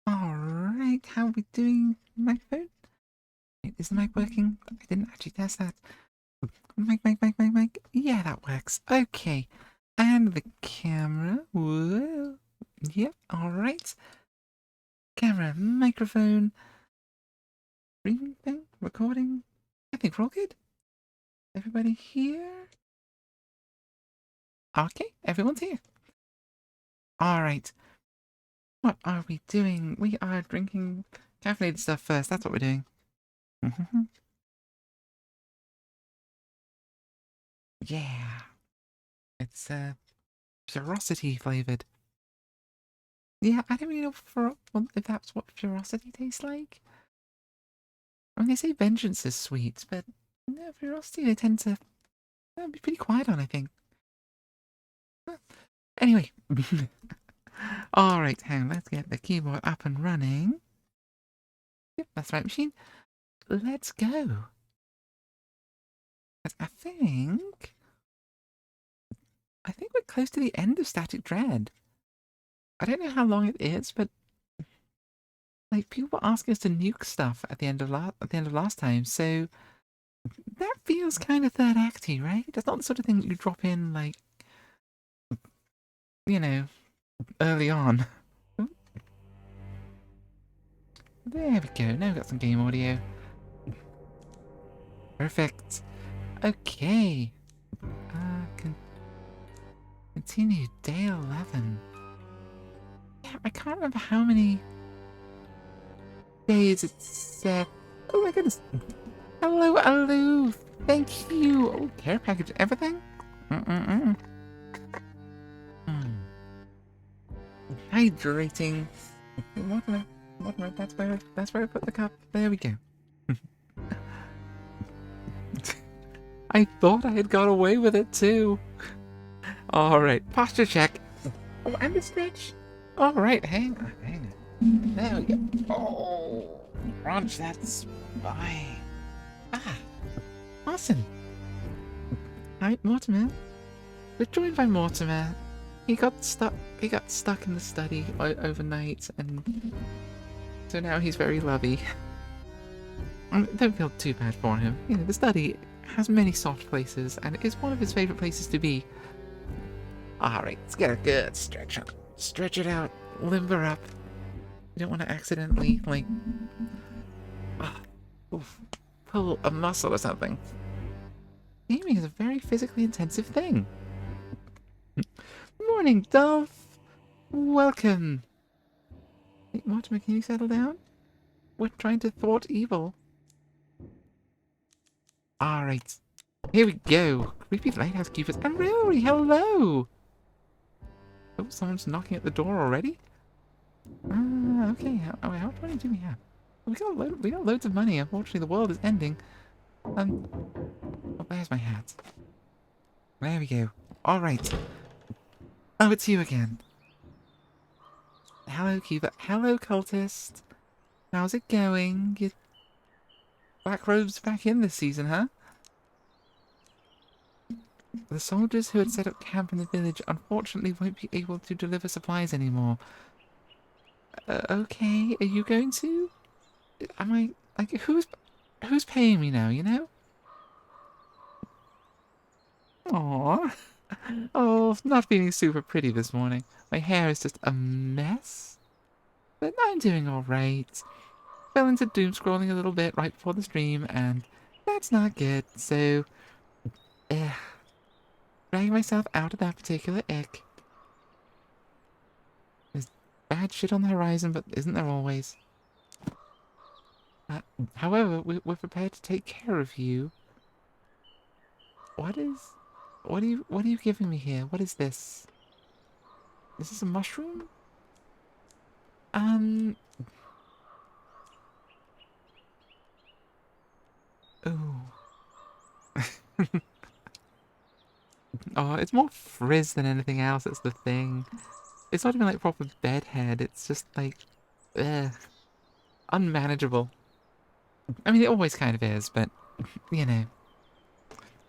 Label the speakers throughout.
Speaker 1: Alright, how are we doing, microphone? Wait, is the mic working? I didn't actually test that. Mic. Yeah, that works. Okay. And the camera. Whoa. Yep, alright. Camera, microphone. Streaming thing? Recording? I think we're all good. Everybody here? Okay, everyone's here. Alright. What are we doing? We are drinking caffeinated stuff first. That's what we're doing. Yeah. It's, ferocity flavored. Yeah, I don't really know if that's what ferocity tastes like. I mean, they say vengeance is sweet, but no, ferocity they tend to be pretty quiet on, I think. Anyway. Alright, hang on, let's get the keyboard up and running. Yep, that's the right machine. Let's go. I think we're close to the end of Static Dread. I don't know how long it is, but like people were asking us to nuke stuff at the end of last time, so that feels kind of third acty, right? That's not the sort of thing that you drop in like, you know, early on. There we go. Now we've got some game audio. Perfect. Okay. Continue day 11. Yeah, I can't remember how many days it said. Oh my goodness. Hello. Thank you. Oh, care package, everything? Hydrating. Water. That's where I put the cup. There we go. I thought I had got away with it too. Alright, posture check. Oh, and the stretch. Alright, hang on. There we go. Oh, crunch that spine. Awesome. Hi, Mortimer. We're joined by Mortimer. He got stuck in the study overnight, and so now he's very lovey. Don't feel too bad for him. You know, the study has many soft places, and it's one of his favourite places to be. Alright, let's get a good stretch out. Stretch it out. Limber up. You don't want to accidentally, like, pull a muscle or something. Gaming is a very physically intensive thing. Morning, Dolph. Welcome. Hey, Mortimer, can you settle down? We're trying to thwart evil. Alright. Here we go. Creepy Lighthouse Keepers. And Rory, hello! Oh, someone's knocking at the door already? Okay. How much money do we have? We got loads of money. Unfortunately, the world is ending. Oh, there's my hat. There we go. Alright. Oh, it's you again. Hello, Keeper. Hello, cultist. How's it going? Your black robe's back in this season, huh? The soldiers who had set up camp in the village unfortunately won't be able to deliver supplies anymore. Okay, are you going to? Am I, like, who's paying me now, you know? Aww. Oh, not feeling super pretty this morning. My hair is just a mess. But I'm doing alright. Fell into doom scrolling a little bit right before the stream, and that's not good, so... dragging myself out of that particular ick. There's bad shit on the horizon, but isn't there always? However, we're prepared to take care of you. What are you giving me here? What is this? Is this a mushroom? Ooh. Oh, it's more frizz than anything else, that's the thing. It's not even like proper bedhead, it's just like, unmanageable. I mean, it always kind of is, but, you know.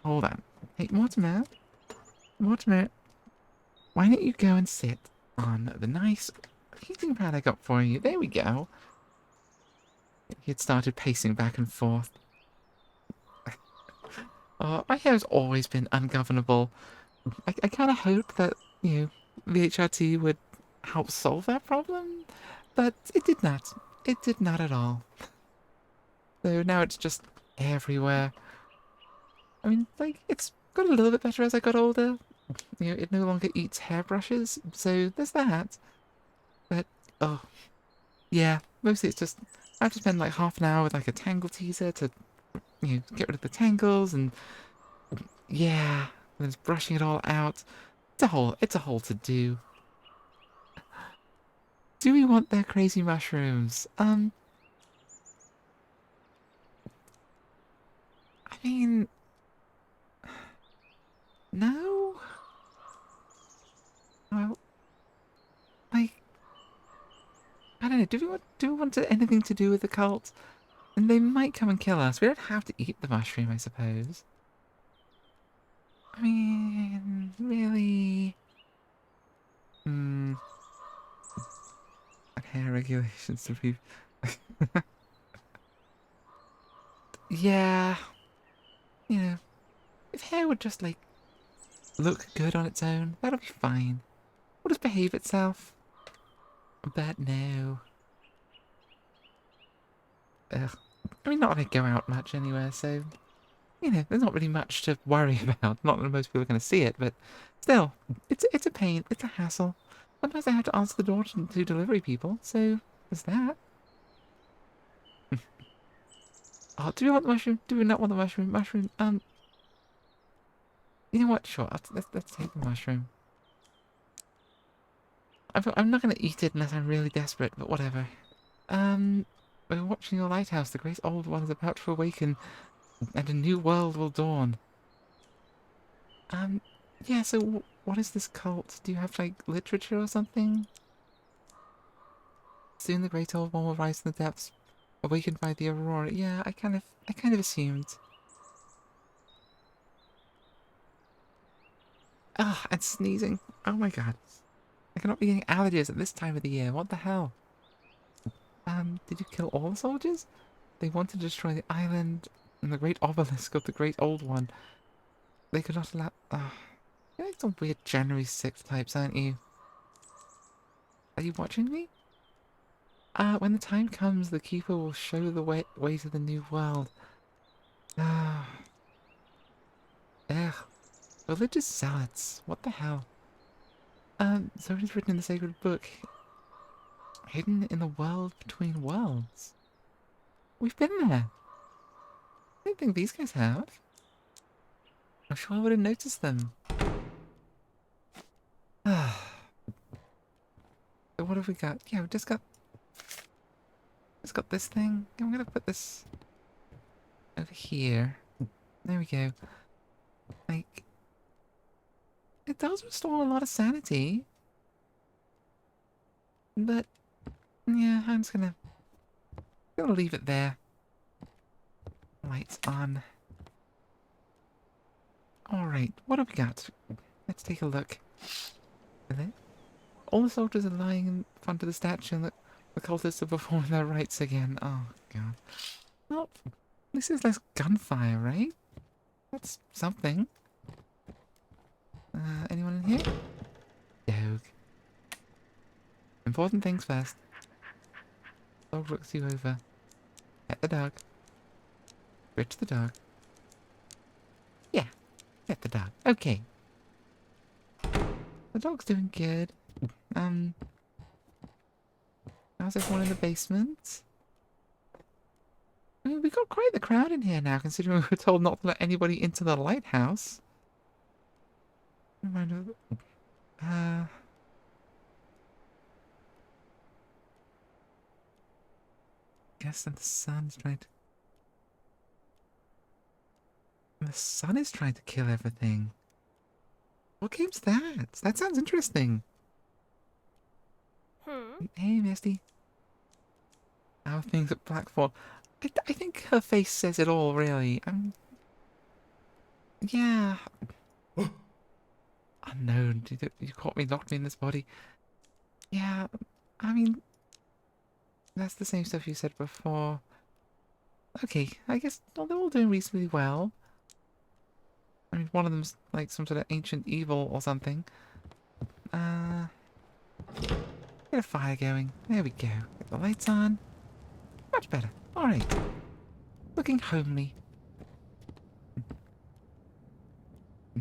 Speaker 1: Hold on. Hey, Mortimer, why don't you go and sit on the nice heating pad I got for you. There we go. He had started pacing back and forth. My hair's always been ungovernable. I kind of hoped that, the HRT would help solve that problem, but it did not. It did not at all. So now it's just everywhere. I mean, like, it's got a little bit better as I got older. It no longer eats hairbrushes, so there's that. But, oh, yeah, mostly it's just, I have to spend like half an hour with like a tangle teaser to, get rid of the tangles, and yeah, and then it's brushing it all out. It's a whole to-do. Do we want their crazy mushrooms? I mean, no? Well, like, I don't know, do we want anything to do with the cult? And they might come and kill us. We don't have to eat the mushroom, I suppose. I mean, really? Hmm. Hair regulations to be... Yeah. If hair would just, like, look good on its own, that'll be fine. Will just behave itself. But no. Ugh. I mean, not that I go out much anywhere, so... there's not really much to worry about. Not that most people are going to see it, but still, it's a pain. It's a hassle. Sometimes I have to answer the door to delivery people, so there's that. Oh, do we want the mushroom? Do we not want the mushroom? Mushroom, you know what? Sure, let's take the mushroom. I'm not going to eat it unless I'm really desperate, but whatever. We're watching your lighthouse. The great old one is about to awaken, and a new world will dawn. Yeah, so what is this cult? Do you have, like, literature or something? Soon the great old one will rise from the depths, awakened by the aurora. Yeah, I kind of assumed. Ah, and sneezing. Oh my god. I cannot be getting allergies at this time of the year. What the hell? Did you kill all the soldiers? They wanted to destroy the island and the great obelisk of the great old one. They could not allow... you're like some weird January 6th types, aren't you? Are you watching me? When the time comes, the Keeper will show the way to the new world. Ah, ugh. Religious zealots. What the hell? So it is written in the sacred book. Hidden in the world between worlds. We've been there. I don't think these guys have. I'm sure I would have noticed them. So what have we got? Yeah, we've just got this thing. I'm gonna put this over here. There we go. Like, it does restore a lot of sanity. But, yeah, I'm just gonna leave it there. Lights on. Alright, what have we got? Let's take a look. All the soldiers are lying in front of the statue and the cultists are performing their rites again. Oh, God. Well, this is less gunfire, right? That's something. Anyone in here? Dog. Important things first. Dog looks you over. Pet the dog. Rich the dog. Yeah, pet the dog. Okay. The dog's doing good. How's everyone in the basement? I mean, we got quite the crowd in here now, considering we were told not to let anybody into the lighthouse. Guess that the sun's trying to... The sun is trying to kill everything. What game's that? That sounds interesting. Hey, Misty. How are things at Blackfall? I think her face says it all, really. Yeah. Unknown. You caught me, locked me in this body. Yeah. I mean, that's the same stuff you said before. Okay, I guess they're all doing reasonably well. I mean, one of them's like some sort of ancient evil or something. Uh, get a fire going. There we go. Get the lights on. Much better. Alright. Looking homely.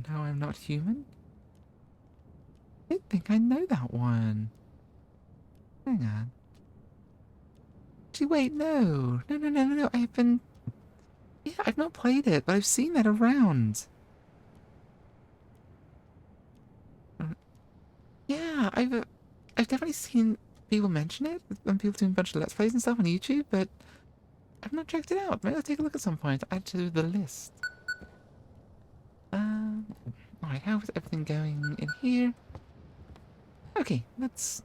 Speaker 1: No, I'm not human? I don't think I know that one. Hang on. Actually, wait, no. No. I've been... Yeah, I've not played it, but I've seen that around. Yeah, I've definitely seen people mention it, and people doing a bunch of Let's Plays and stuff on YouTube, but I've not checked it out. Maybe I'll take a look at some point. Add to the list. Alright, how is everything going in here? Okay, let's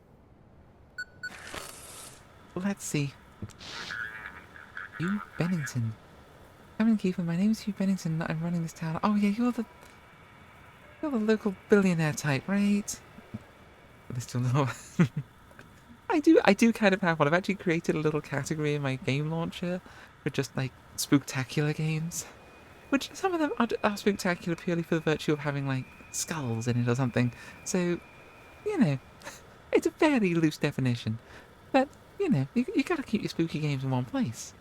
Speaker 1: see. Hugh Bennington. Come in, Keeper. My name is Hugh Bennington. I'm running this town. Oh yeah, you're the local billionaire type, right? There's still no. I do kind of have one. I've actually created a little category in my game launcher for just like spooktacular games. Which some of them are spectacular purely for the virtue of having, like, skulls in it or something. So, you know, it's a fairly loose definition. But, you know, you gotta keep your spooky games in one place.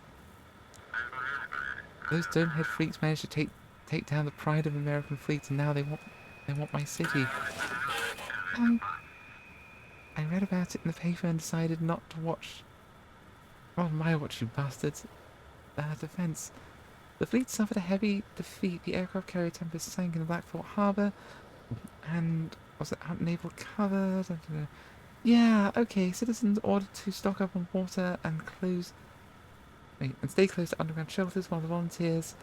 Speaker 1: Those Domehead freaks managed to take down the pride of American fleets, and now they want my city. Um, I read about it in the paper and decided not to watch. Oh my, watch you bastards! Defense. The fleet suffered a heavy defeat. The aircraft carrier Tempest sank in the Blackfort Harbour, and was it out naval cover? Yeah, okay. Citizens ordered to stock up on water and stay close to underground shelters while the volunteers.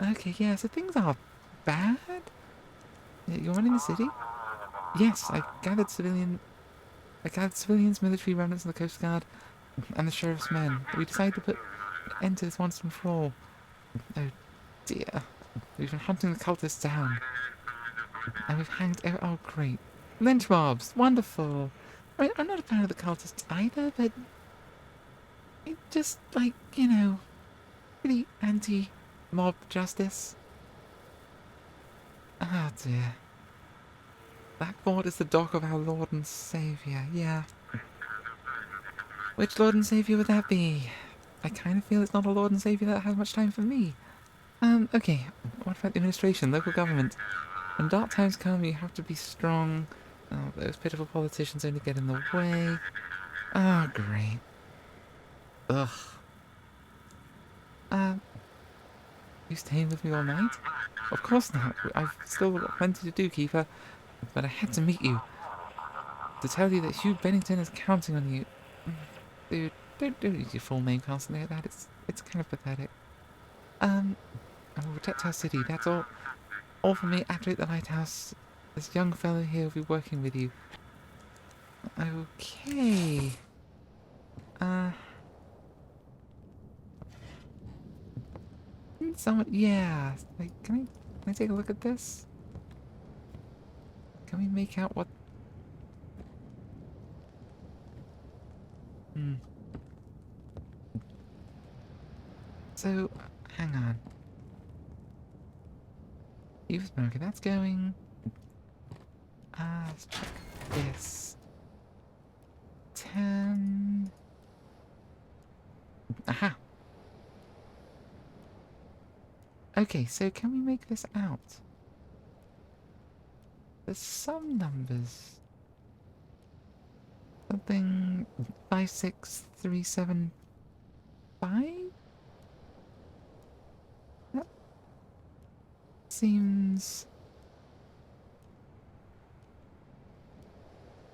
Speaker 1: Okay, yeah. So things are bad. Yeah, you're running the city. Yes, I gathered civilians, military remnants, and the Coast Guard, and the sheriff's men. We decided to put an end to this once and for all. Oh dear. We've been hunting the cultists down. And we've hanged... Oh, great. Lynch mobs. Wonderful. I mean, I'm not a fan of the cultists either, but... It just, like, you know... Really anti-mob justice. Oh, dear. Blackboard is the dock of our Lord and Saviour. Yeah. Which Lord and Saviour would that be? I kind of feel it's not a Lord and Saviour that has much time for me. Okay. What about the administration, local government? When dark times come, you have to be strong. Oh, those pitiful politicians only get in the way. Oh, great. Ugh. You staying with me all night? Of course not. I've still got plenty to do, Keeper. But I had to meet you. To tell you that Hugh Bennington is counting on you. Dude, don't use your full name constantly like that. It's kind of pathetic. I will protect our city. That's all. All for me. Activate the lighthouse. This young fellow here will be working with you. Okay. Someone, yeah. Like, can I take a look at this? Can we make out what? So, hang on. Eve smoker, that's going. Let's check this. 10. Aha. Okay, so can we make this out? There's some numbers. Something 56375? That seems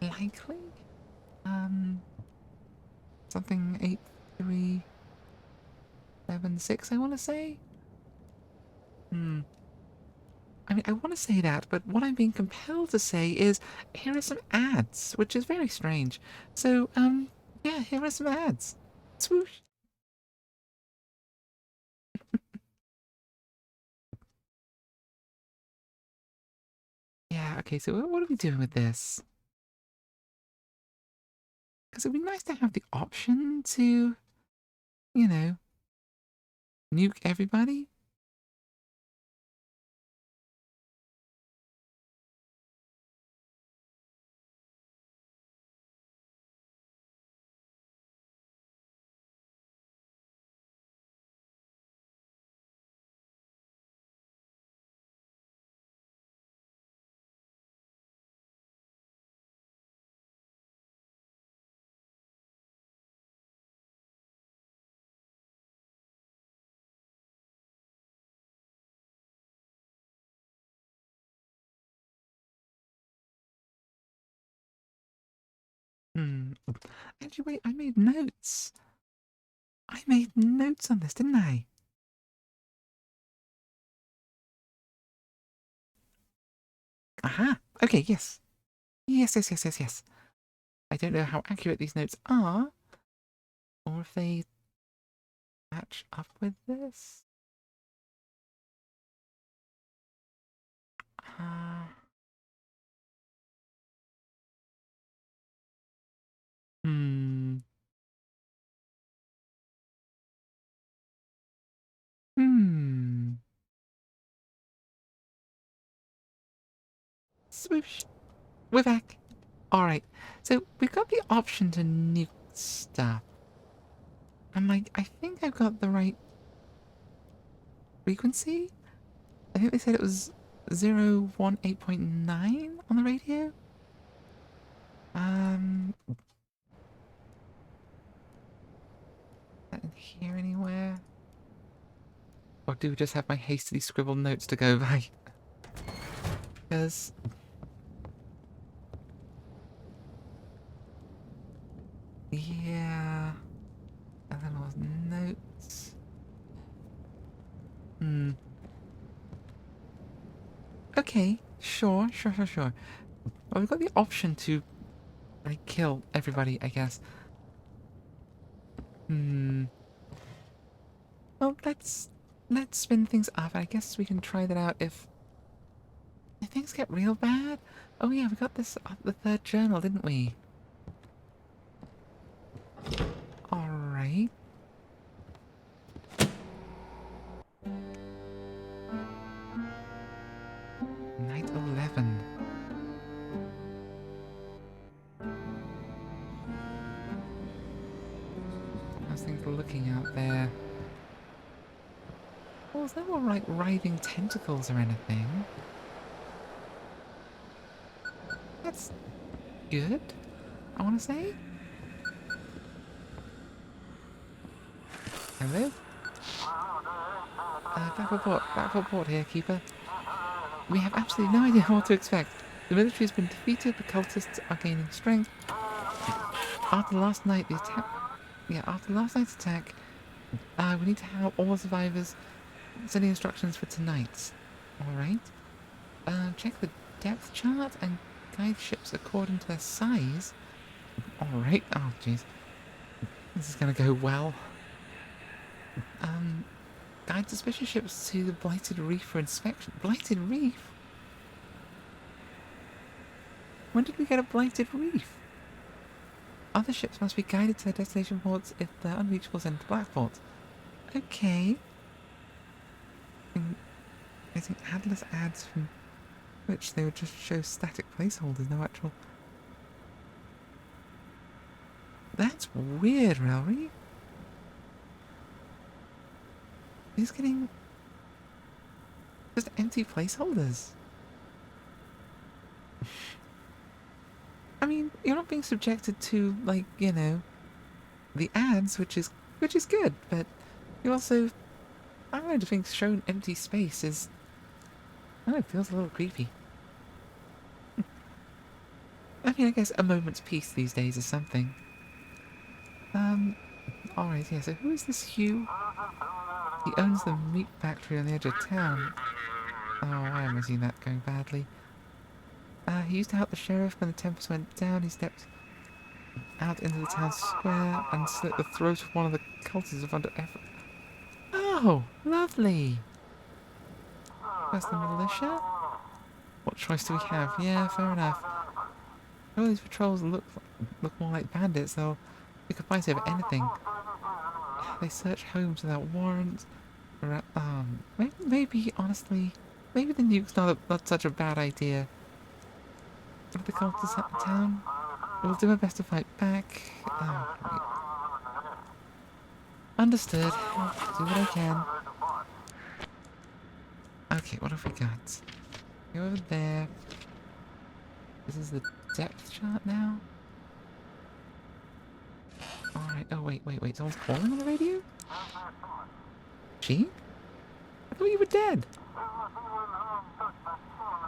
Speaker 1: likely. Something 8376, I want to say. I mean, I want to say that, but what I'm being compelled to say is, here are some ads, which is very strange. So, yeah, here are some ads. Swoosh. Yeah, okay, so what are we doing with this? Because it'd be nice to have the option to, you know, nuke everybody. Hmm. Actually, wait, I made notes. I made notes on this, didn't I? Aha! Okay, yes. Yes, yes, yes, yes, yes. I don't know how accurate these notes are, or if they match up with this. Uh, hmm. Hmm. Swoosh. We're back. Alright, so we've got the option to nuke stuff. And I think I've got the right frequency? I think they said it was 018.9 on the radio? Is that in here anywhere? Or do we just have my hastily scribbled notes to go by? Because... yeah... And then was notes... Hmm... Okay, sure. Well, we've got the option to, like, kill everybody, I guess. Hmm... Well, let's spin things up. I guess we can try that out if things get real bad. Oh yeah, we got this the third journal, didn't we? All right. Night 11. How's things looking out there? Oh, is that all right? Writhing tentacles or anything? That's good. I want to say. Hello. Back for port here, Keeper. We have absolutely no idea what to expect. The military has been defeated. The cultists are gaining strength. After last night, the attack. Yeah, after last night's attack, we need to have all the survivors sending instructions for tonight. Alright. Check the depth chart and guide ships according to their size. Alright. Oh, jeez. This is gonna go well. Guide suspicious ships to the Blighted Reef for inspection. Blighted Reef? When did we get a Blighted Reef? Other ships must be guided to their destination ports if they're unreachable, sent to black ports. Okay. Getting Atlas ads from which they would just show static placeholders, no actual... That's weird, Ralry. He's getting... just empty placeholders. I mean, you're not being subjected to, like, you know, the ads, which is good, but you also... I don't know, to think shown empty space is... I don't know, it feels a little creepy. I mean, I guess a moment's peace these days is something. Alright, yeah, so who is this Hugh? He owns the meat factory on the edge of town. Oh, why am I seeing that going badly? He used to help the sheriff when the Tempest went down. He stepped out into the town square and slit the throat of one of the cultists under effort. Oh, lovely! First the militia? What choice do we have? Yeah, fair enough. Sure, these patrols look more like bandits, though. We could fight over anything. They search homes without warrants. Maybe honestly, maybe the nuke's not such a bad idea. What are the cultists at the town? We'll do our best to fight back. Oh, great. Understood. I'll do what I can. Okay, what have we got? Go over there. This is the depth chart now. Alright, oh wait, someone's calling on the radio? Gene? I thought you were dead.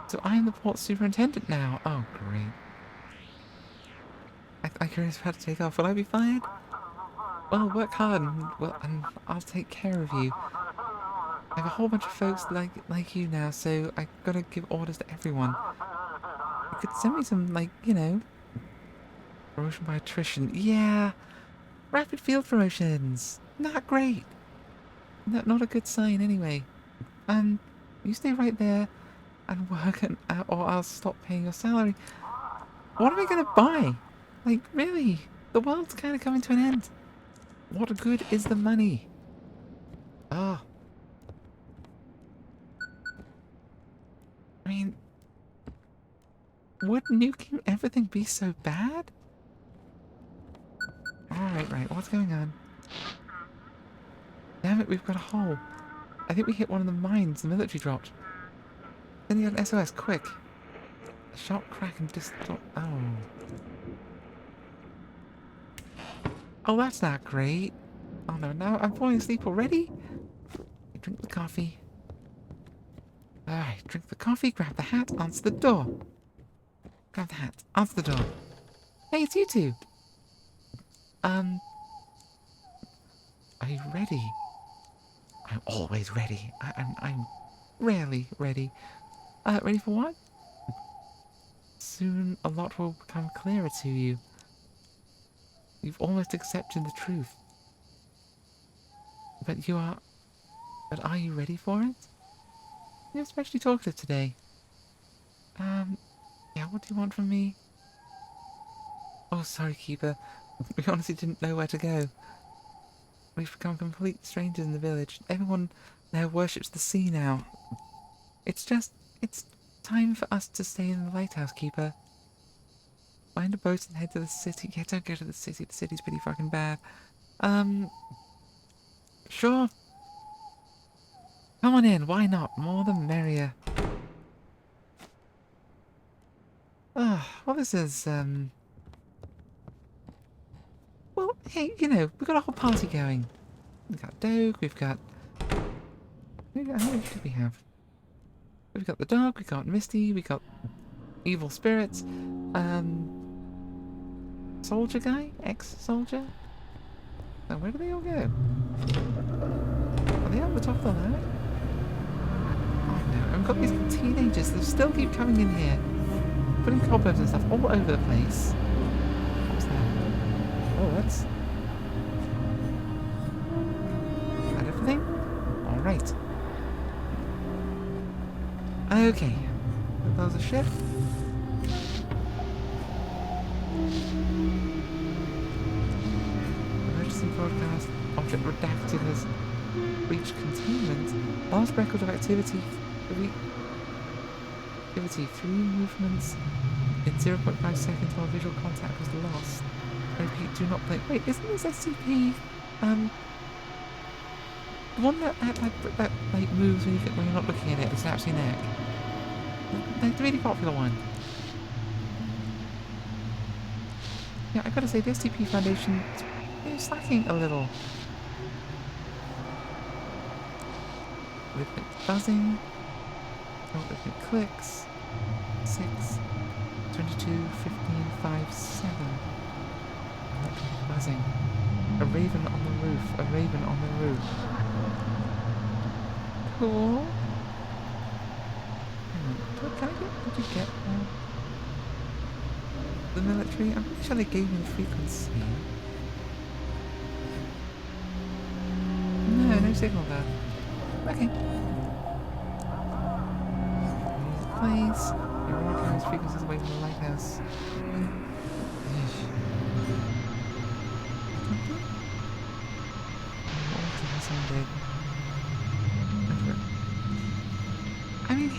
Speaker 1: So I am the port superintendent now. Oh, great. I curious how to take off. Will I be fired? Well, work hard and I'll take care of you. I have a whole bunch of folks like you now, so I gotta give orders to everyone. You could send me some, like, you know, promotion by attrition. Yeah, rapid field promotions. Not great. Not a good sign, anyway. You stay right there and work, or I'll stop paying your salary. What am I gonna buy? Like, really? The world's kind of coming to an end. What good is the money? Oh. I mean, would nuking everything be so bad? Alright, right, what's going on? Damn it, we've got a hole. I think we hit one of the mines the military dropped. Then you got an SOS, quick. A sharp crack and distort. Oh. Oh, that's not great. Oh no, now I'm falling asleep already? Drink the coffee. Alright, drink the coffee, grab the hat, answer the door. Grab the hat, answer the door. Hey, it's you two. Are you ready? I'm always ready. I'm rarely ready. Ready for what? Soon a lot will become clearer to you. You've almost accepted the truth. But are you ready for it? You're especially talkative today. Yeah, what do you want from me? Oh, sorry, Keeper. We honestly didn't know where to go. We've become complete strangers in the village. Everyone there worships the sea now. It's time for us to stay in the Lighthouse, Keeper. Find a boat and head to the city. Yeah, don't go to the city. The city's pretty fucking bad. Sure. Come on in, why not? More the merrier. Well, this is, well, hey, you know, we've got a whole party going. We've got Doge, how many do we have? We've got the dog, we've got Misty, we've got evil spirits, soldier guy? Ex-soldier? Now, where do they all go? Are they up the top of the ladder? Oh no, and we've got these teenagers that still keep coming in here, putting cobwebs and stuff all over the place. What was that? Oh, that's... Is that everything? Alright. Okay. That was a ship. Emergency broadcast. Object redacted has reached containment. Last record of activity. Activity 3 movements in 0.5 seconds while visual contact was lost. I repeat, do not blink. Wait, isn't this SCP? The one that like moves when you're not looking at it, it snaps your neck. Like the really popular one. Yeah, I gotta say the SCP Foundation is slacking a little. Rhythmic buzzing. Rhythmic clicks. 6, 22, 15, 5, 7. Rhythmic buzzing. A raven on the roof. A raven on the roof. Cool. Did you get the military? I'm pretty sure they gave me the frequency. No signal there. Okay. Music plays. Your broadcast frequencies away from the lighthouse.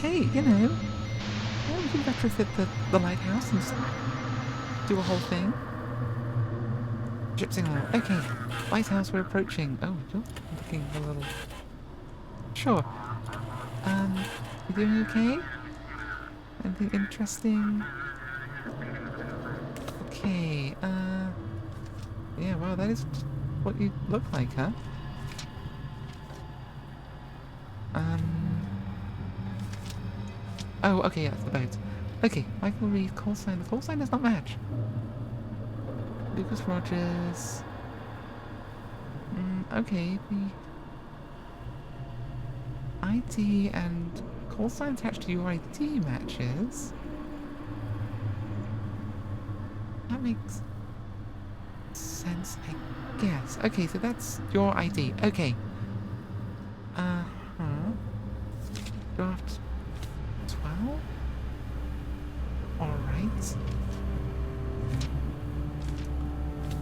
Speaker 1: hey, you know, yeah, we can retrofit the lighthouse and just do a whole thing. Ship signal. Okay, lighthouse, we're approaching. Oh, you're looking a little... Sure. You doing okay? Anything interesting? Okay, yeah, well, that is what you look like, huh? Oh, okay, yeah, that's the boat. Okay, Michael Reed, call sign. The call sign does not match. Lucas Rogers. Okay, the ID and call sign attached to your ID matches. That makes sense, I guess. Okay, so that's your ID. Okay. Draft 12? Alright.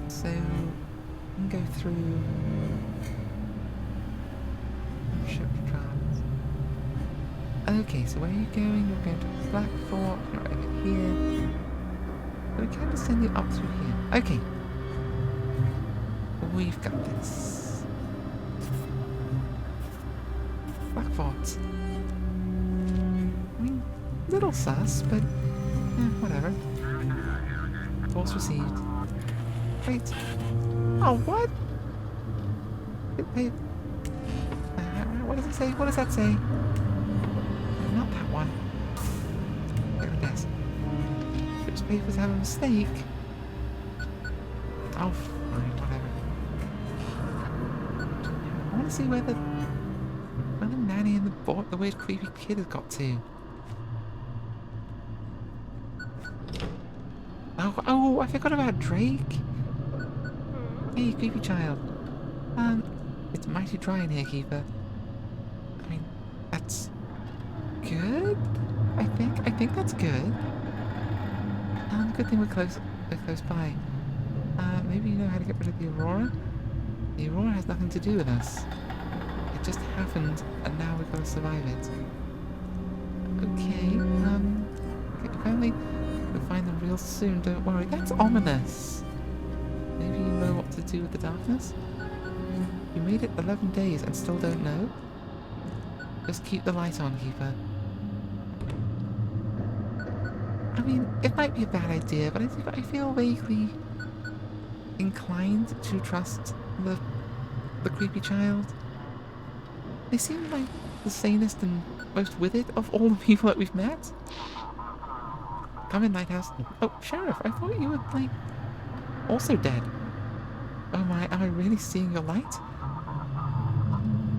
Speaker 1: So, we can go through ship drafts. Okay, so where are you going? You're going to Blackthorpe, you're over here. We can just send you up through here. Okay. We've got this. Blackfort. I mean, little sus, but whatever. Calls received. Wait. Oh, what? Wait. What does it say? What does that say? Not that one. There it is. Ship's papers have a mistake. Oh, fine, whatever. I want to see where the nanny and the weird creepy kid has got to. Oh, I forgot about Drake. Hey, creepy child. It's mighty dry in here, Keeper. I mean, that's good. I think that's good. Good thing we're close by. Maybe you know how to get rid of the Aurora? The Aurora has nothing to do with us. It just happened, and now we've got to survive it. Okay, apparently we'll find them real soon, don't worry. That's ominous. Maybe you know what to do with the darkness? You made it 11 days and still don't know? Just keep the light on, Keeper. I mean, it might be a bad idea, but I feel vaguely inclined to trust the creepy child. They seem like the sanest and most with it of all the people that we've met. Come in, Lighthouse. Oh, Sheriff, I thought you were, like, also dead. Oh my, am I really seeing your light?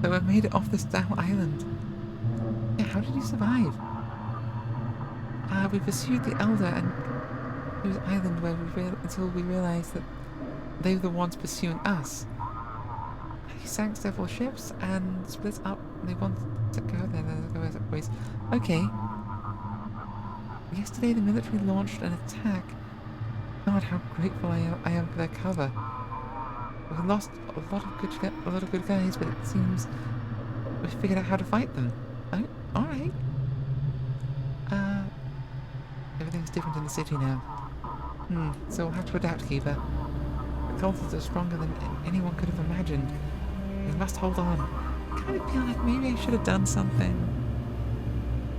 Speaker 1: So I made it off this damn island. Yeah, how did you survive? We pursued the Elder and it was island where until we realized that they were the ones pursuing us. He sank several ships and split up. They wanted to go there. Let's go as ways. Okay. Yesterday the military launched an attack. God, how grateful I am for their cover. We lost a lot of good guys, but it seems we figured out how to fight them. Oh, all right. Everything's different in the city now. So we'll have to adapt, Keeper. The cultists are stronger than anyone could have imagined. We must hold on. I kind of feel like maybe I should have done something.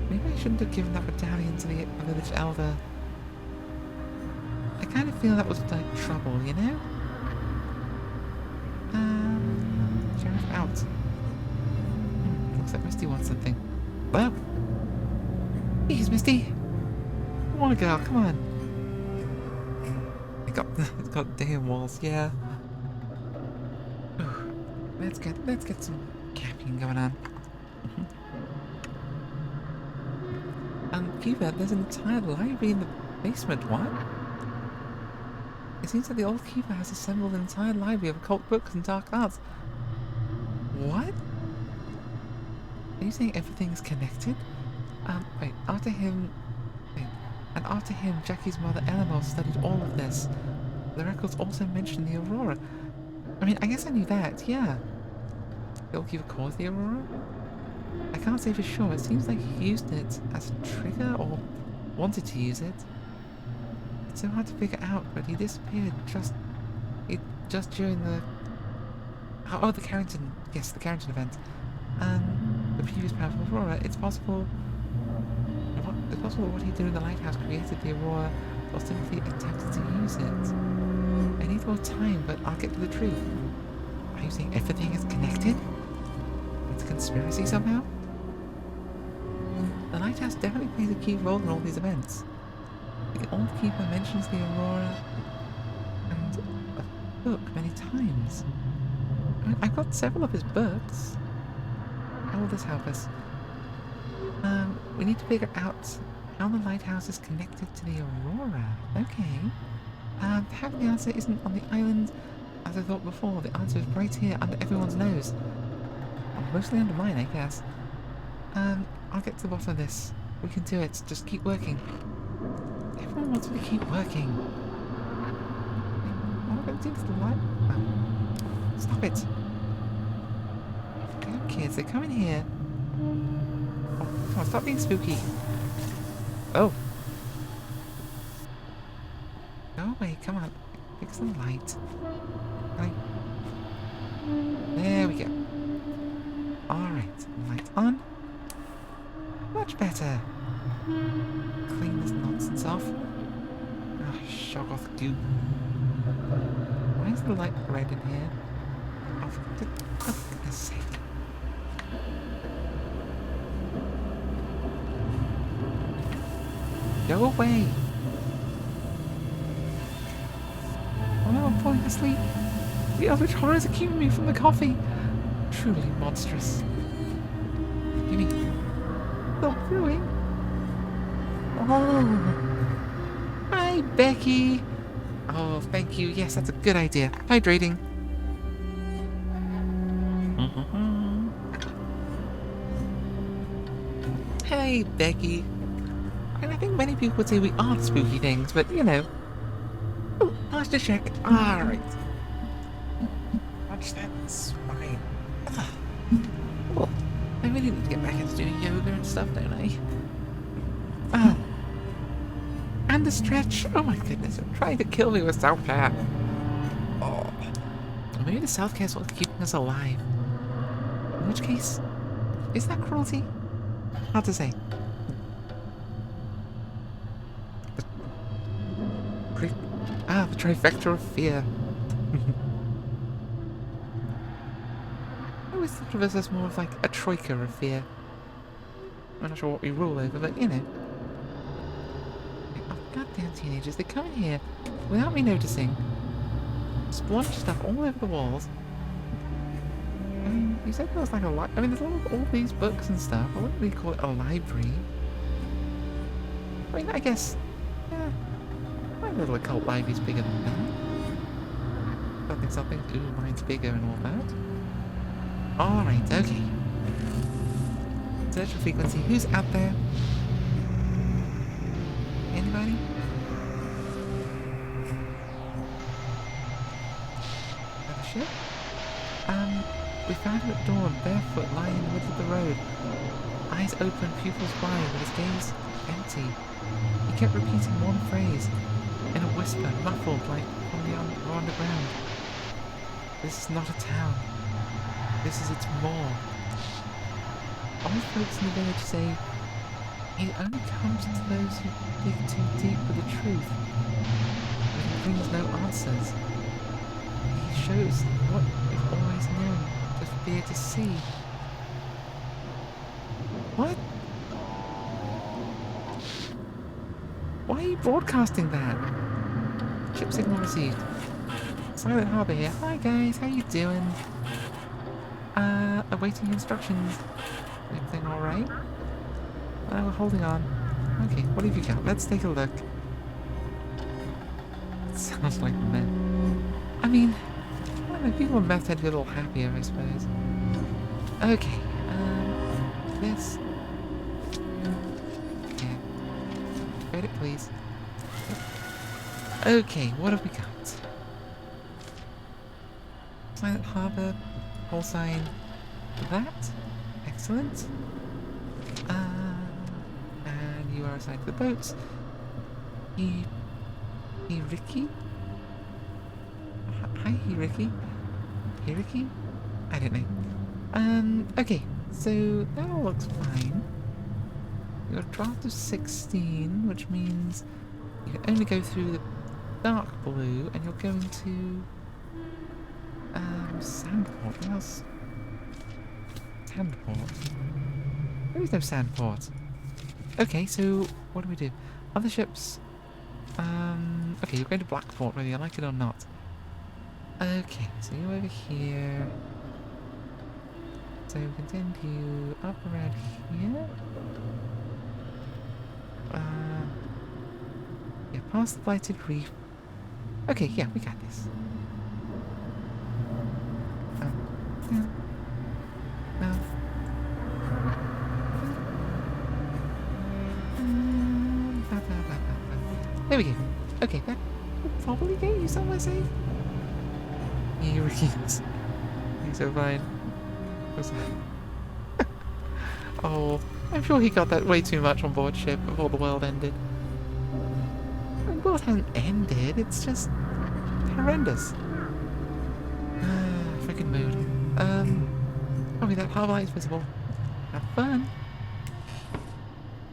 Speaker 1: Maybe I shouldn't have given that medallion to the village elder. I kind of feel that was like trouble, you know? Sheriff out. Looks like Misty wants something. Well, here's Misty. Come on, girl, come on. It's got damn walls, yeah. Let's get some caffeine going on. Keeper, there's an entire library in the basement. What? It seems that the old Keeper has assembled an entire library of occult books and dark arts. What? Are you saying everything is connected? Wait, after him, Jackie's mother Eleanor studied all of this. The records also mention the Aurora. I mean, I guess I knew that, yeah. The old Keeper caused the Aurora? I can't say for sure. It seems like he used it as a trigger or wanted to use it. It's so hard to figure out, but he disappeared just during the the Carrington, yes, the Carrington event, and the previous powerful Aurora. It's possible what he did in the Lighthouse created the Aurora, or simply attempted to use it. I need more time, but I'll get to the truth. Are you saying everything is connected? It's a conspiracy somehow? The Lighthouse definitely plays a key role in all these events. The Old Keeper mentions the Aurora and a book many times. I've got several of his books. How will this help us? We need to figure out how the lighthouse is connected to the Aurora. Okay. Perhaps the answer isn't on the island as I thought before. The answer is right here under everyone's nose. Well, mostly under mine, I guess. I'll get to the bottom of this. We can do it. Just keep working. Everyone wants me to keep working. What am I going to do to the light? Oh. Stop it. Go, kids. They're coming here. Oh, come on, stop being spooky. Oh. Go away, come on. Fix the light. Right. There we go. Alright, light on. Much better. Clean this nonsense off. Ah, Shoggoth goo. Why is the light red in here? Oh, for goodness sake. Go away! Oh no, I'm falling asleep. The eldritch horrors are keeping me from the coffee. Truly monstrous. Gimme. Stop brewing. Oh. Hi, Becky. Oh, thank you. Yes, that's a good idea. Hydrating. Hey, Becky. And I think many people would say we aren't spooky things, but you know. Oh, nice to check. Alright. Watch that spine. Oh, I really need to get back into doing yoga and stuff, don't I? Oh. And the stretch. Oh my goodness, you're trying to kill me with self-care. Oh. Or maybe the self-care is what's keeping us alive. In which case, is that cruelty? Hard to say. The trifecta of fear. I always thought of us as more of like a troika of fear. I'm not sure what we rule over, but you know. Oh, goddamn teenagers, they come in here without me noticing. Splunch stuff all over the walls. I mean, you said there was like a I mean, there's all these books and stuff. I wouldn't really call it a library. I mean, I guess, yeah. My little occult library's bigger than that. Something. Ooh, mine's bigger and all that. Alright, okay. Search for frequency. Who's out there? Anybody? Another ship? We found him at dawn, barefoot, lying in the middle of the road. Eyes open, pupils wide, with his gaze empty. He kept repeating one phrase, in a whisper, muffled like from the underground. This is not a town. This is its maw. All folks in the village say, it only comes to those who dig too deep for the truth. But he brings no answers. He shows what we've always known, just fear to see. What? Why are you broadcasting that? Ship signal received. Silent Harbour here. Hi guys, how you doing? Awaiting instructions. Everything alright? We're holding on. Okay, what have you got? Let's take a look. It sounds like meth. I mean, I don't know, people with meth tend to be a little happier, I suppose. Okay, this. Yeah. Credit, please. Okay, what have we got? Silent Harbour, whole sign. That? Excellent. And you are assigned to the boats. Ricky? Hi, Ricky. Hey, Ricky? I don't know. Okay, so that all looks fine. You're a draft of 16, which means you can only go through the dark blue, and you're going to Sandport. What else? Sandport. There is no Sandport. Okay, so what do we do? Other ships. Okay, you're going to Blackport, whether you like it or not. Okay, so you're over here. So we can send you up around here. Yeah, past the blighted reef. Okay, yeah, we got this. No. No. There we go. Okay, that will probably get you somewhere safe. Here he is. He's so fine. Oh, I'm sure he got that way too much on board ship before the world ended. The world hasn't ended, it's just horrendous. Freaking mood. Oh, that harbour light is visible. Have fun.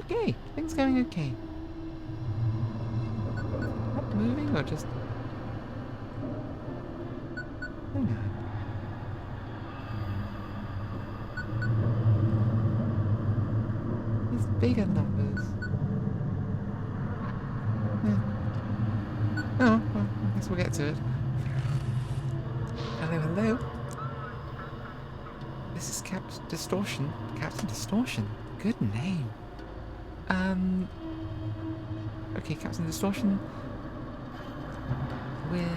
Speaker 1: Okay, things going okay. Not moving or just... Hang on. These bigger numbers. Yeah. Oh, well, I guess we'll get to it. Hello, hello. This is Captain Distortion. Captain Distortion. Good name. Okay, Captain Distortion. With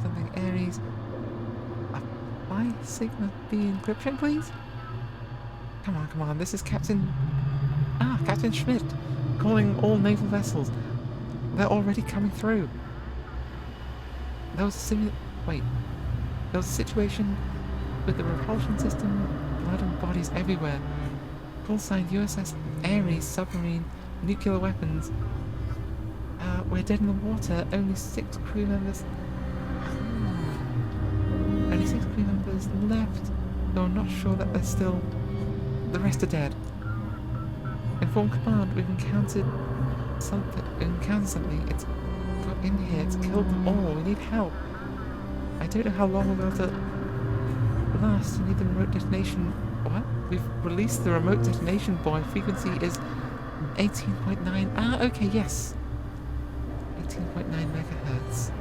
Speaker 1: something Aries. Why Sigma B encryption, please? Come on, come on. This is Captain Schmidt, calling all naval vessels. They're already coming through. There was a there was a situation with the repulsion system, blood and bodies everywhere. Call sign USS Ares submarine, nuclear weapons. We're dead in the water. Only 6 crew members. Only 6 crew members left. Though I'm not sure that they're still. The rest are dead. Inform command. We've encountered something. It's got in here. It's killed them all. We need help. I don't know how long we'll be able to last. We need the remote detonation. What? We've released the remote detonation buoy. Frequency is 18.9. Ah, okay, yes. 18.9 megahertz.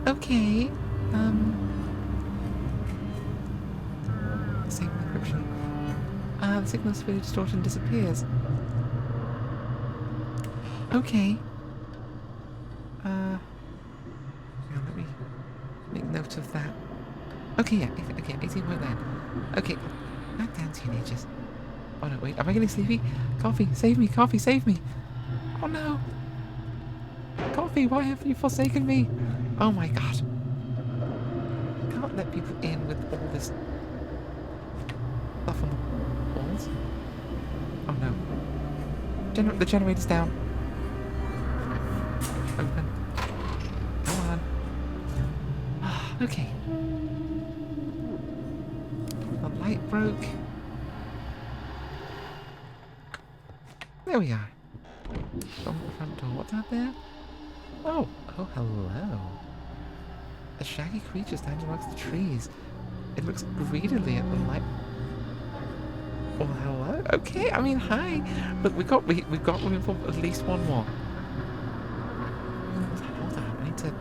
Speaker 1: Okay. Same encryption. The signal speed distortion disappears. Okay. Let me make note of that. Okay, yeah, okay, 18.9. Okay, back down, teenagers. Oh no, wait, am I getting sleepy? Coffee, save me, coffee, save me! Oh no! Coffee, why have you forsaken me? Oh my god. Can't let people in with all this stuff on the walls. Oh no. The generator's down. Open. Come on. Okay. The light broke. There we are. From the front door. What's out there? Oh, hello. A shaggy creature stands amongst the trees. It looks greedily at the light. Oh, hello. Okay, I mean, hi. Look, we've got room for at least one more. Hold on, I need to.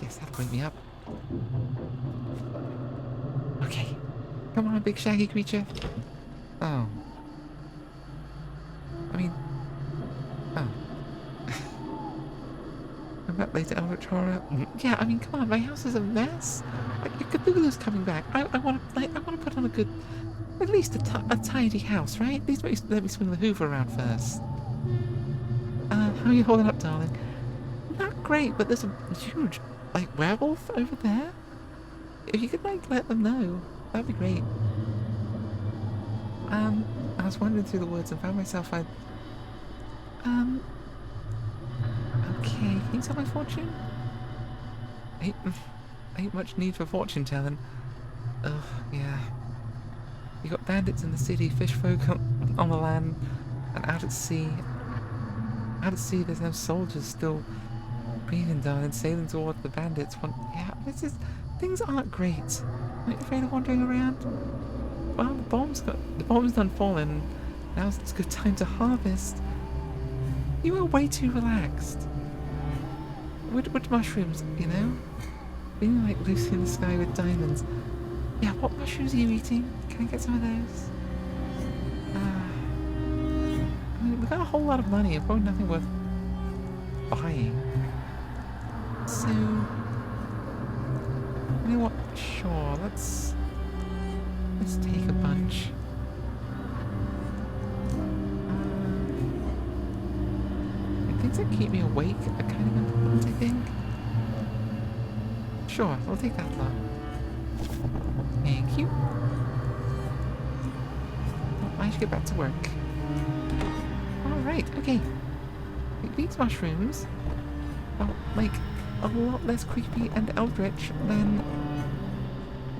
Speaker 1: Yes, that'll bring me up. Okay, come on, big shaggy creature. Oh. I mean. Oh. I'm back later, Albatross. Yeah, I mean, come on, my house is a mess. Like, Cthulhu's coming back. I want to put on a good, at least a tidy house, right? At least let me swing the Hoover around first. How are you holding up, darling? not great, but there's a huge, like, werewolf over there. If you could, like, let them know, that'd be great. I was wandering through the woods and found myself, okay, can you tell my fortune? Ain't much need for fortune telling. Ugh, yeah. You got bandits in the city, fish folk on the land, and out at sea. Out at sea, there's no soldiers still breathing down and sailing towards the bandits. Yeah, things aren't great. Aren't you afraid of wandering around? Well, the bomb's done fallen. Now's a good time to harvest. You are way too relaxed. Which mushrooms, you know? Being like Lucy in the sky with diamonds. Yeah, what mushrooms are you eating? Can I get some of those? I mean, we got a whole lot of money, probably nothing worth buying. So, you know what? Sure, let's take a bunch. Things that keep me awake are kind of important, I think. Sure, I'll take that lot. Thank you. Well, I should get back to work. Alright, okay. These mushrooms are, like, a lot less creepy and eldritch than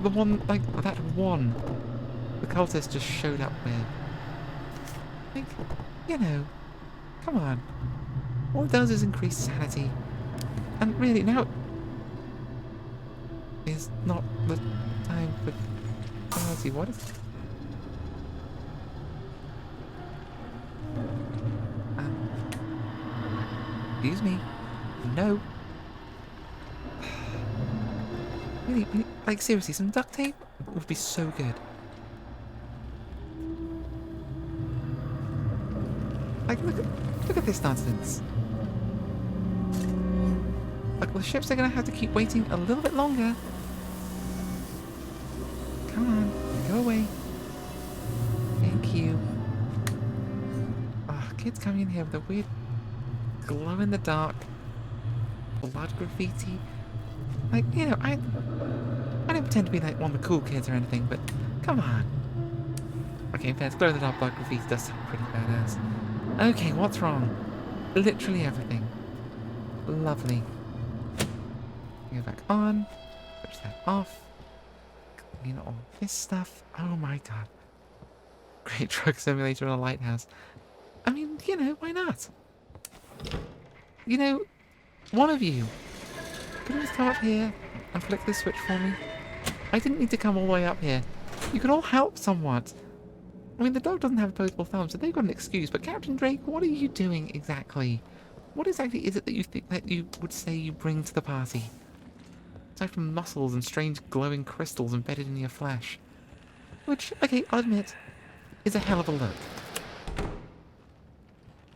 Speaker 1: the one, like, that one the cultist just showed up with. Like, you know, come on. All it does is increase sanity. And really, now is not the time for... Oh, let's see, what is... Excuse me. No. Really, like, seriously, some duct tape would be so good. Like, look at this nonsense. Like, the ships are gonna have to keep waiting a little bit longer. Come on, go away. Thank you. Oh, kids coming in here with a weird glow-in-the-dark blood graffiti. Like, you know, I don't pretend to be like one of the cool kids or anything, but come on. Okay, in fairness, glow-in-the-dark blood graffiti does sound pretty badass. Okay, what's wrong? Literally everything. Lovely. Go back on. Switch that off. Clean all this stuff. Oh my god. Great truck simulator on a lighthouse. I mean, you know, why not? You know, one of you could you just come up here and flick this switch for me? I didn't need to come all the way up here. You could all help somewhat. I mean, the dog doesn't have opposable thumbs, so they've got an excuse, but Captain Drake, what are you doing exactly? What exactly is it that you think that you would say you bring to the party? Aside from muscles and strange glowing crystals embedded in your flesh. Which, okay, I'll admit, is a hell of a look.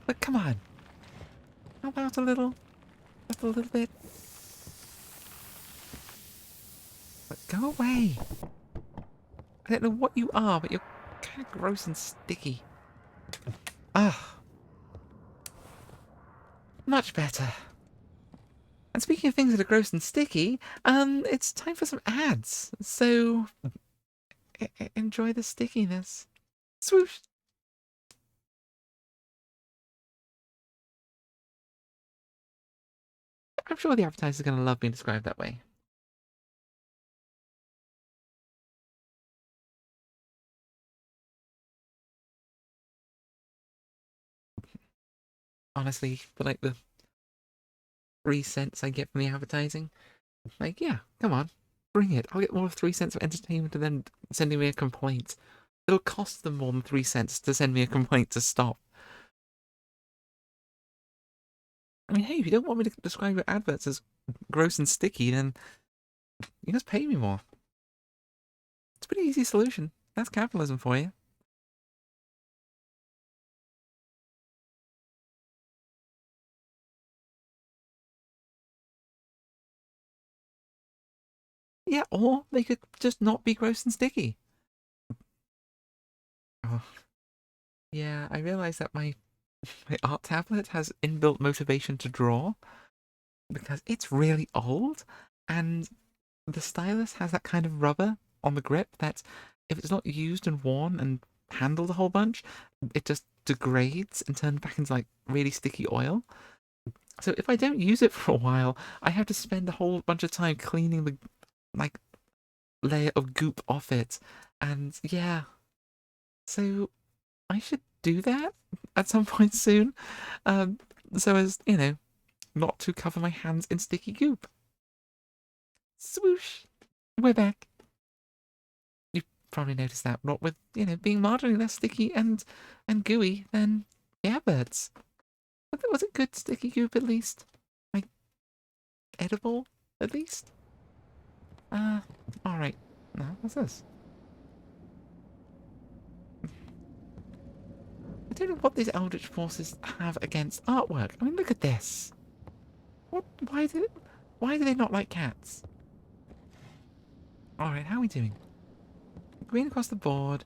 Speaker 1: But come on. How about a little? Just a little bit? But go away. I don't know what you are, but you're kind of gross and sticky. Ugh. Much better. And speaking of things that are gross and sticky, it's time for some ads. So, enjoy the stickiness. Swoosh! I'm sure the advertisers are going to love being described that way. Honestly, for like the 3 cents I get from the advertising, like, yeah, come on, bring it. I'll get more of 3 cents of entertainment and then sending me a complaint. It'll cost them more than 3 cents to send me a complaint to stop. I mean, hey, if you don't want me to describe your adverts as gross and sticky, then you just pay me more. It's a pretty easy solution. That's capitalism for you. Yeah, or they could just not be gross and sticky. Oh. Yeah, I realize that my art tablet has inbuilt motivation to draw. because it's really old, and the stylus has that kind of rubber on the grip that if it's not used and worn and handled a whole bunch, it just degrades and turns back into like really sticky oil. So if I don't use it for a while, I have to spend a whole bunch of time cleaning the like layer of goop off it. And yeah, so I should do that at some point soon. Um, so as, not to cover my hands in sticky goop. Swoosh! We're back. You've probably noticed that, what with, being marginally less sticky and gooey than Airbirds. Was it good sticky goop at least? Like, edible at least? Alright. Now, what's this? I don't know what these eldritch forces have against artwork. I mean, look at this. What? Why do they not like cats? Alright, how are we doing? Green across the board.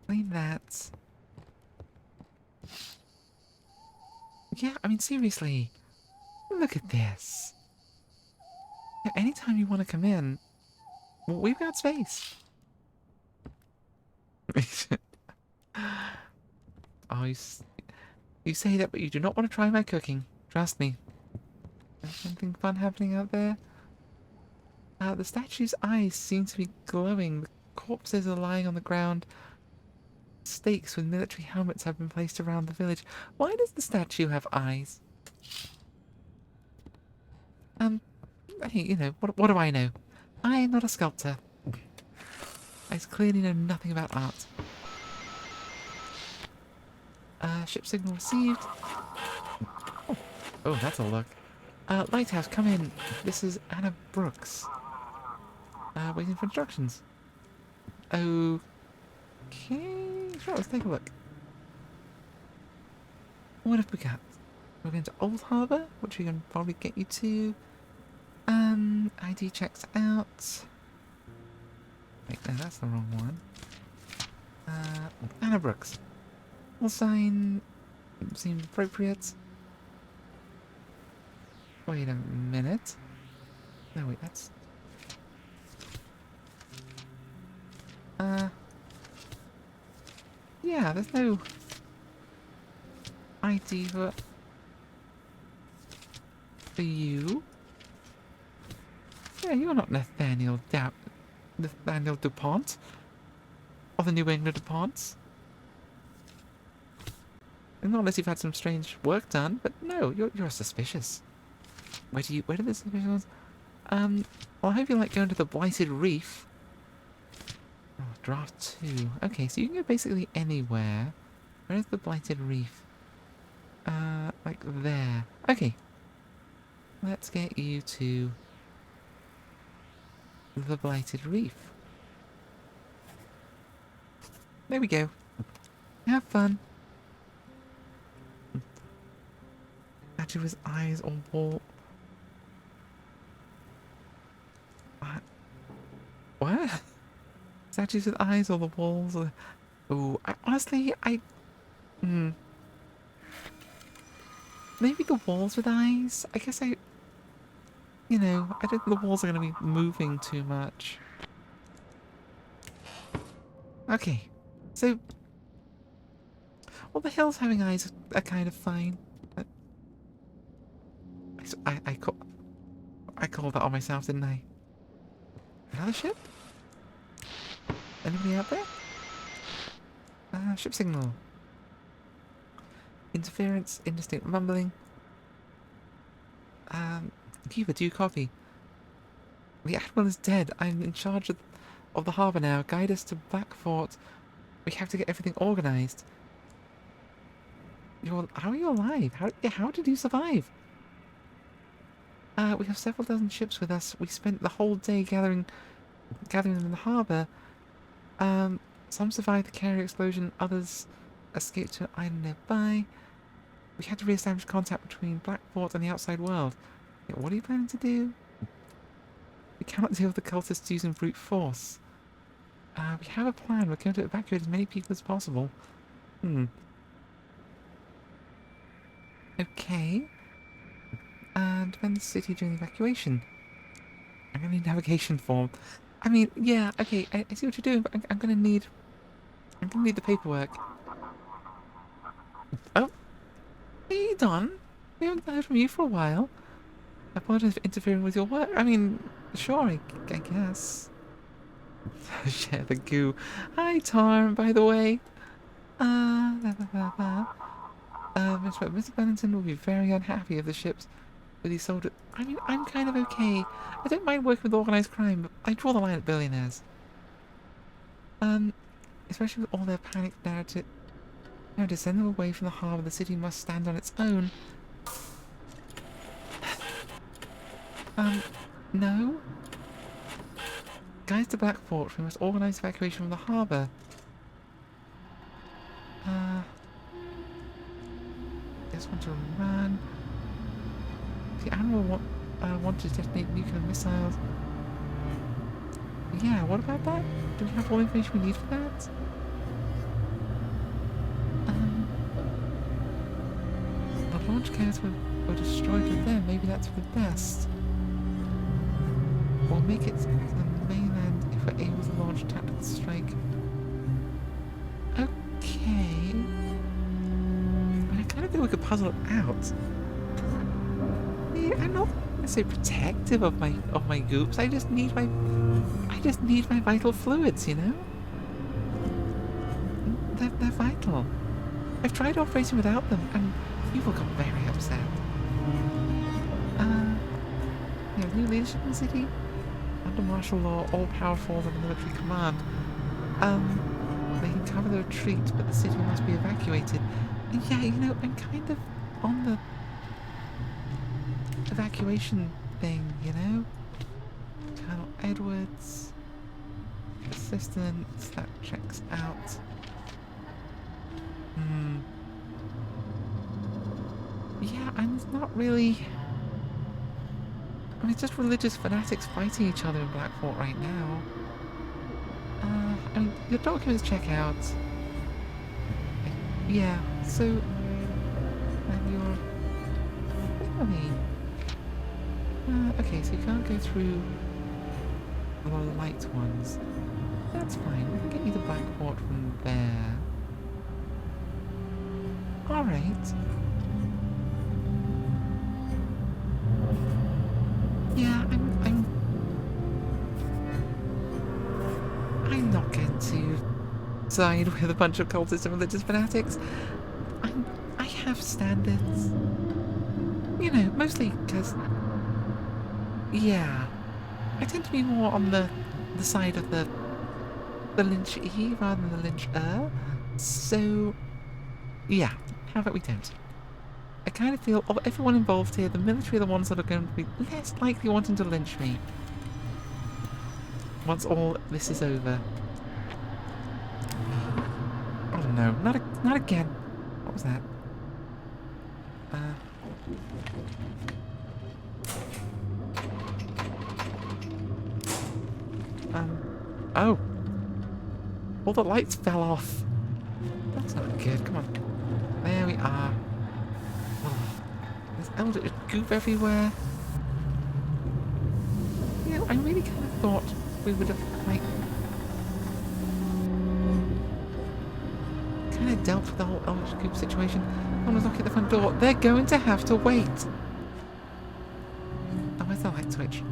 Speaker 1: Clean that. Yeah, I mean, seriously. Look at this. Yeah, anytime you want to come in, well, we've got space. Oh, you say that, but you do not want to try my cooking. Trust me. There's something fun happening out there. The statue's eyes seem to be glowing. The corpses are lying on the ground. Stakes with military helmets have been placed around the village. Why does the statue have eyes? Hey, what do I know? I am not a sculptor. I clearly know nothing about art. Ship signal received. Oh, that's a look. Lighthouse, come in. This is Anna Brooks. Waiting for instructions. Okay, sure, let's take a look. What have we got? We're going to Old Harbour, which we can probably get you to. ID checks out. Wait, no, that's the wrong one. Anna Brooks. All sign seems appropriate. Wait a minute. No, wait, that's... Yeah, there's no ID for you. Yeah, you're not Nathaniel DuPont. Or the New England DuPonts. Not unless you've had some strange work done, but no, you're suspicious. Where do the suspicions? Well, I hope you like going to the Blighted Reef. Oh, draft 2. Okay, so you can go basically anywhere. Where's the Blighted Reef? Like there. Okay. Let's get you to the Blighted Reef. There we go. Have fun. Statue with eyes on wall. What? Statues with eyes on the walls. Oh, honestly, maybe the walls with eyes? I guess I don't think the walls are going to be moving too much. Okay, so... Well, the hills having eyes are kind of fine. But I called that on myself, didn't I? Another ship? Anybody out there? Ship signal. Interference, indistinct mumbling. Cuba, do you copy? The Admiral is dead. I'm in charge of the harbour now. Guide us to Blackfort. We have to get everything organised. How are you alive? How did you survive? We have several dozen ships with us. We spent the whole day gathering them in the harbour. Some survived the carrier explosion, others escaped to an island nearby. We had to re-establish contact between Blackport and the outside world. Yeah, what are you planning to do? We cannot deal with the cultists using brute force. We have a plan. We're going to evacuate as many people as possible. Okay. Defend the city during the evacuation. I'm gonna need navigation form. I mean, yeah, okay, I see what you're doing, but I'm gonna need... I'm gonna need the paperwork. Oh, are you done? We haven't heard from you for a while. I apologize for interfering with your work. I mean, sure, I guess. Share the goo. Hi, Tarn, by the way. Mr. Bennington will be very unhappy if the ships that he sold it. I mean, I'm kind of okay. I don't mind working with organised crime, but I draw the line at billionaires. Especially with all their panicked narrative. Now to send them away from the harbour, the city must stand on its own. No? Guys to Blackport, we must organise evacuation from the harbour. Just want to run. The Admiral wanted to detonate nuclear missiles. Yeah, what about that? Do we have all the information we need for that? The launch codes were destroyed with them. Maybe that's for the best. We'll make it to the mainland if we're able to launch a tactical strike. Okay. I kind of think we could puzzle it out. Yeah, I'm not necessarily protective of my goops. I just need my vital fluids, you know? They're vital. I've tried operating without them, and people got very upset. We have new leadership in the city. Under martial law, all powerful under military command. They can cover the retreat, but the city must be evacuated. And yeah, you know, I'm kind of on the evacuation thing, you know? Colonel Edwards. Assistants, that checks out. Yeah, and it's not really... I mean, it's just religious fanatics fighting each other in Blackport right now. I mean, your documents check out. Yeah, so... And your... Really? Okay, so you can't go through the light ones. That's fine, we can get you the Blackport from there. Alright. Yeah, I'm not going to side with a bunch of cultists and religious fanatics. I have standards. You know, mostly because... Yeah. I tend to be more on the side of the lynch-y rather than the lynch-er. So... Yeah, how about we don't? I kind of feel of everyone involved here, the military are the ones that are going to be less likely wanting to lynch me. Once all this is over. Oh no, not again. What was that? Oh. All the lights fell off. That's not good, come on. There we are. Oh, there's eldritch goop everywhere. You know, I really kind of thought we would have, like... kind of dealt with the whole eldritch goop situation. Someone's knocking at the front door. They're going to have to wait. Oh, where's the light switch?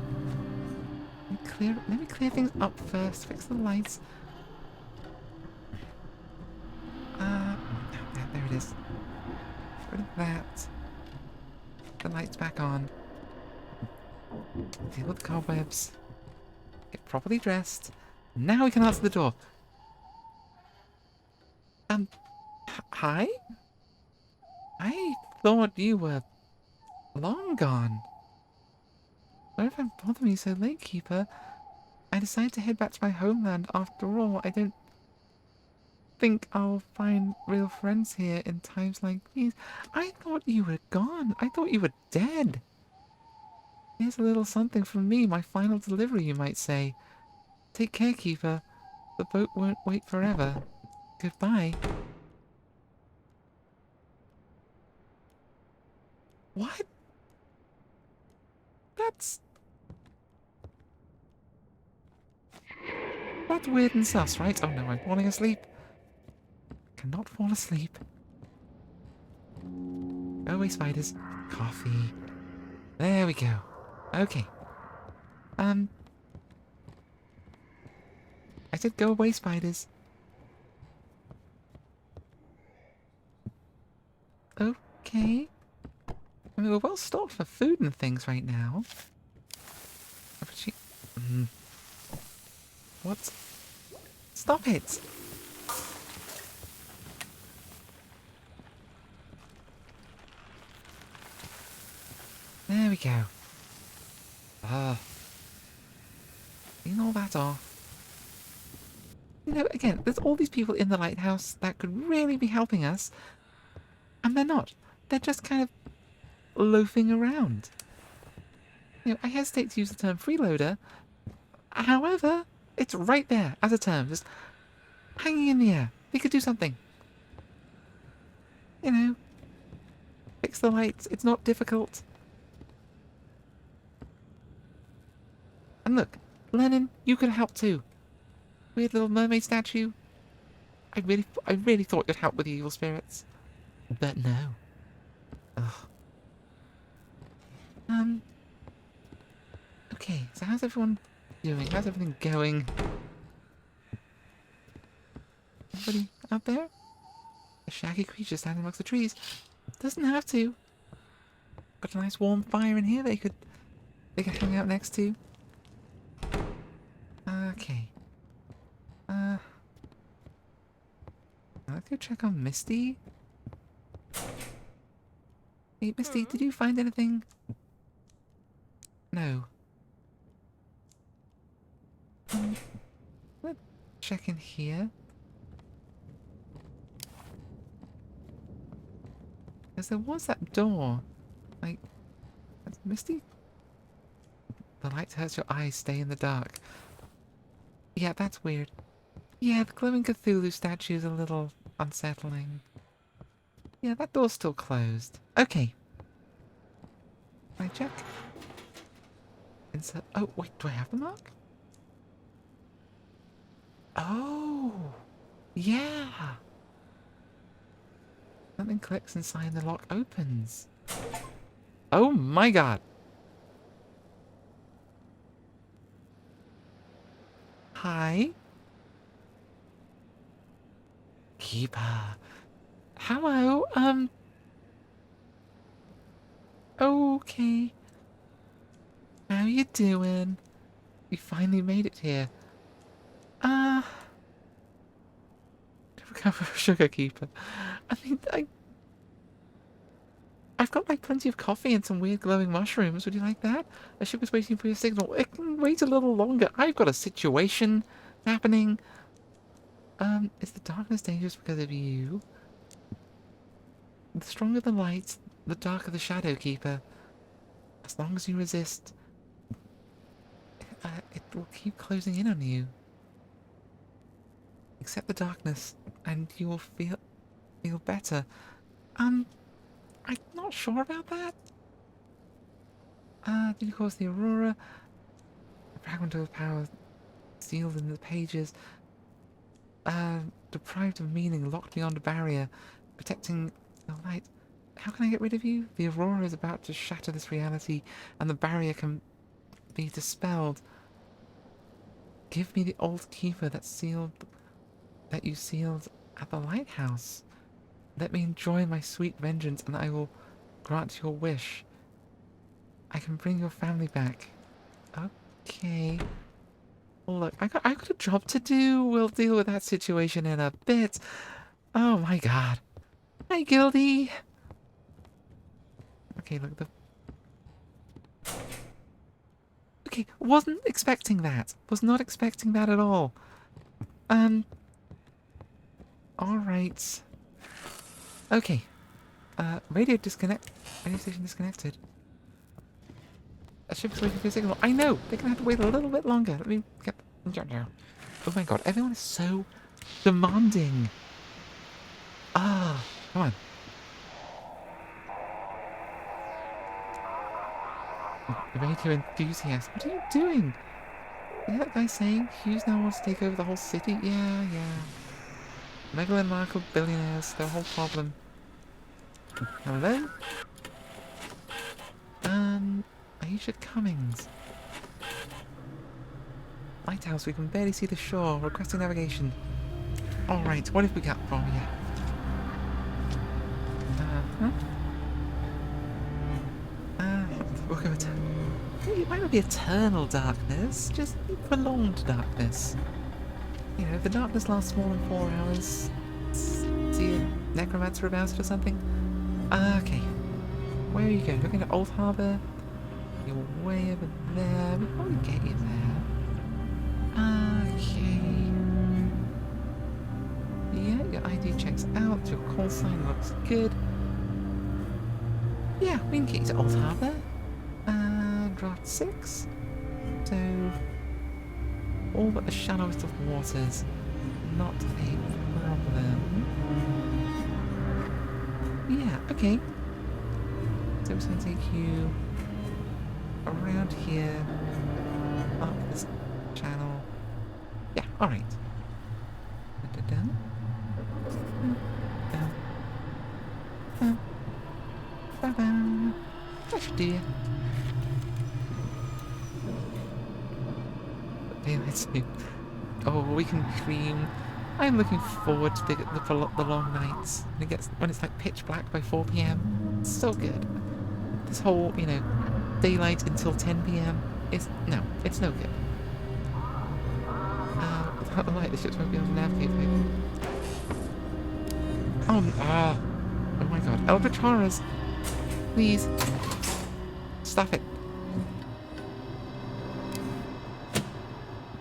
Speaker 1: Let me clear things up first. Fix the lights. There it is. Get rid of that. The lights back on. Deal with the cobwebs. Get properly dressed. Now we can answer the door. Hi? I thought you were long gone. Why have I bothered me so late, Keeper? I decided to head back to my homeland. After all, I don't think I'll find real friends here in times like these. I thought you were gone. I thought you were dead. Here's a little something from me, my final delivery, you might say. Take care, Keeper. The boat won't wait forever. Goodbye. What? That's weird and sus, right? Oh no, I'm falling asleep. Cannot fall asleep. Go away, spiders. Coffee. There we go. Okay. I said go away, spiders. Okay. I mean, we're well stocked for food and things right now. What? Stop it! There we go. Clean all that off. You know, again, there's all these people in the lighthouse that could really be helping us, and they're not. They're just kind of loafing around. You know, I hesitate to use the term freeloader. However, it's right there as a term, just hanging in the air. They could do something. You know, fix the lights. It's not difficult. And look, Lennon, you could help too. Weird little mermaid statue. I really thought you'd help with the evil spirits. But no. Ugh. Okay, so how's everyone doing? How's everything going? Anybody out there? A shaggy creature standing amongst the trees. Doesn't have to. Got a nice warm fire in here they could hang out next to. Okay. Let's go check on Misty. Hey, Misty, did you find anything? No. Let's check in here. Because there was that door. Like, Misty? The light hurts your eyes, stay in the dark. Yeah, that's weird. Yeah, the glowing Cthulhu statue is a little unsettling. Yeah, that door's still closed. Okay. Can I check? Insert. Oh, wait, do I have the mark? Oh! Yeah! Something clicks inside the lock opens. Oh my god! Hi? Keeper. Hello, okay. How you doing? You finally made it here. Recover sugar keeper. I mean, I've got like plenty of coffee and some weird glowing mushrooms. Would you like that? A ship is waiting for your signal. It can wait a little longer. I've got a situation happening. Is the darkness dangerous because of you? The stronger the light, the darker the shadow keeper. As long as you resist, it will keep closing in on you. Accept the darkness, and you will feel better. I'm not sure about that. Did you cause the aurora? A fragment of power sealed in the pages. Deprived of meaning, locked beyond a barrier, protecting the light. How can I get rid of you? The aurora is about to shatter this reality, and the barrier can be dispelled. Give me the old keeper that you sealed at the lighthouse. Let me enjoy my sweet vengeance, and I will grant your wish. I can bring your family back. Okay. Look, I got a job to do. We'll deal with that situation in a bit. Oh my god. Hi, Gildy. Okay, look, okay, wasn't expecting that. Was not expecting that at all. Alright. Okay. Radio station disconnected. A ship is waiting for a signal. I know! They're gonna have to wait a little bit longer. Let me get... Oh my god, everyone is so demanding. Come on. Radio enthusiast. What are you doing? Is that guy saying Hughes now wants to take over the whole city? Yeah. Megalomaniacal billionaires, their whole problem. Hello? Aisha Cummings. Lighthouse, we can barely see the shore. Requesting navigation. Alright, what have we got for you? We'll go it might not be eternal darkness, just prolonged darkness. You know, if the darkness lasts more than 4 hours, see a necromancer about it or something? Okay. Where are you going? Looking at Old Harbour? You're way over there. We'll probably get you there. Okay. Yeah, your ID checks out. Your call sign looks good. Yeah, we can get you to Old Harbour. Draft 6. So, all but the shallowest of waters. Not a problem. Yeah, okay. So it's going to take you around here, up this channel. Yeah, alright. That should do you. Daylight sleep. Oh, we can dream. I'm looking forward to the long nights. When it's like pitch black by 4 p.m. It's so good. This whole, you know, daylight until 10 p.m. It's no good. Without the light, the ships won't be able to navigate. Oh my god. Eldritch horrors. Please. Stop it.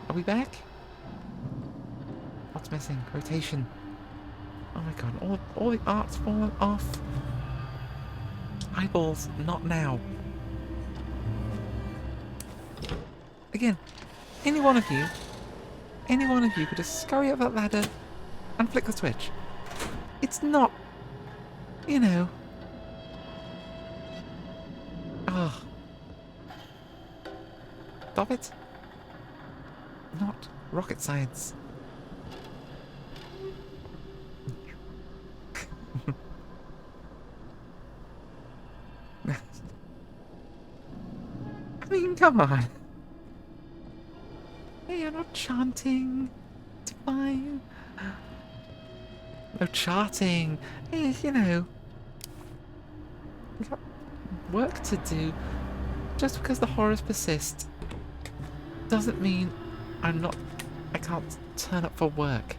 Speaker 1: Are we back? What's missing? Rotation. Oh my god. All the art's fallen off. Eyeballs. Not now. Again. Any one of you could just scurry up that ladder and flick the switch. It's not, you know. Ugh. Stop it. Not rocket science. I mean, come on. Hey, you're not chanting. It's fine. No charting. Hey, you know. We got work to do. Just because the horrors persist doesn't mean I can't turn up for work.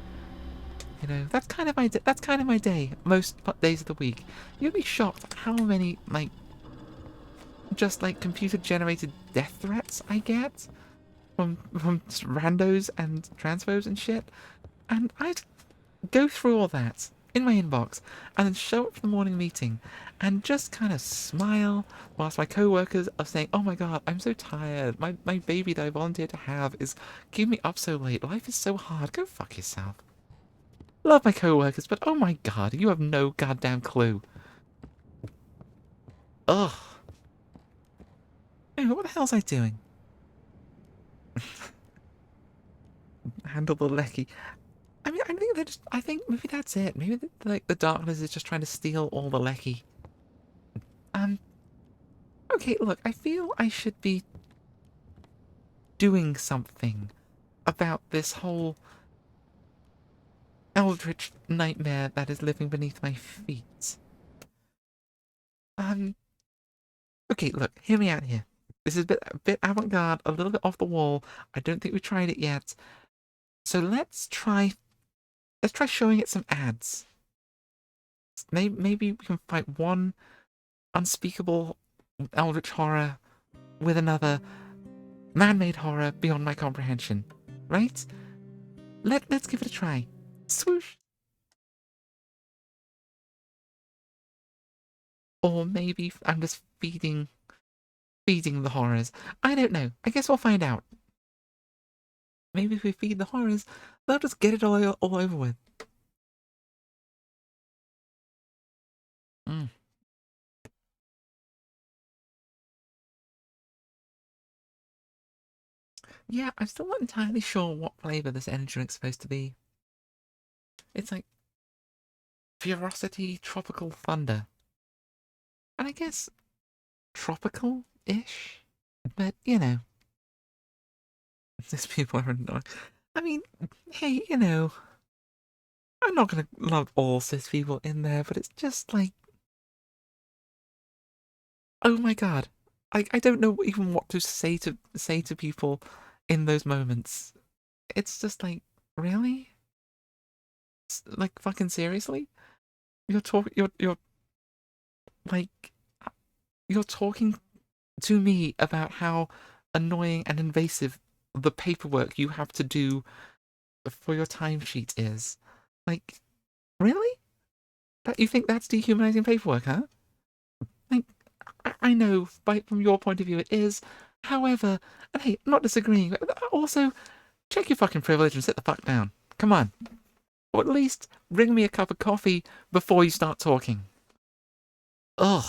Speaker 1: You know, that's kind of my day. Most days of the week. You'd be shocked at how many just computer generated death threats I get from randos and transphobes and shit. And I'd go through all that in my inbox and then show up for the morning meeting and just kind of smile whilst my co-workers are saying, oh my god, I'm so tired. My baby that I volunteered to have is keeping me up so late. Life is so hard. Go fuck yourself. Love my co-workers, but oh my god, you have no goddamn clue. Ugh. Anyway, what the hell was I doing? Handle the lecky. I mean, I think maybe that's it. Maybe the darkness is just trying to steal all the lecky. Okay, look, I feel I should be doing something about this whole eldritch nightmare that is living beneath my feet. Okay, look, hear me out here. This is a bit avant-garde, a little bit off the wall. I don't think we've tried it yet. So let's try showing it some ads. Maybe we can fight one unspeakable eldritch horror with another man-made horror beyond my comprehension. Right? Let's give it a try. Swoosh. Or maybe I'm just feeding the horrors. I don't know. I guess we'll find out. Maybe if we feed the horrors, they'll just get it all over with. Yeah, I'm still not entirely sure what flavour this energy drink's supposed to be. It's like Ferocity Tropical Thunder. And I guess tropical-ish? But, you know, these people are annoying. I mean, hey, you know, I'm not gonna love all cis people in there, but it's just like, oh my god. I don't know even what to say to people in those moments. It's just like, really? Like, fucking seriously? You're like, you're talking to me about how annoying and invasive the paperwork you have to do for your timesheet is. Like, really? That you think that's dehumanizing paperwork, huh? Like, I know, from your point of view, it is. However, and hey, I'm not disagreeing, but also, check your fucking privilege and sit the fuck down. Come on. Or at least bring me a cup of coffee before you start talking. Ugh.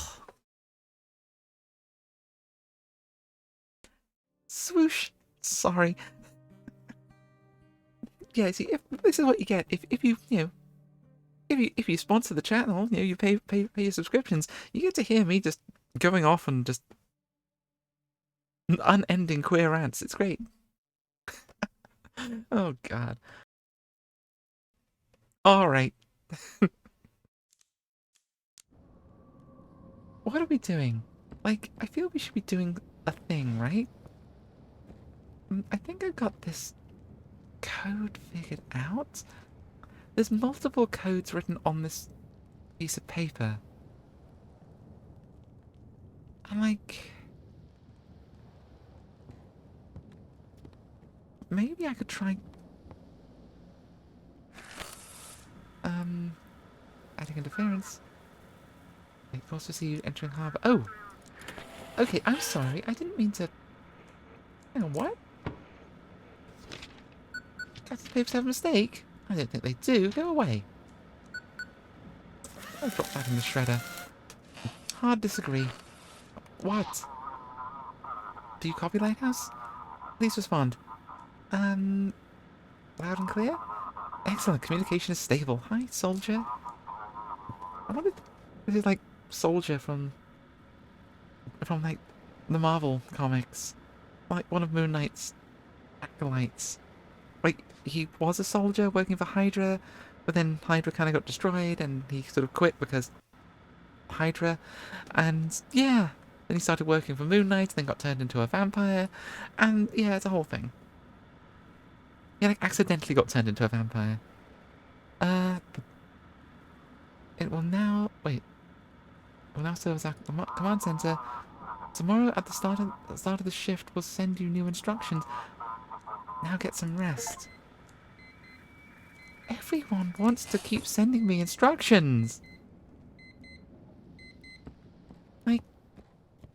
Speaker 1: Swoosh. Sorry. Yeah, see, if this is what you get if you know if you sponsor the channel, you know, you pay your subscriptions, you get to hear me just going off and just unending queer rants. It's great. Oh god. All right. What are we doing? Like, I feel we should be doing a thing, right? I think I've got this code figured out. There's multiple codes written on this piece of paper. I'm like, maybe I could try adding interference. Wait, forced to see you entering harbour. Oh! Okay, I'm sorry. I didn't mean to... Hang on, what? Captain Papers have a mistake? I don't think they do. Go away. I'll drop that in the shredder. Hard disagree. What? Do you copy, Lighthouse? Please respond. Loud and clear? Excellent. Communication is stable. Hi, soldier. I wonder if this is like Soldier from like the Marvel comics. Like one of Moon Knight's acolytes. Like, he was a soldier working for Hydra, but then Hydra kind of got destroyed and he sort of quit because Hydra. And yeah, then he started working for Moon Knight, then got turned into a vampire. And yeah, it's a whole thing. He like accidentally got turned into a vampire. It will now... Wait. It will now serve as our command center. Tomorrow at the start of the shift, we'll send you new instructions. Now get some rest. Everyone wants to keep sending me instructions. Like,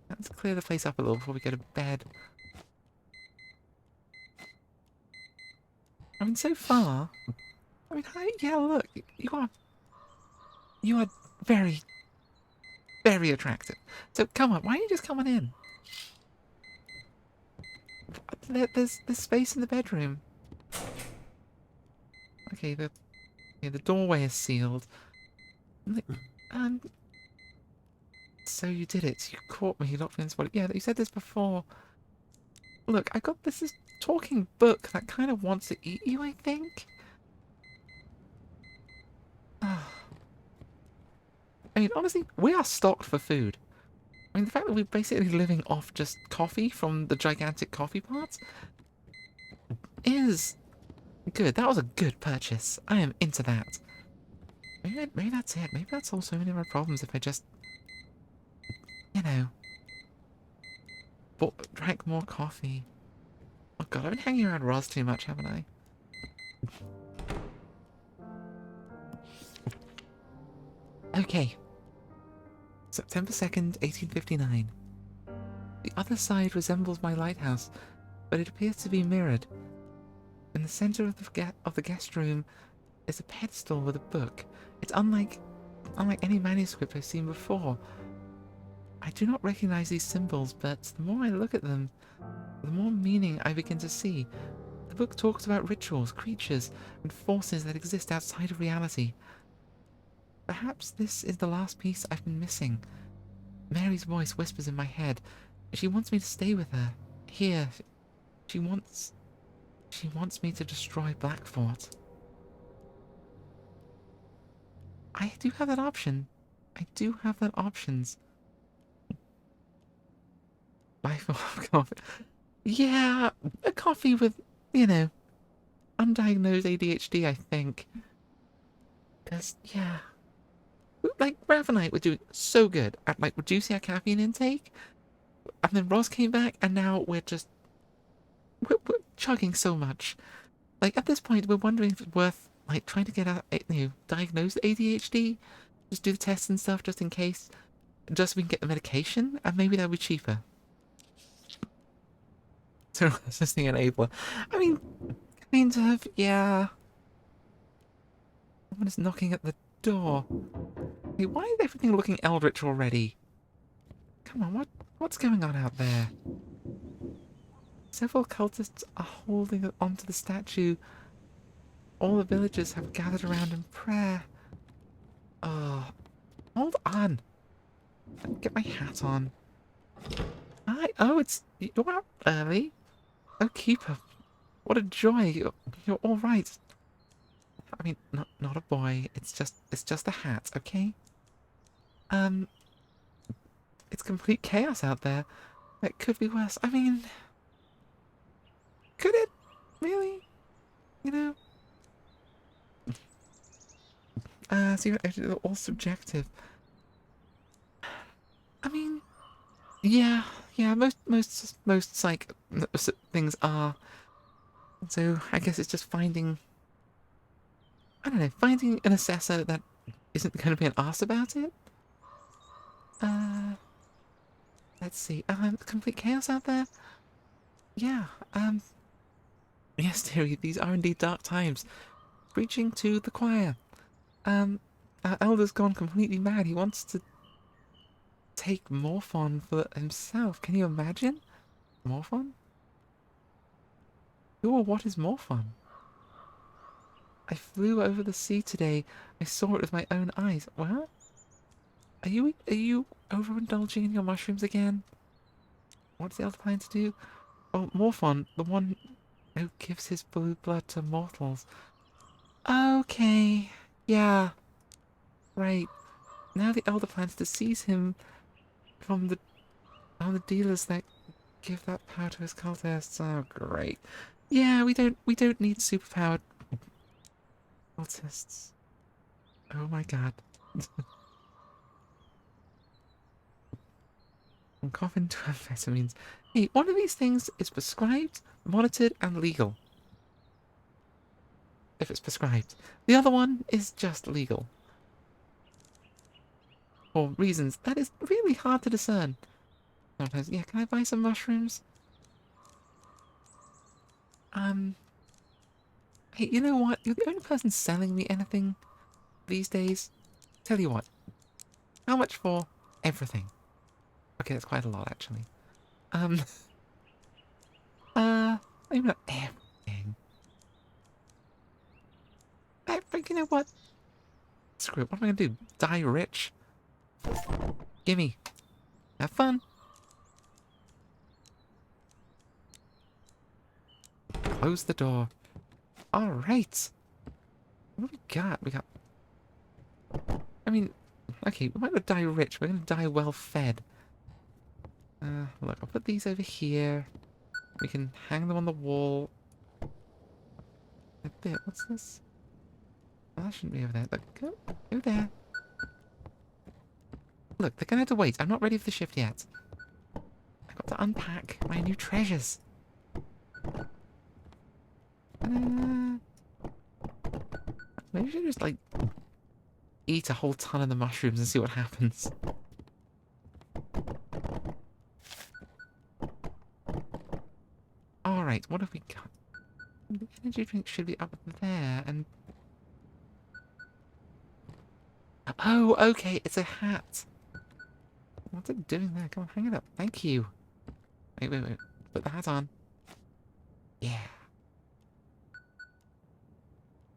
Speaker 1: let's clear the place up a little before we go to bed. I mean, so far... I mean, hi, yeah, look, you are very, very attractive. So come on, why don't you just come on in? There's space in the bedroom. Okay, the doorway is sealed. So you did it. You caught me. You locked me in this body. Yeah, you said this before. Look, I got this talking book that kind of wants to eat you, I think. I mean, honestly, we are stocked for food. I mean, the fact that we're basically living off just coffee from the gigantic coffee pots is good. That was a good purchase. I am into that. Maybe that's it. Maybe that's all so many of my problems if I just, you know, drank more coffee. Oh god, I've been hanging around Roz too much, haven't I? Okay. September 2nd, 1859. The other side resembles my lighthouse, but it appears to be mirrored. In the center of the guest room is a pedestal with a book. It's unlike any manuscript I've seen before. I do not recognize these symbols, but the more I look at them, the more meaning I begin to see. The book talks about rituals, creatures, and forces that exist outside of reality. Perhaps this is the last piece I've been missing. Mary's voice whispers in my head. She wants me to stay with her. Here. She wants... She wants me to destroy Blackfort. I do have that option. I do have that options. Buy coffee. Yeah, a coffee with, you know, undiagnosed ADHD, I think. Because, yeah. Like, Raph and I were doing so good at, like, reducing our caffeine intake. And then Ross came back, and now we're just... We're chugging so much. Like, at this point, we're wondering if it's worth, like, trying to get our, diagnosed ADHD. Just do the tests and stuff, just in case. Just so we can get the medication, and maybe that'll be cheaper. So, assisting enabler. I mean, kind of, yeah. Someone is knocking at the door. Hey, why is everything looking eldritch already? Come on, what's going on out there? Several cultists are holding onto the statue. All the villagers have gathered around in prayer. Oh, hold on. Let me get my hat on. Hi. Oh, you're out early. Oh, keeper. What a joy. You're all right. I mean, not a boy. It's just a hat, okay? It's complete chaos out there. It could be worse. I mean, could it really? You know? See, it's all subjective. I mean, yeah. Most psych things are. So I guess it's just finding. I don't know, finding an assessor that isn't going to be an arse about it. Let's see. Complete chaos out there. Yeah. Yes, dearie, these are indeed dark times. Preaching to the choir. Our elder's gone completely mad. He wants to take Morphon for himself. Can you imagine? Morphon? Who or what is Morphon? I flew over the sea today. I saw it with my own eyes. What? Are you overindulging in your mushrooms again? What's the elder plan to do? Oh, Morphon, the one who gives his blue blood to mortals. Okay. Yeah. Right. Now the elder plans to seize him from the dealers that give that power to his cultists. Oh, great. Yeah, we don't need superpowered cultists. Oh my god. I'm coughing to amphetamines. Hey, one of these things is prescribed, monitored, and legal. If it's prescribed. The other one is just legal. For reasons that is really hard to discern. Sometimes, yeah, can I buy some mushrooms? Hey, you know what? You're the only person selling me anything these days. Tell you what. How much for everything? Okay, that's quite a lot, actually. Maybe not everything. But you know what? Screw it. What am I gonna do? Die rich? Gimme. Have fun. Close the door. Alright. What do we got? We got... I mean, okay, we might not die rich. We're gonna die well fed. Look, I'll put these over here. We can hang them on the wall. A bit. What's this? Oh, that shouldn't be over there. Look, go there. Look, they're gonna have to wait. I'm not ready for the shift yet. I've got to unpack my new treasures. Maybe I should just, like, eat a whole ton of the mushrooms and see what happens. Alright, what have we got? The energy drink should be up there, and... Oh, okay, it's a hat. What's it doing there? Come on, hang it up. Thank you. Wait. Put the hat on. Yeah.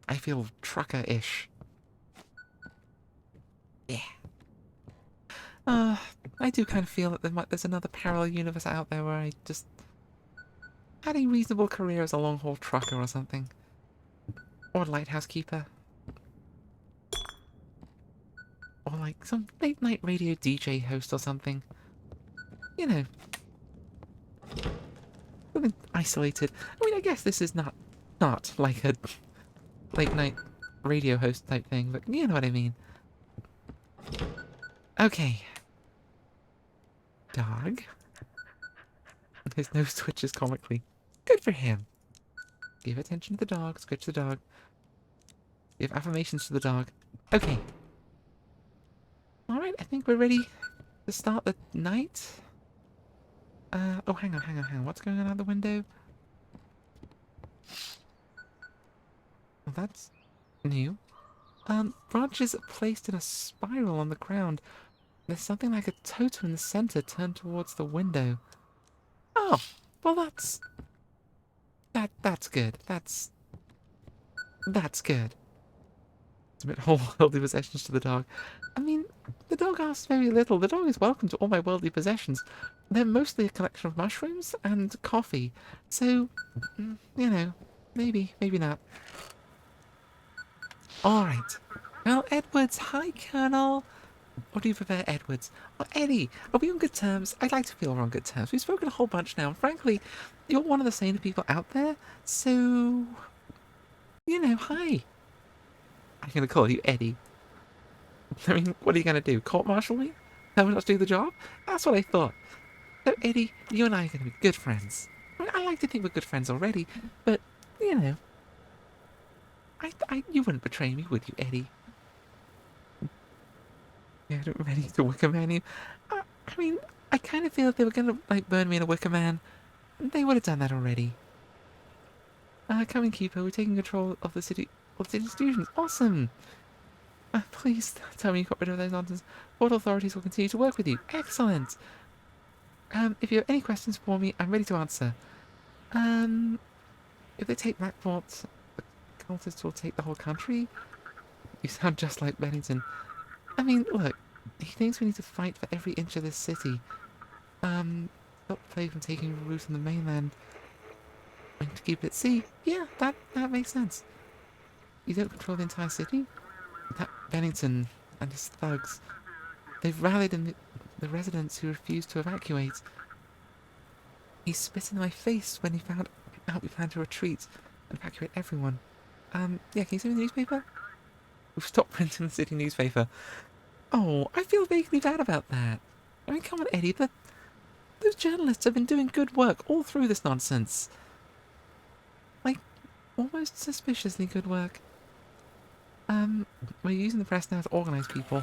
Speaker 1: I feel trucker-ish. Yeah. I do kind of feel that there's another parallel universe out there where I just had a reasonable career as a long-haul trucker or something. Or lighthouse keeper. Or like some late-night radio DJ host or something. You know. Something isolated. I mean, I guess this is not like a late-night radio host type thing, but you know what I mean. Okay. Dog. His nose twitches comically. Good for him. Give attention to the dog. Scratch the dog. Give affirmations to the dog. Okay. Alright, I think we're ready to start the night. Oh, hang on. What's going on out the window? Well, that's new. Branches are placed in a spiral on the ground. There's something like a totem in the center turned towards the window. Oh, well that's good. That's good. Submit whole worldly possessions to the dog. I mean, the dog asks very little. The dog is welcome to all my worldly possessions. They're mostly a collection of mushrooms and coffee. So, you know, maybe not. Alright. Well, Edwards, hi, Colonel. Or do you prefer Edwards? Or Eddie? Are we on good terms? I'd like to feel we're on good terms. We've spoken a whole bunch now, and frankly, you're one of the saner people out there, so... You know, hi. I'm going to call you Eddie. I mean, what are you going to do? Court-martial me? Tell me not to do the job? That's what I thought. So, Eddie, you and I are going to be good friends. I mean, I like to think we're good friends already, but, you know... you wouldn't betray me, would you, Eddie? Yeah, ready to Wicker Man you. I mean, I kind of feel if they were going to, like, burn me in a Wicker Man, they would have done that already. Come in, Keeper. We're taking control of the city institutions. Awesome! Please tell me you got rid of those nonsense. Port authorities will continue to work with you. Excellent! If you have any questions for me, I'm ready to answer. If they take Blackport, the cultists will take the whole country? You sound just like Bennington. I mean, look, he thinks we need to fight for every inch of this city. Stop the plague from taking root on the mainland. And to keep it at sea. Yeah, that makes sense. You don't control the entire city? That Bennington and his thugs. They've rallied in the residents who refuse to evacuate. He spit in my face when he found out we planned to retreat and evacuate everyone. Yeah, can you send me the newspaper? We've stopped printing the city newspaper. Oh, I feel vaguely bad about that. I mean, come on, Eddie, those journalists have been doing good work all through this nonsense. Like, almost suspiciously good work. We're using the press now to organise people.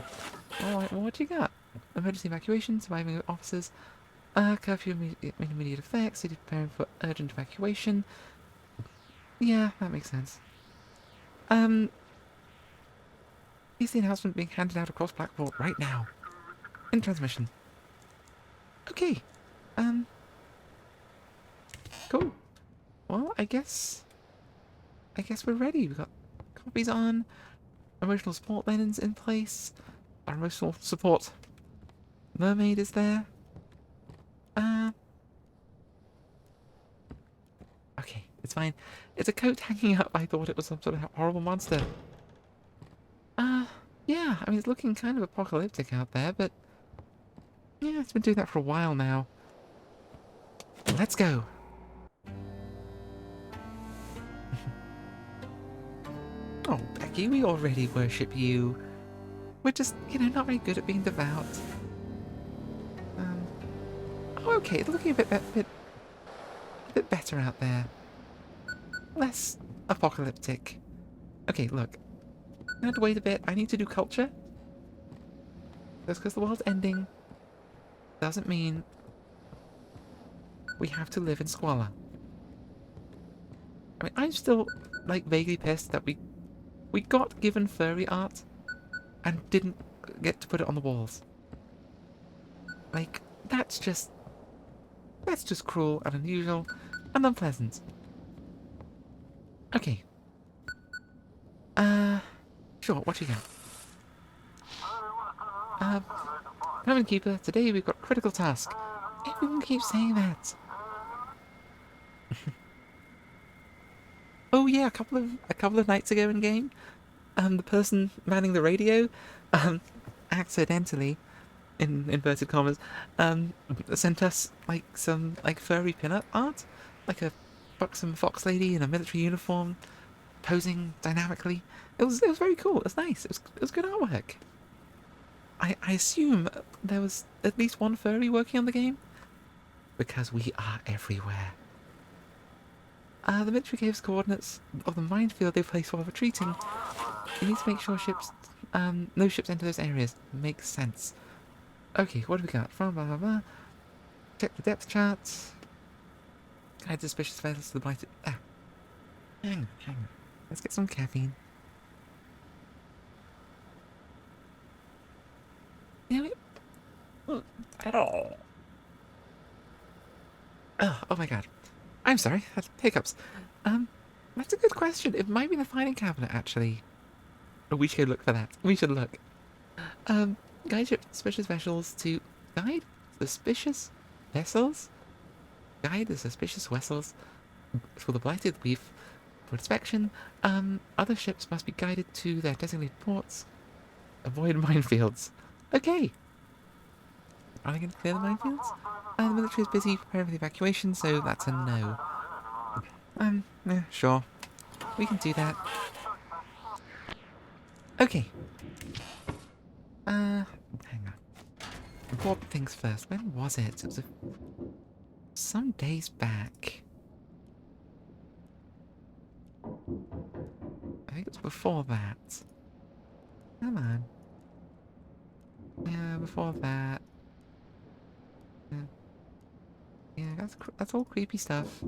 Speaker 1: Alright, well, what do you got? Emergency evacuation, surviving officers, curfew immediate effect, city preparing for urgent evacuation. Yeah, that makes sense. Is the announcement being handed out across Blackport right now? In transmission. Okay. Cool. Well, I guess we're ready. We've got copies on. Emotional support linens in place. Our emotional support mermaid is there. Okay, it's fine. It's a coat hanging up. I thought it was some sort of horrible monster. Yeah, I mean, it's looking kind of apocalyptic out there, but yeah, it's been doing that for a while now. Let's go. Oh, Becky, we already worship you. We're just, you know, not very good at being devout. Oh, okay, it's looking a bit better out there. Less apocalyptic. Okay, look. I have to wait a bit. I need to do culture. Just because the world's ending doesn't mean we have to live in squalor. I mean, I'm still, like, vaguely pissed that we got given furry art and didn't get to put it on the walls. Like, that's That's just cruel and unusual and unpleasant. Okay. Sure, what you got? Permanent Keeper, today we've got a critical task. Everyone keeps saying that. Oh yeah, a couple of nights ago in game, the person manning the radio, accidentally, in inverted commas, sent us like some like furry pin-up art, like a buxom fox lady in a military uniform, posing dynamically. It was very cool. It was nice. It was good artwork. I assume there was at least one furry working on the game, because we are everywhere. The military gave us coordinates of the minefield they placed while retreating. You need to make sure no ships enter those areas. Makes sense. Okay, what do we got? From blah blah blah. Check the depth charts. Guide suspicious vessels to the blighted. Hang on. Let's get some caffeine. Damn it. At all. Oh my god. I'm sorry. That's hiccups. That's a good question. It might be the filing cabinet, actually. Oh, we should look for that. We should look. Guide ship suspicious vessels to... Guide suspicious vessels? Guide the suspicious vessels for the blighted reef for inspection. Other ships must be guided to their designated ports. Avoid minefields. Okay. Are they going to clear the minefields? The military is busy preparing for the evacuation, so that's a no. Sure. We can do that. Okay. Hang on. Important things first. When was it? It was some days back. I think it was before that. Come on. Yeah, before that. Yeah, that's all creepy stuff.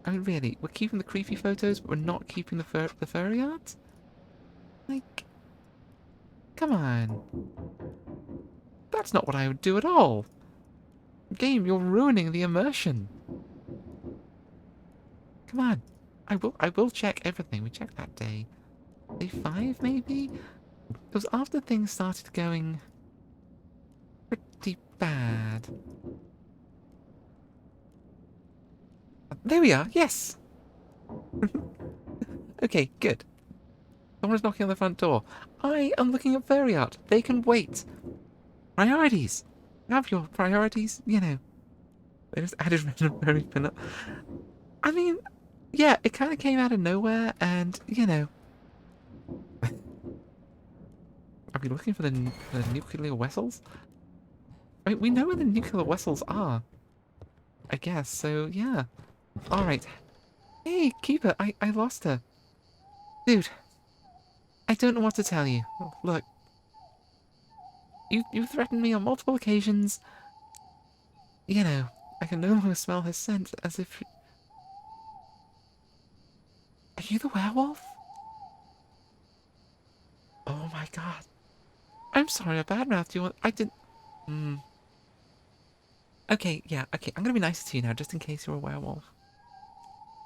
Speaker 1: I mean, really, we're keeping the creepy photos, but we're not keeping the furry art? Like, come on. That's not what I would do at all. Game, you're ruining the immersion. Come on. I will check everything. We checked that day. Day 5, maybe? It was after things started going pretty bad. There we are, yes! Okay, good. Someone's knocking on the front door. I am looking at furry art. They can wait. Priorities. Have your priorities, you know. They just added random furry pin-up. I mean, yeah, it kind of came out of nowhere, and, you know. Are we looking for the nuclear vessels? I mean, we know where the nuclear vessels are. I guess, so, yeah. Alright. Hey, Keeper, I lost her. Dude. I don't know what to tell you. Look. You threatened me on multiple occasions. You know, I can no longer smell her scent as if... Are you the werewolf? Oh my god. I'm sorry, I badmouthed you. I didn't... Okay, yeah, okay. I'm gonna be nicer to you now, just in case you're a werewolf.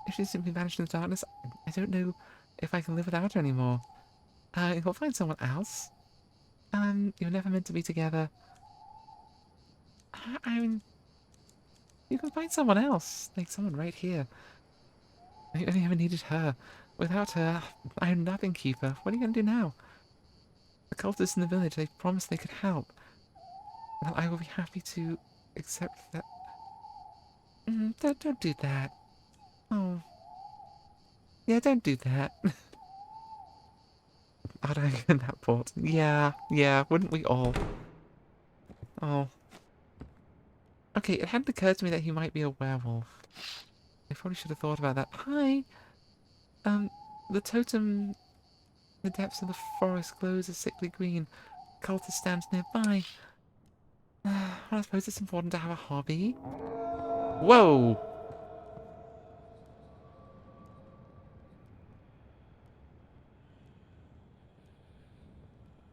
Speaker 1: If she simply vanished in the darkness, I don't know if I can live without her anymore. You'll find someone else. You're never meant to be together. I mean... You can find someone else. Like, someone right here. I only ever needed her. Without her, I am nothing, Keeper. What are you gonna do now? The cultists in the village, they promised they could help. Well, I will be happy to accept that. Don't do that. Oh. Yeah, don't do that. I'd in that port. Yeah, wouldn't we all? Oh. Okay, it hadn't occurred to me that he might be a werewolf. I probably should have thought about that. Hi! The totem in the depths of the forest glows a sickly green. Cultist stands nearby. Well, I suppose it's important to have a hobby. Whoa!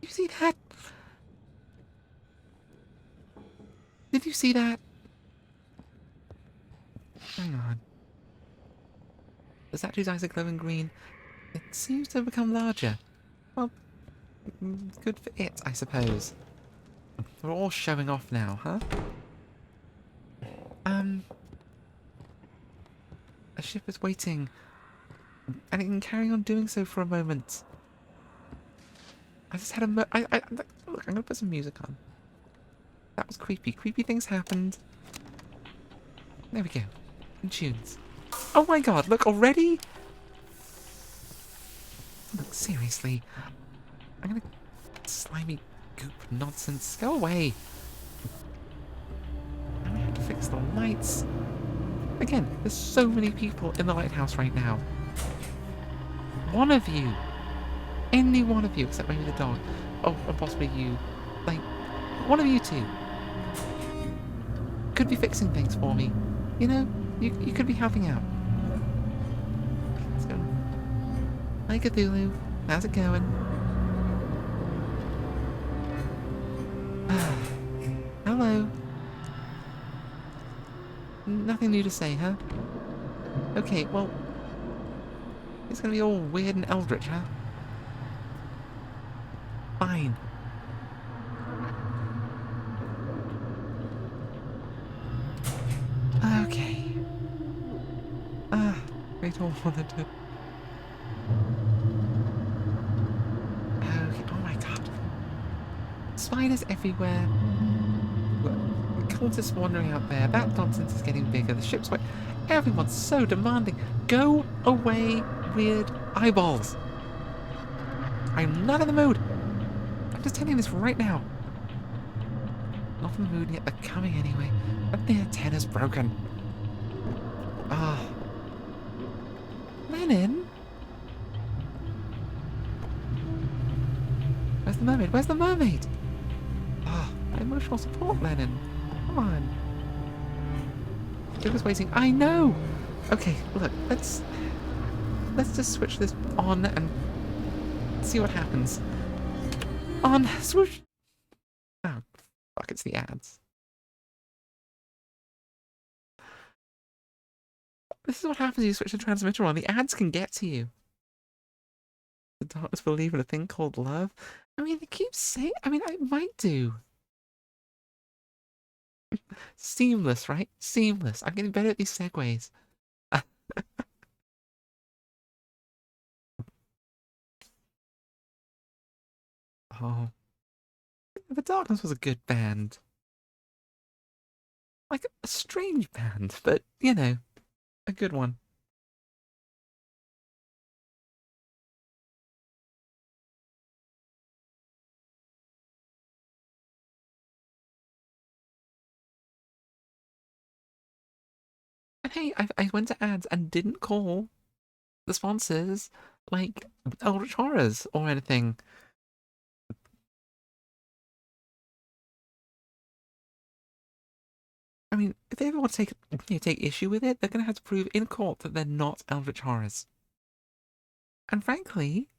Speaker 1: You see that? Did you see that? Hang on. The statue's eyes are glowing green. It seems to have become larger. Well, good for it, I suppose. We're all showing off now, huh? A ship is waiting. And it can carry on doing so for a moment. I just had a look, I'm gonna put some music on. That was creepy. Creepy things happened. There we go. And tunes. Oh my god, look, already? Look, seriously. I'm gonna... Slimy goop nonsense. Go away. I'm gonna have to fix the lights. Again, there's so many people in the lighthouse right now. One of you. Any one of you, except maybe the dog. Oh, and possibly you. Like, one of you two. Could be fixing things for me. You know, you could be helping out. Let's go. Hi, Cthulhu. How's it going? Hello. Nothing new to say, huh? Okay, well... It's gonna be all weird and eldritch, huh? Fine. Okay. We don't want to do... Okay, oh my god. Spiders everywhere. Cultists wandering out there. That nonsense is getting bigger. The ship's wet. Everyone's so demanding. Go away, weird eyeballs. I'm not in the mood. I'm just telling you this right now. Not in the mood yet. They're coming anyway. But their antenna's broken. Ah. Lennon? Where's the mermaid? Where's the mermaid? Ah, emotional support, Lennon. Come on. Joker's waiting. I know! Okay, look, let's just switch this on and see what happens. On, swoosh! Oh, fuck, it's the ads. This is what happens when you switch the transmitter on. The ads can get to you. The darkness believe in a thing called love. I mean, they keep saying... I mean, I might do. Seamless, right? Seamless. I'm getting better at these segues. Oh. The Darkness was a good band. Like, a strange band, but, you know, a good one. And hey, I went to ads and didn't call the sponsors, like, Eldritch Horrors or anything. I mean, if they ever want to take issue with it, they're going to have to prove in court that they're not Eldritch Horrors. And frankly,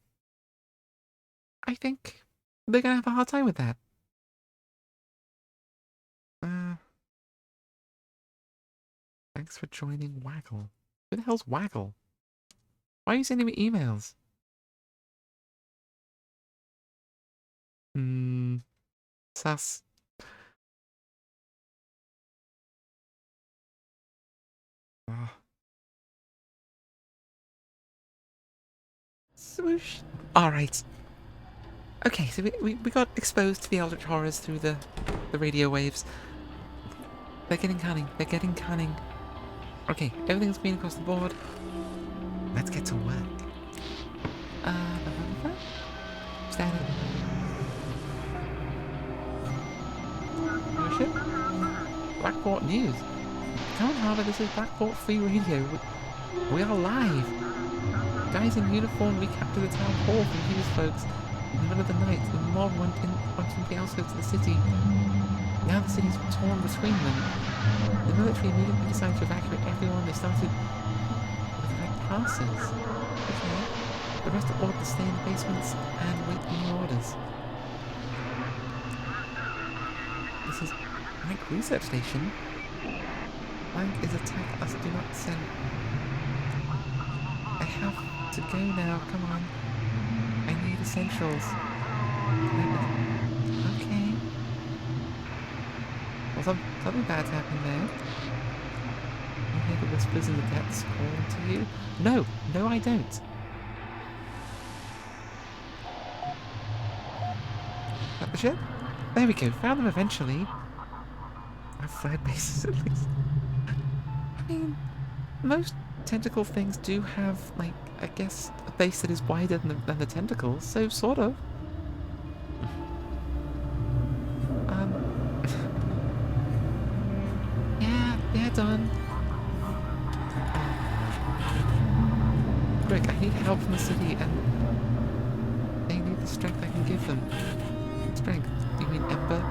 Speaker 1: I think they're going to have a hard time with that. Thanks for joining Waggle. Who the hell's Waggle? Why are you sending me emails? Sus. Oh. Swoosh. Alright. Okay, so we got exposed to the Eldritch Horrors through the radio waves. They're getting cunning. They're getting cunning. Okay, everything's been across the board. Let's get to work. Standing. Oh shit. Blackport News. Come on, Harbour, this is Blackport Free Radio. We are live. Guys in uniform recapture the town hall from Hughes folks. In the middle of the night, the mob went into the outskirts of the city. Now the city's torn between them. The military immediately decided to evacuate everyone. They started with red passes. Okay. The rest are ordered to stay in the basements and wait for new orders. This is Blank research station? Blank is attack us, do not send. I have to go now, come on. I need essentials. Okay. Well, something bad's happened there. You hear the whispers in the depths calling to you? No! No, I don't! Is that the ship? There we go, found them eventually. I've flared bases at least. I mean, most tentacle things do have, like, I guess, a base that is wider than the tentacles, so sort of. Yeah, done. Quick, I need help from the city, and they need the strength I can give them. Strength? You mean Ember?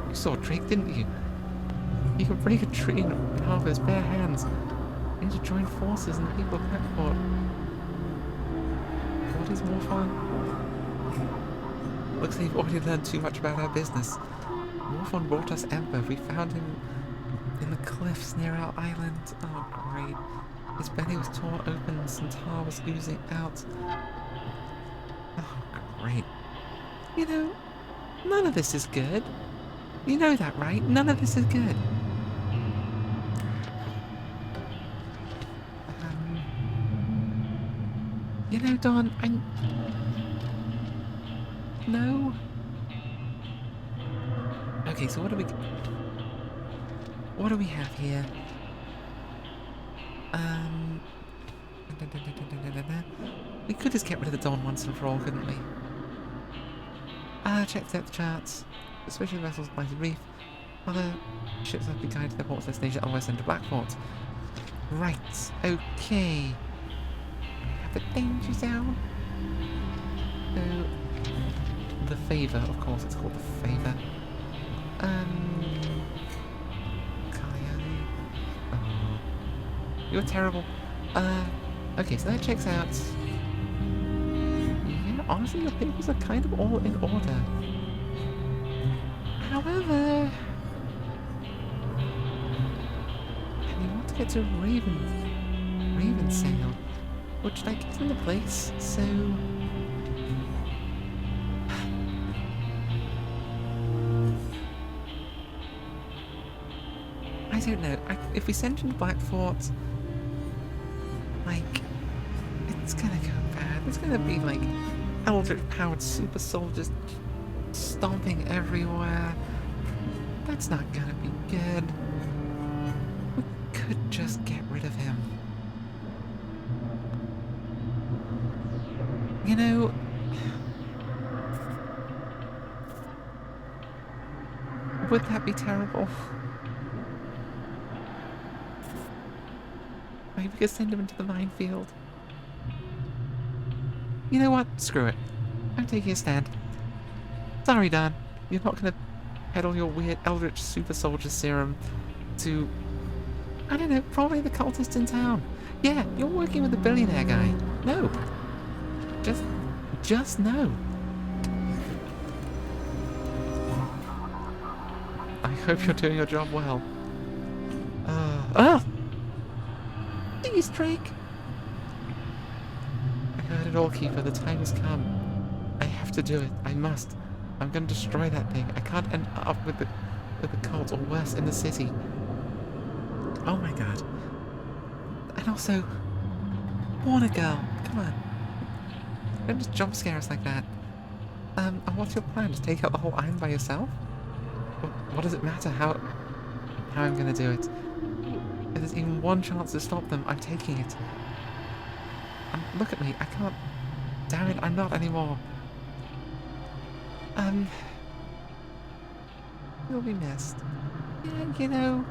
Speaker 1: You saw Drake, didn't you? You can break a tree in half with his bare hands. We need to join forces and the people of Blackport. What is more fun? Looks like you've already learned too much about our business. Morphon brought us Ember. We found him in the cliffs near our island. Oh, great. His belly was torn open and some tar was oozing out. Oh, great. You know, none of this is good. You know that, right? None of this is good. You know, Don, No. Okay, so what do we have here? We could just get rid of the Dawn once and for all, couldn't we? Check depth charts. Especially vessels by the reef. Other ships have been guided to their port destination, otherwise sent to Blackport. Right, okay. Have the danger zone. So, the Favour, of course, it's called the Favour. Kalyani. Oh. You're terrible. Okay, so that checks out. Yeah, honestly, your papers are kind of all in order. However, and you want to get to Ravensail, which like is in the place, so I don't know. If we send him to Blackfort, like, it's gonna go bad. It's gonna be like Eldritch-powered super soldiers stomping everywhere. That's not gonna be good. We could just get rid of him. You know, would that be terrible? Maybe we could send him into the minefield. You know what? Screw it. I'm taking a stand. Sorry, Dan. You're not gonna peddle your weird Eldritch super soldier serum to, I don't know, probably the cultist in town. Yeah, you're working with the billionaire guy. No. Just no. I hope you're doing your job well. Please, Drake. I heard it all, Keeper. The time has come. I have to do it. I must. I'm going to destroy that thing. I can't end up with the cult, or worse, in the city. Oh my god. And also, Warner Girl. Come on. Don't just jump scare us like that. And what's your plan? Just take out the whole island by yourself? What does it matter how I'm going to do it? If there's even one chance to stop them, I'm taking it. Look at me, I can't. Damn it, I'm not anymore. You'll be missed. Yeah, you know,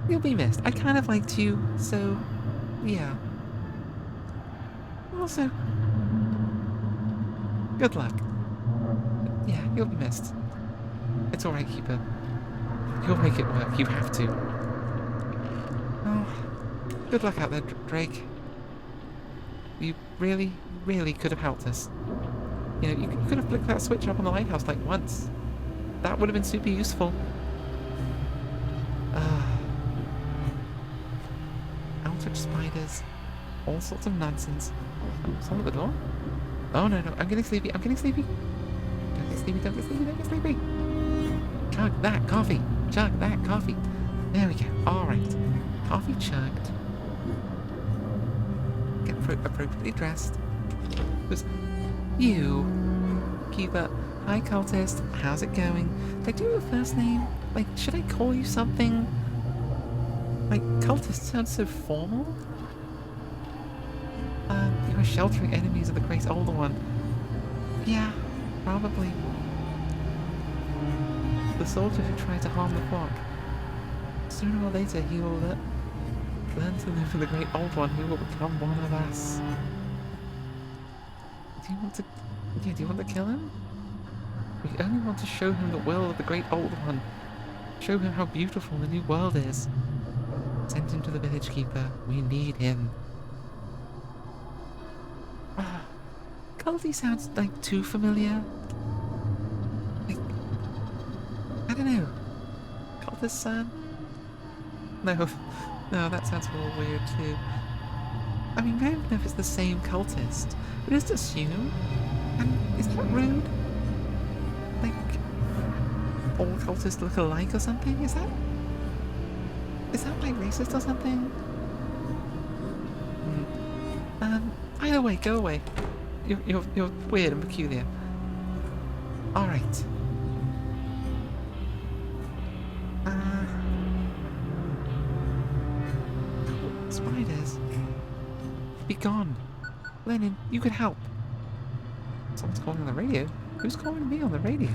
Speaker 1: you'll be missed. I kind of liked you, so yeah. Also, good luck. Yeah, you'll be missed. It's alright, Keeper. You'll make it work, you have to. Oh, good luck out there, Drake. You really, really could have helped us. You know, you could have flicked that switch up on the lighthouse like once. That would have been super useful. Eldritch spiders. All sorts of nonsense. Oh, someone at the door? Oh, no, no. I'm getting sleepy. I'm getting sleepy. Don't get sleepy. Don't get sleepy. Don't get sleepy. Chug that coffee. Chug that coffee. There we go. All right. Coffee chugged. Get appropriately dressed. Because you, Keeper, hi cultist, how's it going? Did I do your first name? Like, should I call you something? Like, cultist sounds so formal. You are sheltering enemies of the great older one. Yeah, probably. The soldier who tried to harm the flock. Sooner or later he will learn to live with the great old one who will become one of us. Do you want to kill him? We only want to show him the will of the great old one. Show him how beautiful the new world is. Send him to the village keeper. We need him. Culty sounds like too familiar. Like, I don't know. Cultist son? No, that sounds a little weird too. I mean, I don't know if it's the same cultist. But just assume. And is that rude? Like, all cultists look alike or something? Is that like racist or something? Either way, go away. You're weird and peculiar. All right. Spiders. Be gone. Lennon, you could help. Someone's calling on the radio. Who's calling me on the radio?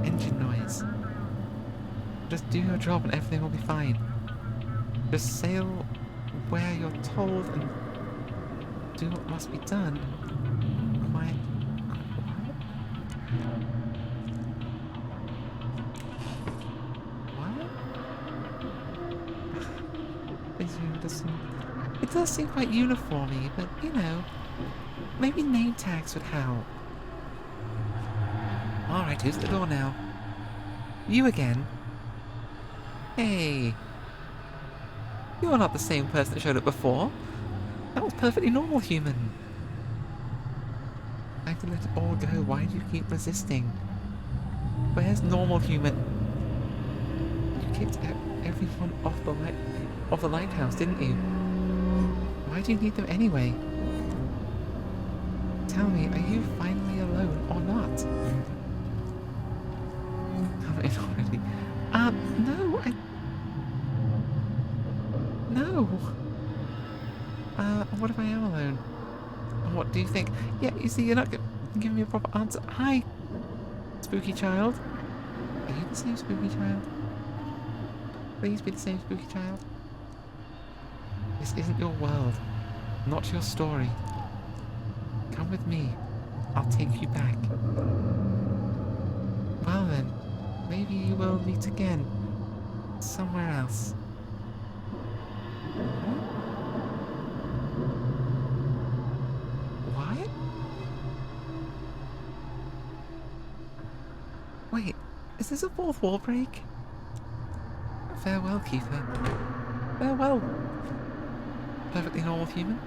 Speaker 1: Engine noise. Just do your job and everything will be fine. Just sail where you're told and do what must be done. Quiet. What? It does seem quite uniformy, but you know, maybe name tags would help. Alright, who's at the door now? You again? Hey. You're not the same person that showed up before. That was perfectly normal human. I can let it all go. Why do you keep resisting? Where's normal human? You kicked everyone off the lighthouse, didn't you? Why do you need them anyway? Tell me, are you finally alone or not? Come in already. No, No! What if I am alone? And what do you think? Yeah, you see, you're not giving me a proper answer. Hi, spooky child. Are you the same spooky child? Please be the same spooky child. This isn't your world. Not your story. Come with me. I'll take you back. Well then, maybe you will meet again. Somewhere else. What? Wait, is this a fourth wall break? Farewell, Keitha. Farewell. Perfectly normal human?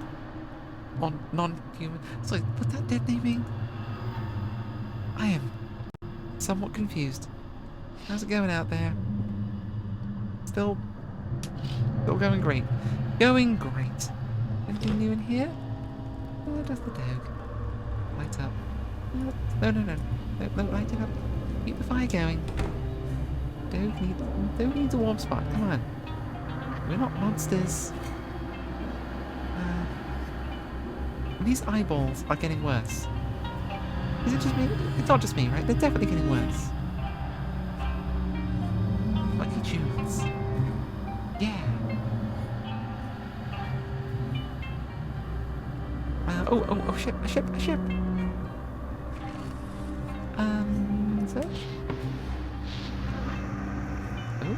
Speaker 1: Or non-human? Sorry, what's that dead naming? I am somewhat confused. How's it going out there? Still going great. Going great. Anything new in here? Oh, just the dog. Light up. No, light it up. Keep the fire going. Dog needs a warm spot. Come on. We're not monsters. These eyeballs are getting worse. Is it just me? It's not just me, right? They're definitely getting worse. Lucky Tunes. Yeah. Oh, ship, a ship. Search? Oh?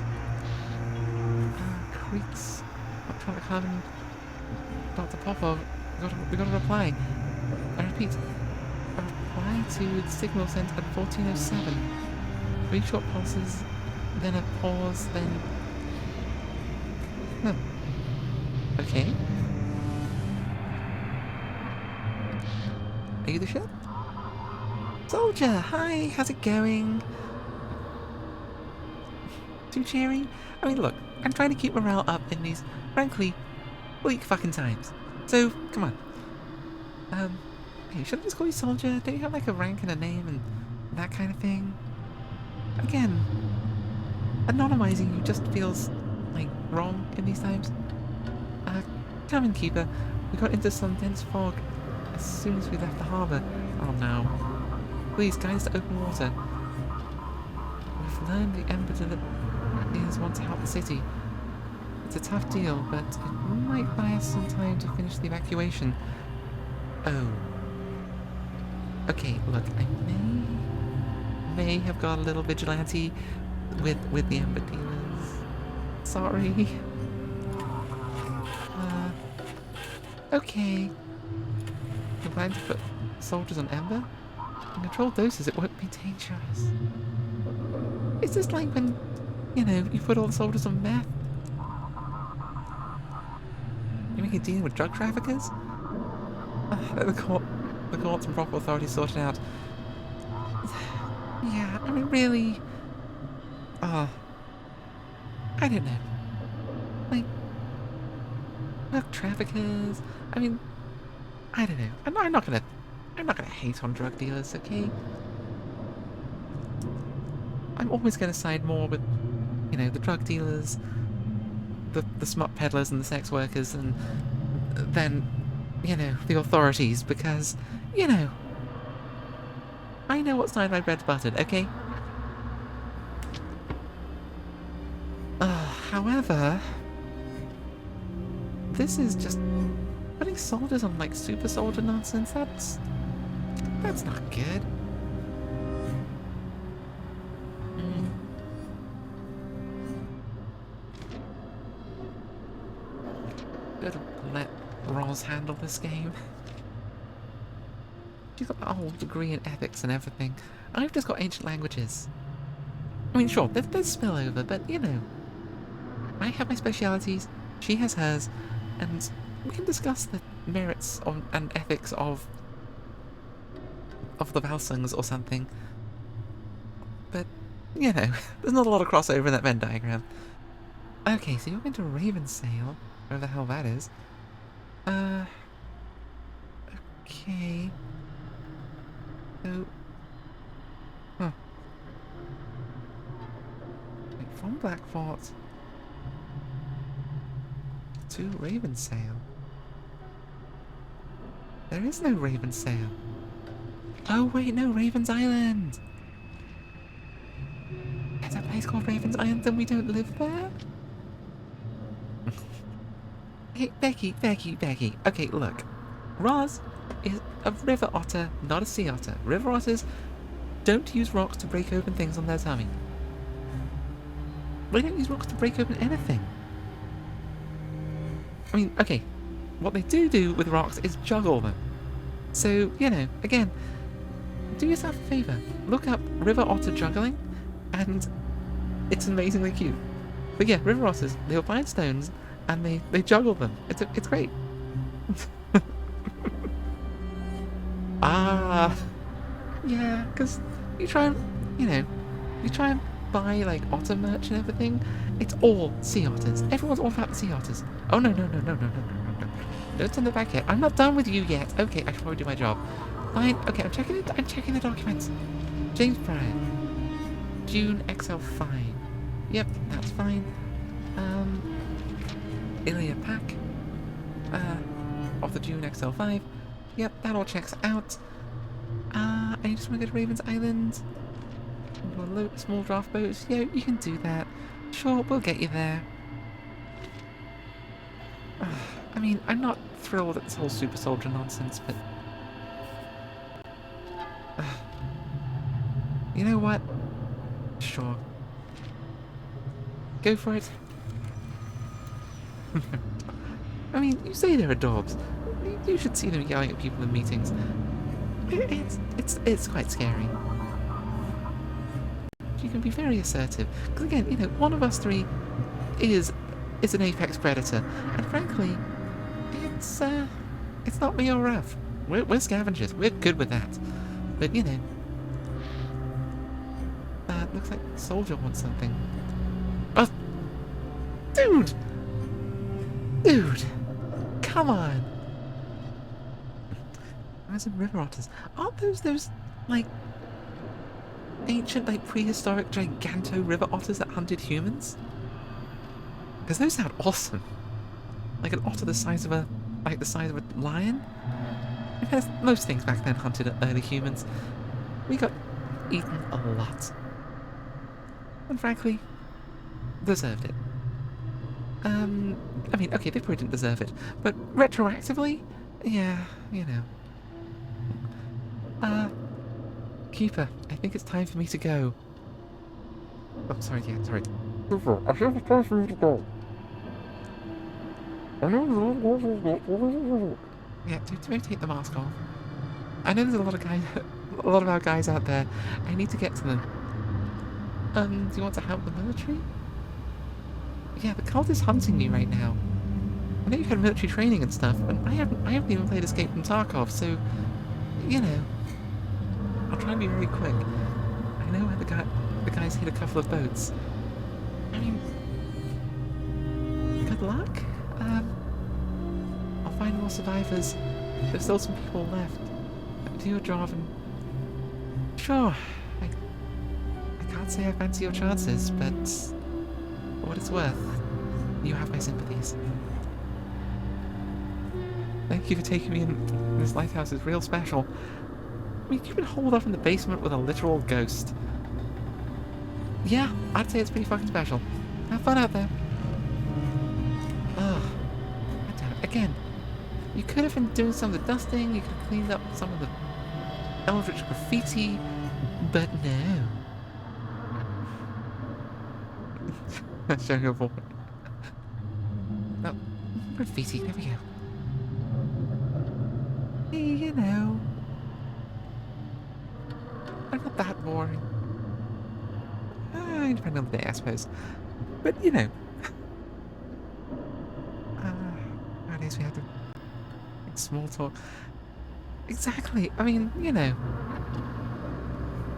Speaker 1: Creeks. Electronic carbon. Dr. Popov. We got a reply. I repeat. reply to the signal sent at 14:07. 3 short pulses, then a pause, then... Okay. Are you the ship? Soldier, hi, how's it going? Too cheery? I mean, look, I'm trying to keep morale up in these, frankly, bleak fucking times. So, come on. Hey, should I just call you Soldier? Don't you have like a rank and a name and that kind of thing? Again, anonymizing you just feels like wrong in these times. Come in, Keeper. We got into some dense fog as soon as we left the harbour. Oh no. Please, guide us to open water. We've learned the Ember dealers want to help the city. It's a tough deal, but it might buy us some time to finish the evacuation. Oh. Okay, look, I may have got a little vigilante with the Ember dealers. Sorry. Okay. We're planning to put soldiers on Ember? In controlled doses, it won't be dangerous. Is this like when, you know, you put all the soldiers on meth? You make a deal with drug traffickers? The courts and proper authorities sort it out. Yeah, I mean, really... I don't know. Like... drug traffickers... I mean... I don't know. I'm not gonna hate on drug dealers, okay? I'm always gonna side more with, you know, the drug dealers, the smut peddlers and the sex workers, and then, you know, the authorities, because, you know, I know what side my bread's buttered, okay? However, this is just putting soldiers on, like, super soldier nonsense. That's not good. Better let Roz handle this game. She's got a whole degree in ethics and everything. I've just got ancient languages. I mean, sure, there's spillover, but, you know, I have my specialities, she has hers, and we can discuss the merits and ethics of the Valsungs or something. But, you know, there's not a lot of crossover in that Venn diagram. Okay, so you're going to Ravensail, wherever the hell that is. Okay. So... Huh. Wait, from Blackfort to Ravensail. There is no Ravensail. Oh wait, no, Raven's Island! There's a place called Raven's Island and we don't live there? Hey, Becky. Okay, look. Roz is a river otter, not a sea otter. River otters don't use rocks to break open things on their tummy. They don't use rocks to break open anything. I mean, okay, what they do with rocks is juggle them. So, you know, again, do yourself a favour. Look up river otter juggling, and it's amazingly cute. But yeah, river otters, they'll find stones, and they juggle them. It's great. Yeah, because you try and buy like otter merch and everything. It's all sea otters. Everyone's all about the sea otters. Oh no. Don't send it back yet. I'm not done with you yet. Okay, I should probably do my job. Fine. Okay, I'm checking the documents. James Bryan. June XL5. Yep, that's fine. Ilya Pack. Of the June XL5. Yep, that all checks out. I just want to go to Raven's Island. Small draft boats. Yeah, you can do that. Sure, we'll get you there. I mean, I'm not thrilled at this whole super soldier nonsense, but... you know what? Sure. Go for it. I mean, you say they're adorbs. You should see them yelling at people in meetings. It's quite scary. You can be very assertive. Because again, you know, one of us three is an apex predator, and frankly, it's not me or Raph. We're scavengers. We're good with that. But you know, looks like Soldier wants something. Oh, dude, come on. There's some river otters. Aren't those like ancient, like prehistoric, giganto river otters that hunted humans? Because those sound awesome. Like an otter the size of a lion. In fact, most things back then hunted early humans. We got eaten a lot. And frankly, deserved it. I mean, okay, they probably didn't deserve it, but retroactively, yeah, you know. Keeper, I think it's time for me to go. Oh, sorry, yeah, sorry. Keeper, I think it's time for me to go. Yeah, do maybe take the mask off. I know there's a lot of our guys out there. I need to get to them. Do you want to help the military? Yeah, the cult is hunting me right now. I know you've had military training and stuff, but I haven't even played Escape from Tarkov, so you know. I'll try and be very quick. I know where the guys hit a couple of boats. I mean, good luck. I'll find more survivors. There's still some people left. Do your job and sure. I can't say I fancy your chances, but for what it's worth, you have my sympathies. Thank you for taking me in. This lighthouse is real special. I mean, you've been holed up in the basement with a literal ghost. Yeah, I'd say it's pretty fucking special. Have fun out there. Ugh. Again, you could have been doing some of the dusting, you could have cleaned up some of the eldritch graffiti, but no. Showing your voice. No, graffiti, there we go. You know. I'm not that boring. Depending on the day, I suppose. But, you know. Nowadays we have to make small talk. Exactly. I mean, you know.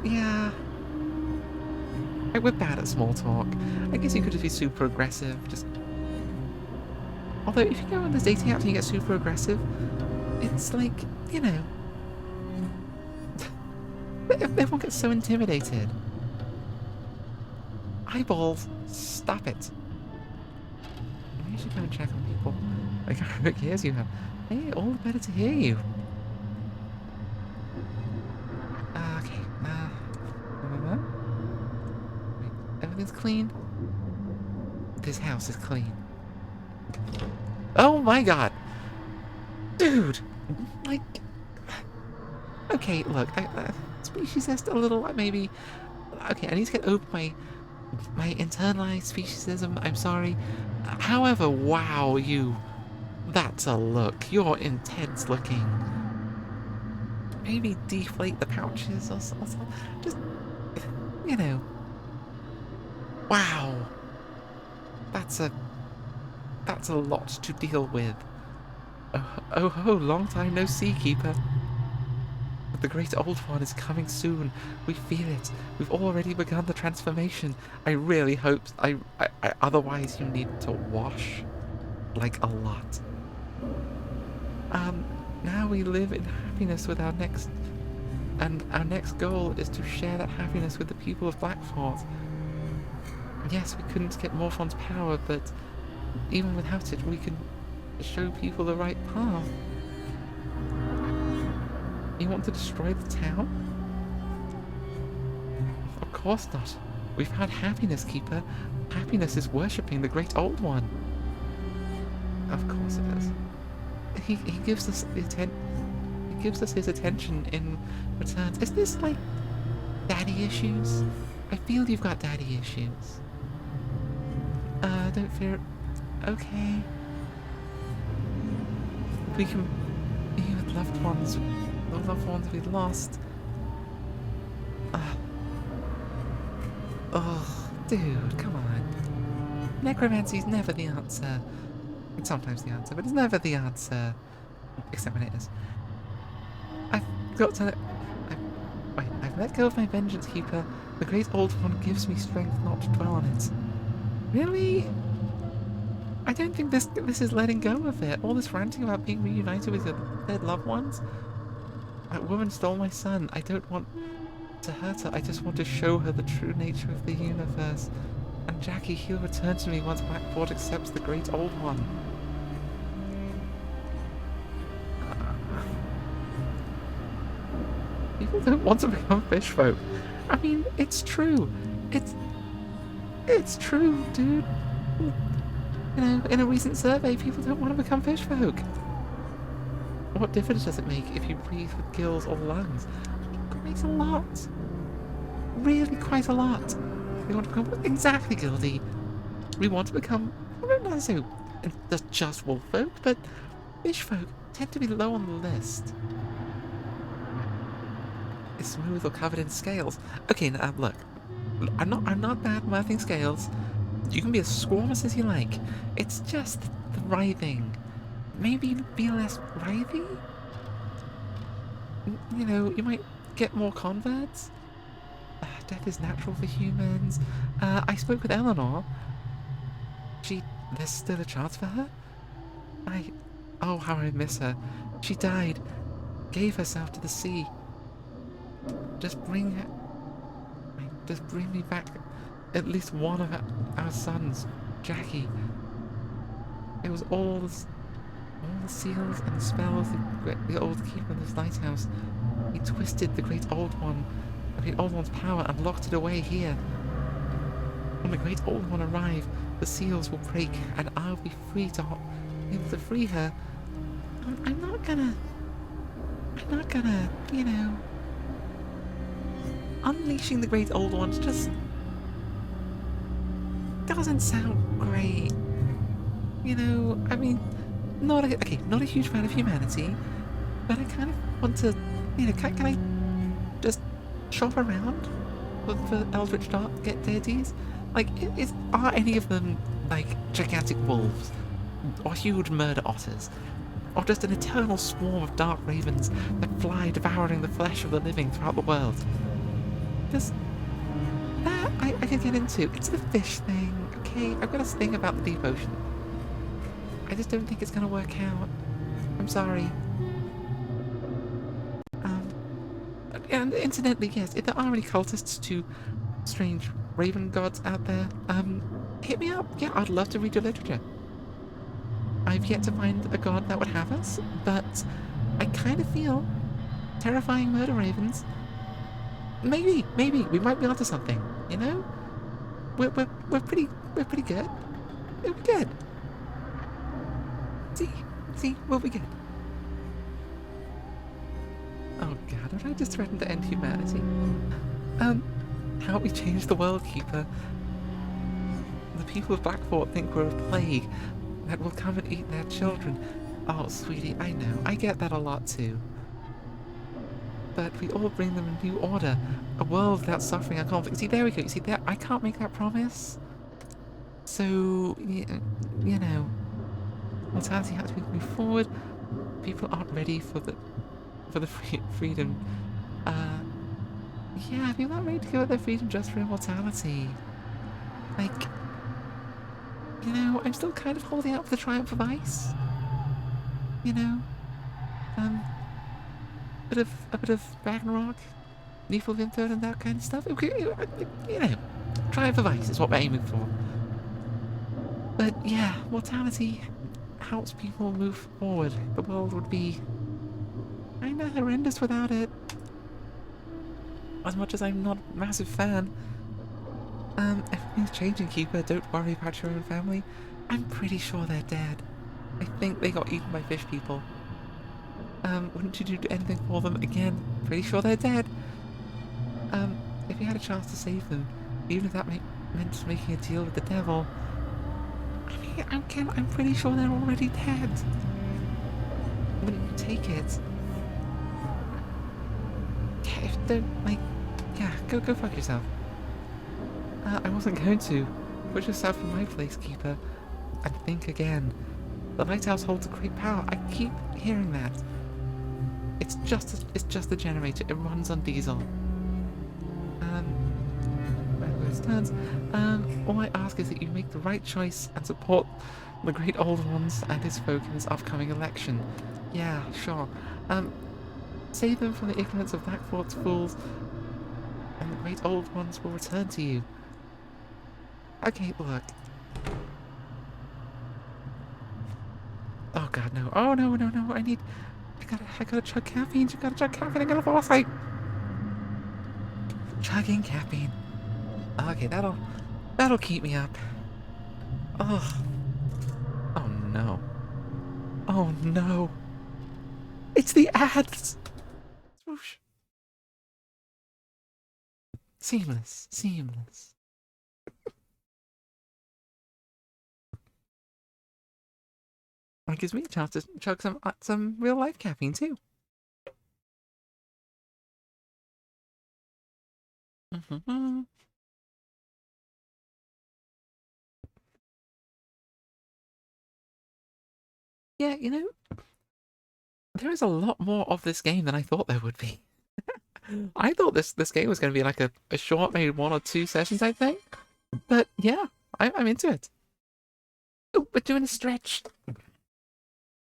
Speaker 1: Yeah. We're bad at small talk. I guess you could just be super aggressive. Just. Although, if you go on this dating app and you get super aggressive, it's like, you know. Everyone gets so intimidated. Eyeballs, stop it. You should go and check on people. Like how quick ears you have. Hey, all the better to hear you. Okay. Wait, everything's clean. This house is clean. Oh my god, dude! Like, okay, look, speciesist a little, maybe. Okay, I need to get over my internalized speciesism. I'm sorry. However, wow, that's a look. You're intense looking. Maybe deflate the pouches or something. Just, you know. Wow. That's a lot to deal with. Oh, long time no see, Keeper. But the great old one is coming soon. We feel it. We've already begun the transformation. I really hope. I otherwise you need to wash, like a lot. Now we live in happiness with our next goal is to share that happiness with the people of Blackfort. Yes, we couldn't get Morphon's power, but even without it, we can show people the right path. You want to destroy the town? Of course not. We've had happiness, Keeper. Happiness is worshipping the great old one. Of course it is. He gives us his attention in return. Is this like daddy issues? I feel you've got daddy issues. Don't fear. Okay. We can be with loved ones those loved ones we lost. Oh, dude, come on. Necromancy's never the answer. It's sometimes the answer, but it's never the answer. Except when it is. I've got to... I've let go of my vengeance keeper. The great old one gives me strength not to dwell on it. Really? I don't think this is letting go of it. All this ranting about being reunited with your dead loved ones. That woman stole my son. I don't want to hurt her. I just want to show her the true nature of the universe. And Jackie, he'll return to me once Blackboard accepts the great old one. People don't want to become fish folk. I mean, it's true. It's true, dude. You know, in a recent survey, people don't want to become fish folk. What difference does it make if you breathe with gills or lungs? It makes a lot. Really quite a lot. We want to become... Exactly, Gildy. We want to become... not necessarily just wolf folk, but fish folk tend to be low on the list. It's smooth or covered in scales. Okay, now look. I'm not bad mouthing scales. You can be as squamous as you like. It's just the writhing. Maybe be less writhy? You know, you might get more converts. Death is natural for humans. I spoke with Eleanor. There's still a chance for her? Oh, how I miss her. She died. Gave herself to the sea. Just bring me back at least one of our sons, Jackie. It was all the seals and spells the old keeper of this lighthouse. He twisted the great old one's power and locked it away here. When the great old one arrives, the seals will break and I'll be able to free her. I'm not gonna, you know, unleashing the great old ones just doesn't sound great. You know, I mean, not a huge fan of humanity, but I kind of want to, you know, can I just shop around for Eldritch get deities? Like, are any of them like gigantic wolves, or huge murder otters, or just an eternal swarm of dark ravens that fly devouring the flesh of the living throughout the world? Just that I can get into. It's the fish thing, okay? I've got a thing about the deep ocean. I just don't think it's gonna work out. I'm sorry. And incidentally, yes, if there are any cultists to strange raven gods out there, hit me up. Yeah, I'd love to read your literature. I've yet to find a god that would have us, but I kind of feel terrifying murder ravens. Maybe we might be onto something. You know, we're pretty good. We'll be good. See, we'll be good. Oh god, did I just threaten to end humanity? How we change the world, Keeper. The people of Blackfort think we're a plague that will come and eat their children. Oh, sweetie, I know. I get that a lot too. But we all bring them a new order. A world without suffering and conflict. See, there we go. You see, there, I can't make that promise. So, you know, mortality has to move forward. People aren't ready for the freedom. Yeah, people aren't ready to give up their freedom just for immortality. Like, you know, I'm still kind of holding out for the triumph of ice. You know, a bit of Ragnarok, Niflheim and that kind of stuff. You know, triumph of ice is what we're aiming for. But yeah, mortality helps people move forward. The world would be kinda horrendous without it. As much as I'm not a massive fan. Everything's changing, Keeper. Don't worry about your own family. I'm pretty sure they're dead. I think they got eaten by fish people. Wouldn't you do anything for them? Again, pretty sure they're dead. If you had a chance to save them, even if that meant making a deal with the devil, I mean, I'm pretty sure they're already dead. Wouldn't you take it? if don't, like, yeah, go fuck yourself. I wasn't going to. Put yourself in my place, Keeper, and think again. The lighthouse holds a great power. I keep hearing that. It's just a generator. It runs on diesel. Turns. All I ask is that you make the right choice and support the great old ones and his folk in his upcoming election. Yeah, sure. Save them from the ignorance of Blackfort's fools, and the great old ones will return to you. Okay, look. Oh god, no. Oh no, I gotta chug caffeine. You gotta chug caffeine. I gotta fall asleep. Chugging caffeine. Okay, that'll keep me up. Oh. Oh no. Oh no. It's the ads. Swoosh. Seamless. It gives me a chance to chug some real life caffeine too. Yeah, you know, there is a lot more of this game than I thought there would be. I thought this game was going to be like a short, maybe 1 or 2 sessions, I think. But yeah, I'm into it. Oh, we're doing a stretch.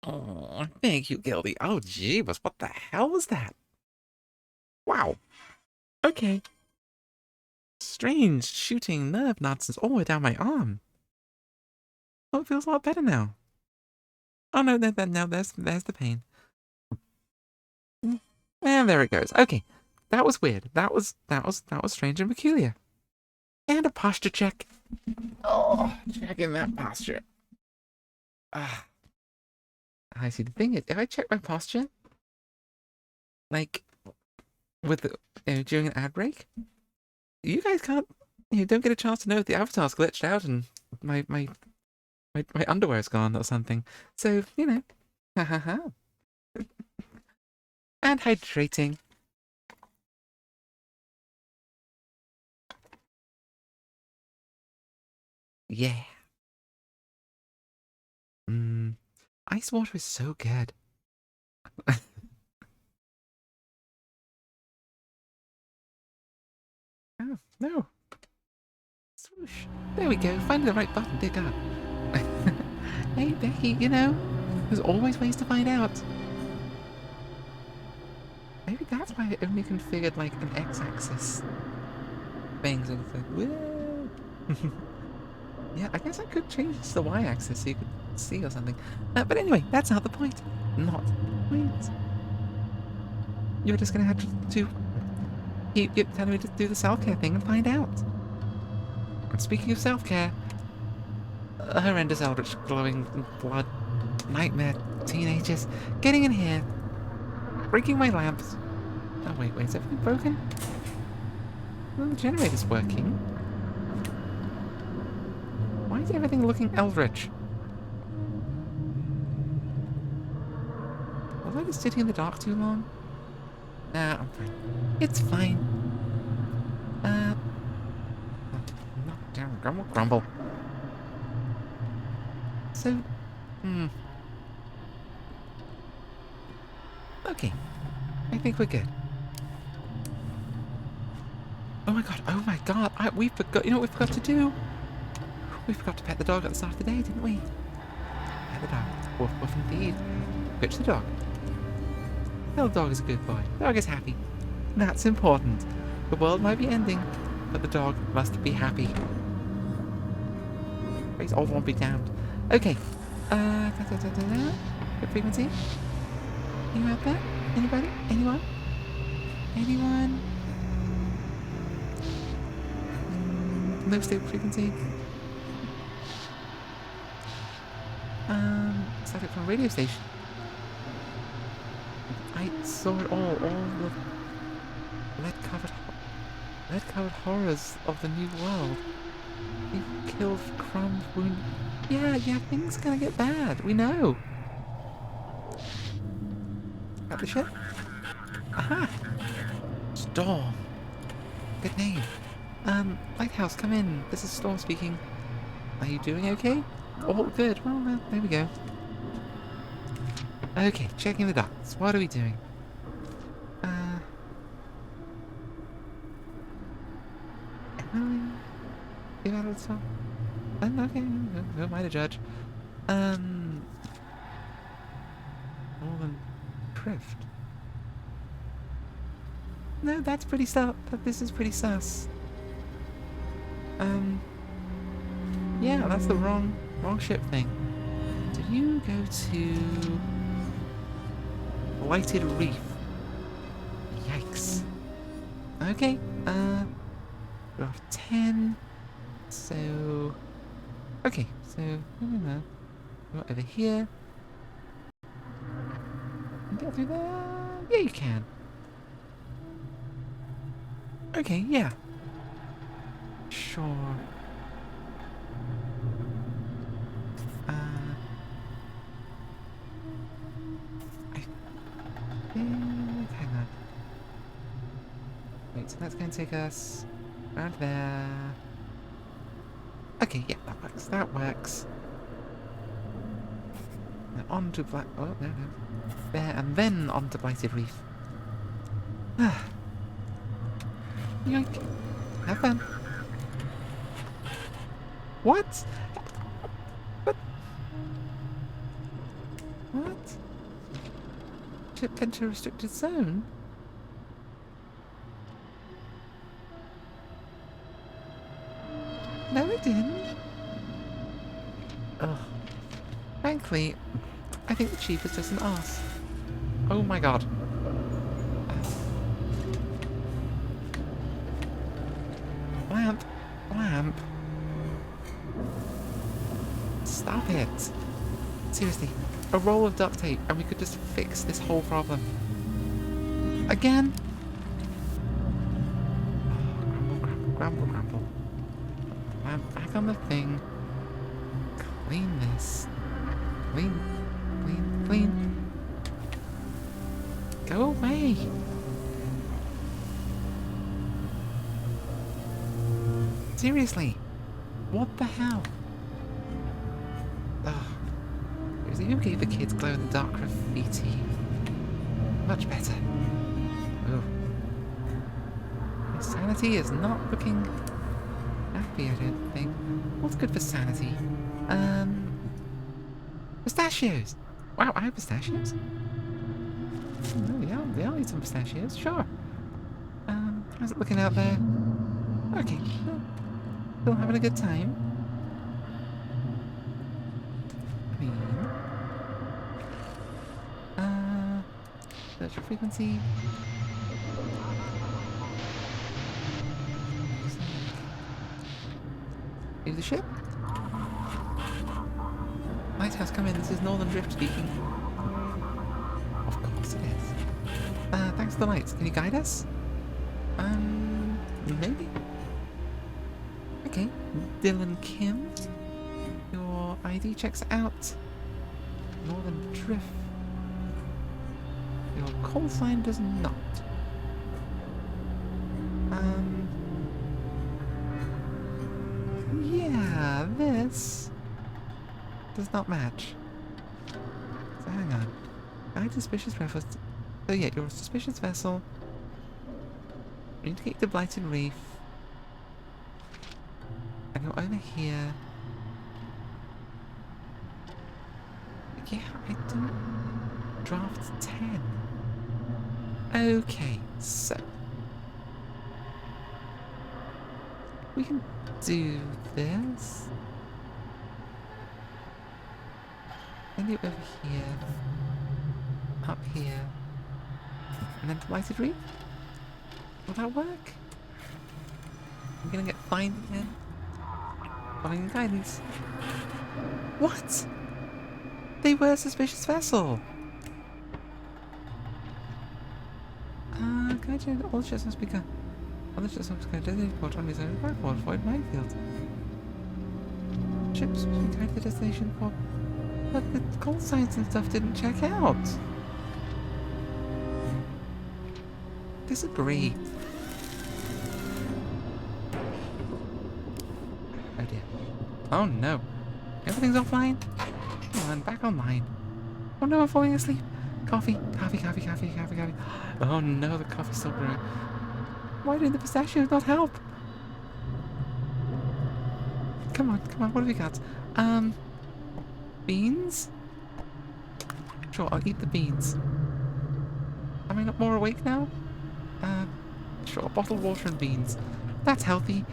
Speaker 1: Oh, thank you, Gildy. Oh, jeebus, what the hell was that? Wow. Okay. Strange shooting nerve nonsense all the way down my arm. Oh, it feels a lot better now. Oh no, now there's the pain. And there it goes. Okay, that was weird. That was strange and peculiar. And a posture check. Oh, checking that posture. Ah, I see. The thing is, if I check my posture, like with the, during an ad break, you guys can't, don't get a chance to know if the avatar's glitched out and my underwear's gone or something. So, ha ha ha. And hydrating. Yeah. Ice water is so good. Oh, no. Swoosh. There we go. Find the right button, dear God. Hey, Becky, there's always ways to find out. Maybe that's why I only configured, like, an X-axis thing, so it's like, whoa. Yeah, I guess I could change this to the Y-axis so you could see or something. But anyway, that's not the point. Not the point. You're just gonna have to keep telling me to do the self-care thing and find out. And speaking of self-care, horrendous eldritch glowing blood nightmare teenagers getting in here, breaking my lamps. Oh wait, is everything broken? Well, the generator's working. Why is everything looking eldritch? Was I just sitting in the dark too long? Nah, I'm fine. It's fine. Knock down, grumble, grumble. So, okay. I think we're good. Oh my god, we forgot, you know what we forgot to do? We forgot to pet the dog at the start of the day, didn't we? Pet the dog. Woof woof indeed. Pitch the dog. Well, the dog is a good boy. The dog is happy. That's important. The world might be ending, but the dog must be happy. Please, all won't be damned. Okay. Good frequency. Anyone out there? Anybody? Anyone? Anyone? No stable frequency. Started from a radio station. I saw it all the lead-covered horrors of the new world. He killed, crumbed, wounded. Yeah, things are gonna get bad. We know. Got the ship? Aha! Storm. Good name. Lighthouse, come in. This is Storm speaking. Are you doing okay? Oh, good. Well, there we go. Okay, checking the docks. What are we doing? Get out of the top. Okay, who am I to judge? Northern Drift. No, that's pretty sus. This is pretty sus. Yeah, that's the wrong ship thing. Did you go to Lighted Reef? Yikes. Okay, we're off 10. So, okay, so, go over here. Get through there? Yeah, you can. Okay, yeah. Sure. I think, hang on. Wait, so that's going to take us around there. Okay, yeah, that works. That works. Now on to Black... Oh, no. There, and then on to Blighted Reef. Yoink. Have fun. What? What? Ship enter restricted zone? No, it didn't. Ugh. Frankly, I think the chief is just an arse. Oh my god. Lamp. Stop it. Seriously, a roll of duct tape and we could just fix this whole problem. Again? Oh, grumble. Lamp back on the thing. Clean this. Clean. Go away. Seriously, what the hell? Ugh. Seriously, who gave the kids glow-in-the-dark graffiti? Much better. Oh. My sanity is not looking happy, I don't think. What's good for sanity? Pistachios! Wow, I have pistachios? Oh, yeah, I'll eat some pistachios, sure. How's it looking out there? Okay, well, still having a good time. I mean, search for frequency. Leave the ship. Lighthouse, come in. This is Northern Drift speaking. Of course it is. Thanks for the lights. Can you guide us? Maybe. Okay, Dylan Kim. Your ID checks out. Northern Drift. Your call sign does not. Yeah, this does not match. So hang on. Guide suspicious vessel. So yeah, you're a suspicious vessel. You need to get to Blighted Reef. And you're over here. Yeah, I do. Draft 10. Okay, so we can do this. Send you over here. Up here. And then to Blighted Reef? Will that work? I'm gonna get fined again. Following guidance. What? They were a suspicious vessel. Can I change all the ships must be all the ships must go to the port on his own backward for minefield. Ships can carry the destination for, but the call signs and stuff didn't check out. Disagree. Oh no. Everything's offline? Come on, back online. Oh no, I'm falling asleep. Coffee, coffee, coffee, coffee, coffee, coffee. Oh no, the coffee's still brewing. Why did the pistachios not help? Come on, what have we got? Beans? Sure, I'll eat the beans. Am I not more awake now? Sure, bottled water and beans. That's healthy.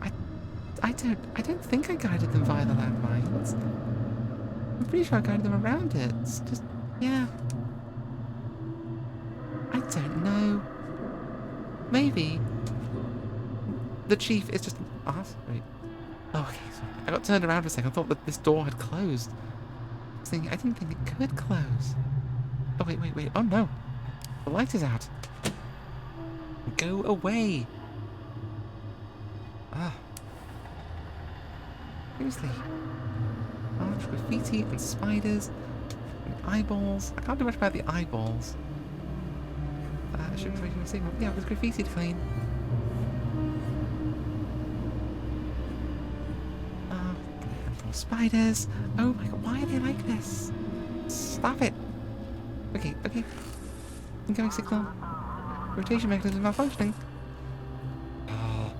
Speaker 1: I, I don't think I guided them via the landmines. I'm pretty sure I guided them around it. It's just, yeah. I don't know. Maybe. The chief is just... Oh, wait. Oh, okay, sorry. I got turned around for a second. I thought that this door had closed. I didn't think it could close. Oh, wait. Oh, no. The light is out. Go away. Ah. Seriously. Oh, there's graffiti and spiders and eyeballs. I can't do much about the eyeballs. I should be making a signal. Yeah, there's graffiti to clean. More spiders. Oh my god, why are they like this? Stop it. Okay. Incoming signal. Rotation mechanism malfunctioning. Oh.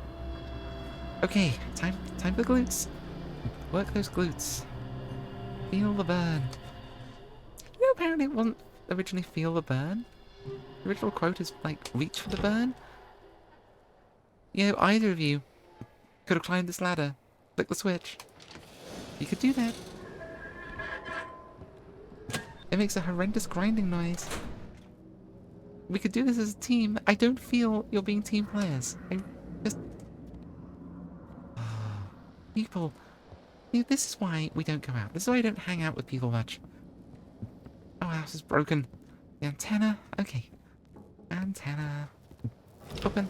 Speaker 1: Okay, time for the glutes. Work those glutes. Feel the burn. You know, apparently it wasn't originally feel the burn. The original quote is like, reach for the burn. You know, either of you could have climbed this ladder. Click the switch. You could do that. It makes a horrendous grinding noise. We could do this as a team. I don't feel you're being team players. I just... People... You know, this is why we don't go out. This is why I don't hang out with people much. Oh, our house is broken. The antenna? Okay. Antenna. Open.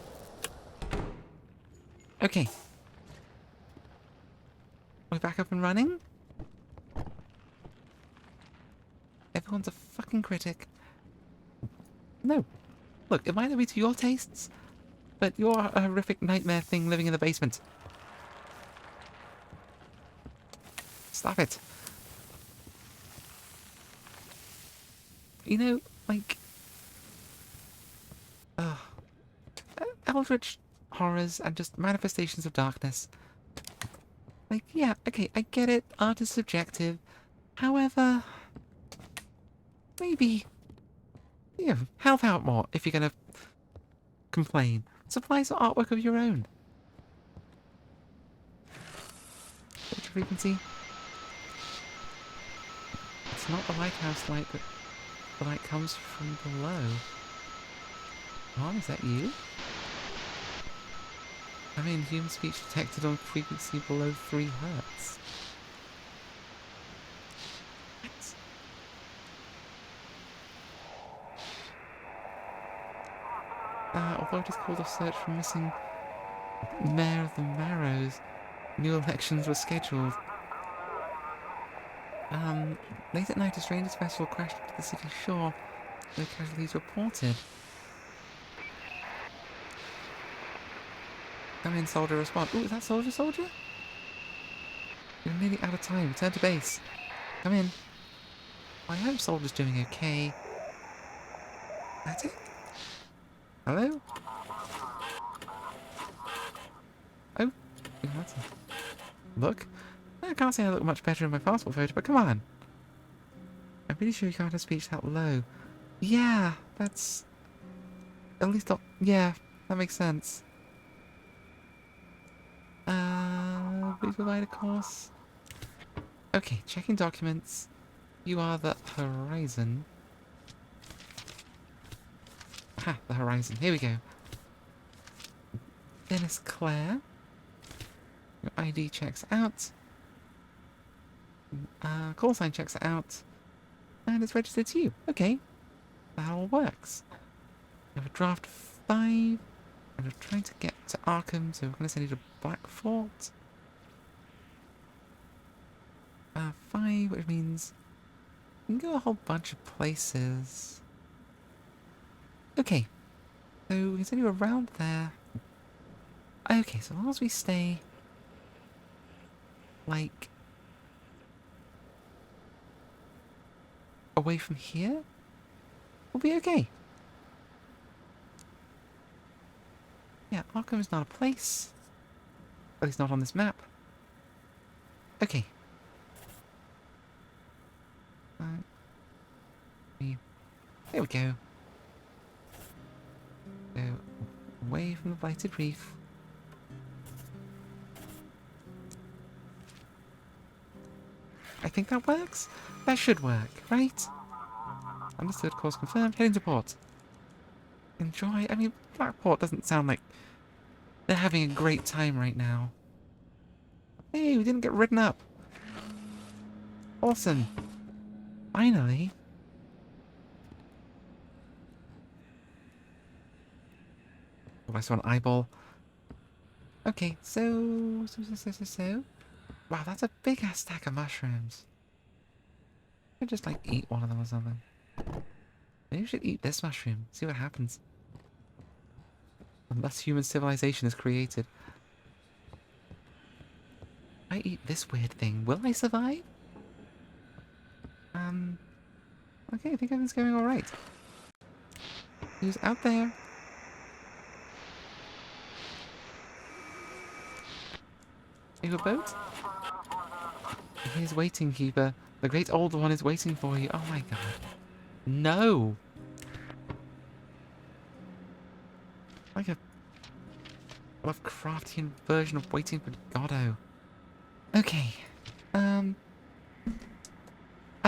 Speaker 1: Okay. We're back up and running? Everyone's a fucking critic. No. Look, it might not be to your tastes, but you're a horrific nightmare thing living in the basement. Stop it. You know, like... eldritch horrors and just manifestations of darkness. Like, yeah, okay, I get it. Art is subjective. However... Maybe... You know, help out more if you're gonna complain. Supply some artwork of your own. Filter frequency. It's not the lighthouse light, but the light comes from below. Mom, is that you? I mean, human speech detected on frequency below 3 Hertz. What? Authorities called off search for missing Mayor of the Marrows. New elections were scheduled. Late at night, a stranger's vessel crashed into the city shore. No casualties reported. Come in, soldier, respond. Ooh, is that soldier? You're nearly out of time. Return to base. Come in. I hope soldier's doing okay. That's it? Hello? Oh, that's a look. I can't say I look much better in my passport photo, but come on. I'm pretty sure you can't have speech that low. Yeah, that's... At least not... Yeah, that makes sense. Please provide a course. Okay, checking documents. You are the Horizon. Ha, the Horizon. Here we go. Dennis Clare. Your ID checks out. Call sign checks out. And it's registered to you. Okay. That all works. We have a draft 5. And we're trying to get to Arkham, so we're going to send you to Blackfort. 5, which means we can go a whole bunch of places. Okay. So we can send you around there. Okay, so as long as we stay like, away from here, we'll be okay. Yeah, Arkham's not a place. At least not on this map. Okay. There we go. Go away from the blighted reef. I think that works. That should work, right? Understood, course confirmed. Heading to port. Enjoy. I mean, Blackport doesn't sound like they're having a great time right now. Hey, we didn't get ridden up. Awesome. Finally. Oh, I saw an eyeball. Okay, so. Wow, that's a big ass stack of mushrooms. I could just like eat one of them or something. Maybe we should eat this mushroom, see what happens. Unless human civilization is created. I eat this weird thing. Will I survive? Okay, I think everything's going alright. Who's out there? You a boat? He is waiting, Keeper. The great old one is waiting for you. Oh my god. No! Like a Lovecraftian version of Waiting for Godot. Okay. I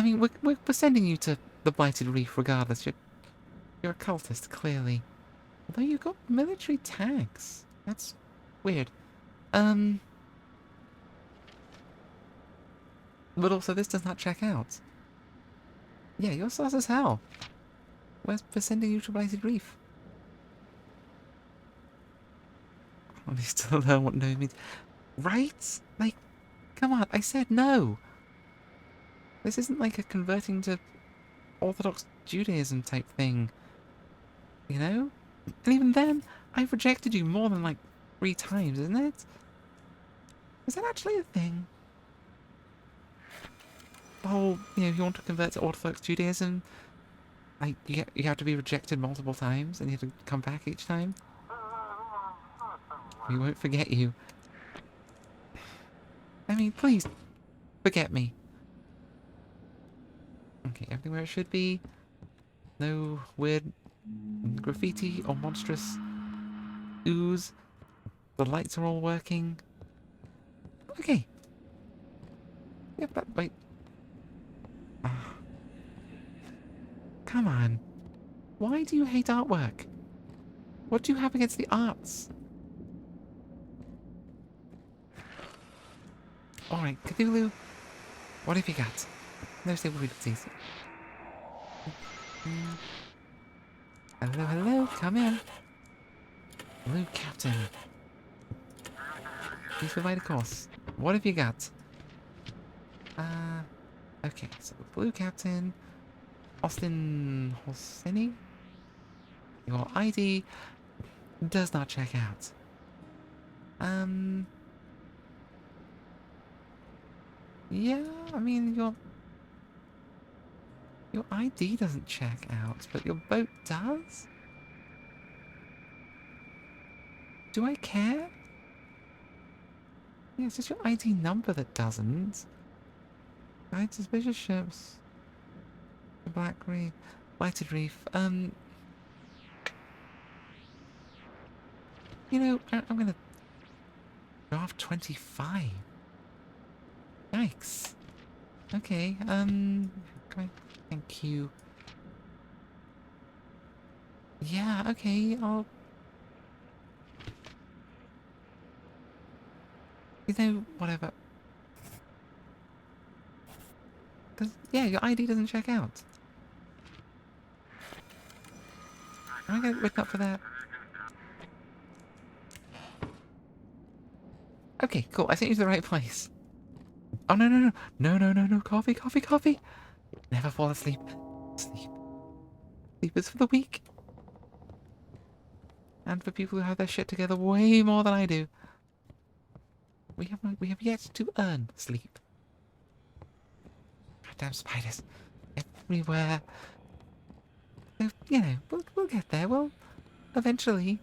Speaker 1: mean, we're sending you to the Blighted Reef regardless. You're a cultist, clearly. Although you've got military tags. That's weird. But also this does not check out. Yeah, you're sus as hell. We're sending you to Blighted Reef. I need to learn what no means. Right? Like, come on, I said no. This isn't like a converting to Orthodox Judaism type thing. You know? And even then, I've rejected you more than like 3 times, isn't it? Is that actually a thing? The whole, you know, if you want to convert to Orthodox Judaism, like, you have to be rejected multiple times and you have to come back each time? We won't forget you. I mean, please, forget me. Okay, everything where it should be. No weird graffiti or monstrous ooze. The lights are all working. Okay. Yep, but wait. Ah. Come on. Why do you hate artwork? What do you have against the arts? Alright, Cthulhu. What have you got? No stable frequencies. Hello, hello, come in. Blue Captain. Please provide a course. What have you got? Okay, so Blue Captain, Austin Hosseini. Your ID does not check out. Yeah, I mean, your ID doesn't check out, but your boat does? Do I care? Yeah, it's just your ID number that doesn't. Guide suspicious ships. The Black Reef. Blighted Reef. You know, I'm gonna go off 25. Yikes. Okay, thank you. Yeah, okay, I'll... You know, whatever. Yeah, your ID doesn't check out. Am I gonna get written up for that? Okay, cool. I sent you to the right place. Oh, no, no, no. No, no, no, no. Coffee, coffee, coffee. Never fall asleep. Sleep. Sleep is for the weak. And for people who have their shit together way more than I do. We have yet to earn sleep. Goddamn spiders everywhere. So, you know, we'll get there. We'll eventually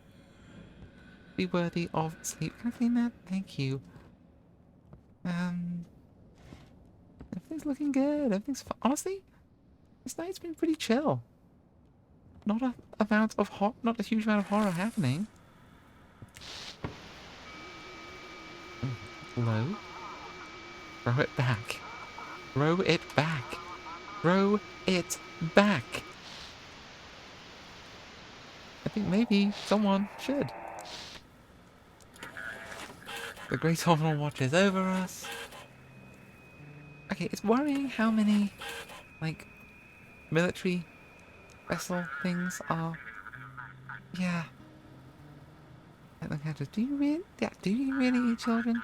Speaker 1: be worthy of sleep. Can I clean that? Thank you. Everything's looking good. Everything's honestly, this night's been pretty chill. Not not a huge amount of horror happening. Low. Throw it back. Throw it back. Throw it back. I think maybe someone should. The Great Autumnal Watch is over us. Okay, it's worrying how many, like, military vessel things are. Yeah. Do you really? Yeah, do you really eat children?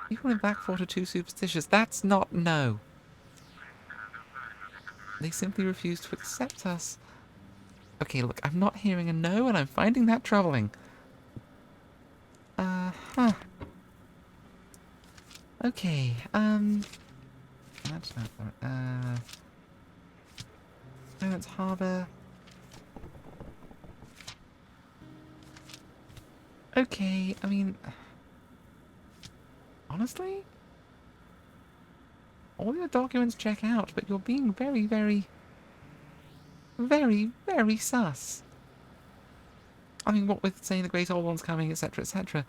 Speaker 1: People in Blackfort are too superstitious. That's not no. They simply refuse to accept us. Okay, look, I'm not hearing a no, and I'm finding that troubling. Huh. Okay, that's not Silence Harbour. Okay, I mean, honestly, all your documents check out, but you're being very, very, very, very sus. I mean, what with saying the Great Old One's coming, etc., etc.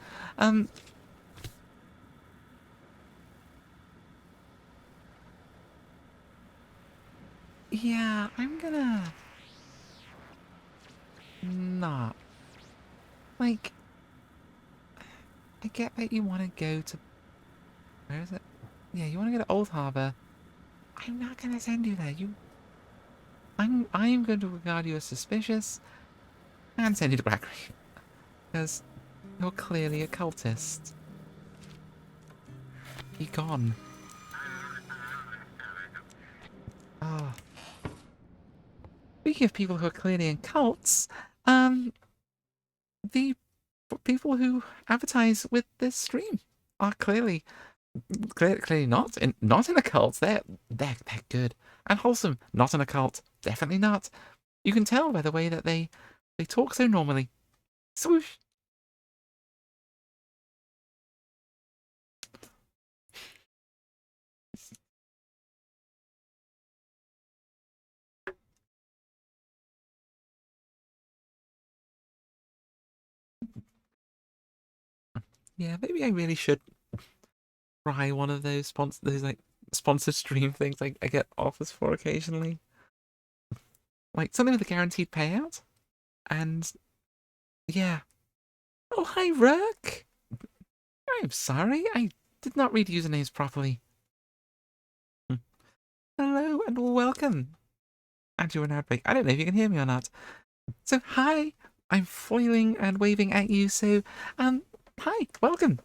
Speaker 1: Yeah, I'm gonna not. Like, I get that you want to go to... Where is it? Yeah, you want to go to Old Harbour. I'm not gonna send you there. I'm going to regard you as suspicious and send you to Blackreef. Because you're clearly a cultist. Be gone. Oh. Speaking of people who are clearly in cults, the people who advertise with this stream are clearly not in a cult. They're good and wholesome. Not in a cult. Definitely not. You can tell by the way that they talk so normally. Swoosh. Yeah, maybe I really should try one of those like sponsored stream things I get offers for occasionally. Like something with a guaranteed payout. And yeah. Oh, hi, Rook. I'm sorry, I did not read usernames properly. Hello and welcome. And you're an outbreak. I don't know if you can hear me or not. So hi, I'm foiling and waving at you. So hi, welcome.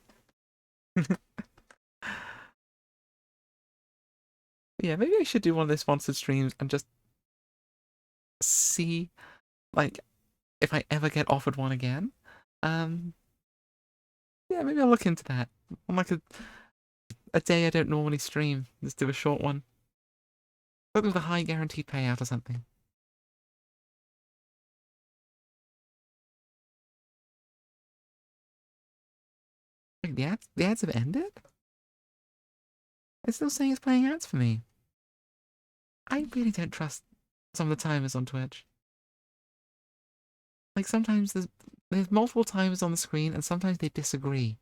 Speaker 1: Yeah, maybe I should do one of those sponsored streams and just see, like, if I ever get offered one again. Yeah, maybe I'll look into that. On like a day I don't normally stream. Just do a short one. Something with a high guaranteed payout or something. Wait, the ads have ended? It's still saying it's playing ads for me. I really don't trust some of the timers on Twitch. Like sometimes there's multiple timers on the screen and sometimes they disagree.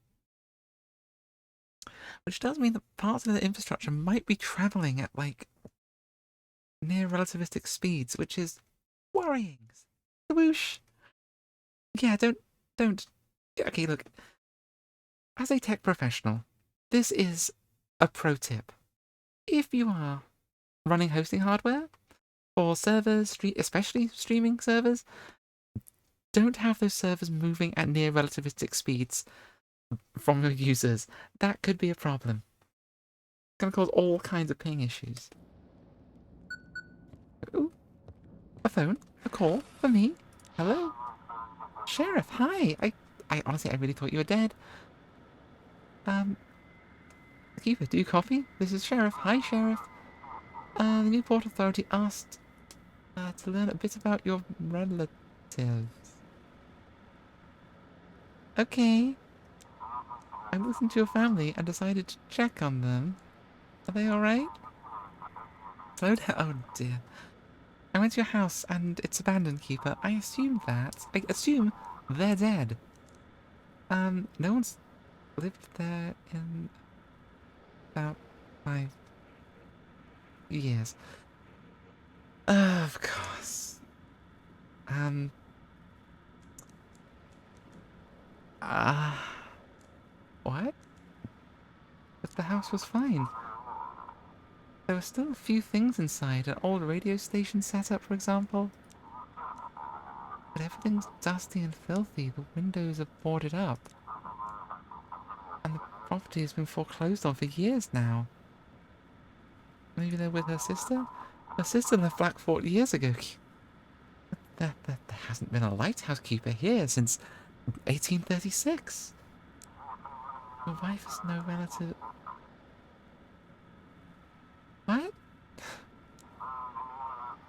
Speaker 1: Which does mean that parts of the infrastructure might be traveling at like near relativistic speeds, which is worrying. Whoosh. Yeah, don't. Okay, look. As a tech professional, this is a pro tip. If you are running hosting hardware for servers, especially streaming servers, don't have those servers moving at near relativistic speeds from your users. That could be a problem. It's going to cause all kinds of ping issues. Ooh, a phone, a call for me. Hello? Sheriff, hi. I honestly, I really thought you were dead. Keeper, do you copy? This is Sheriff. Hi, Sheriff. The new Port Authority asked to learn a bit about your relatives. Okay. I listened to your family and decided to check on them. Are they alright? Slow down. Oh dear. I went to your house and it's abandoned, Keeper. I assume they're dead. No one's lived there in about 5 years. Of course. What? But the house was fine. There were still a few things inside, an old radio station set up, for example. But everything's dusty and filthy, the windows are boarded up. And the property has been foreclosed on for years now. Maybe they're with her sister? Her sister left Blackfort years ago. There hasn't been a lighthouse keeper here since 1836. Your wife is no relative. What?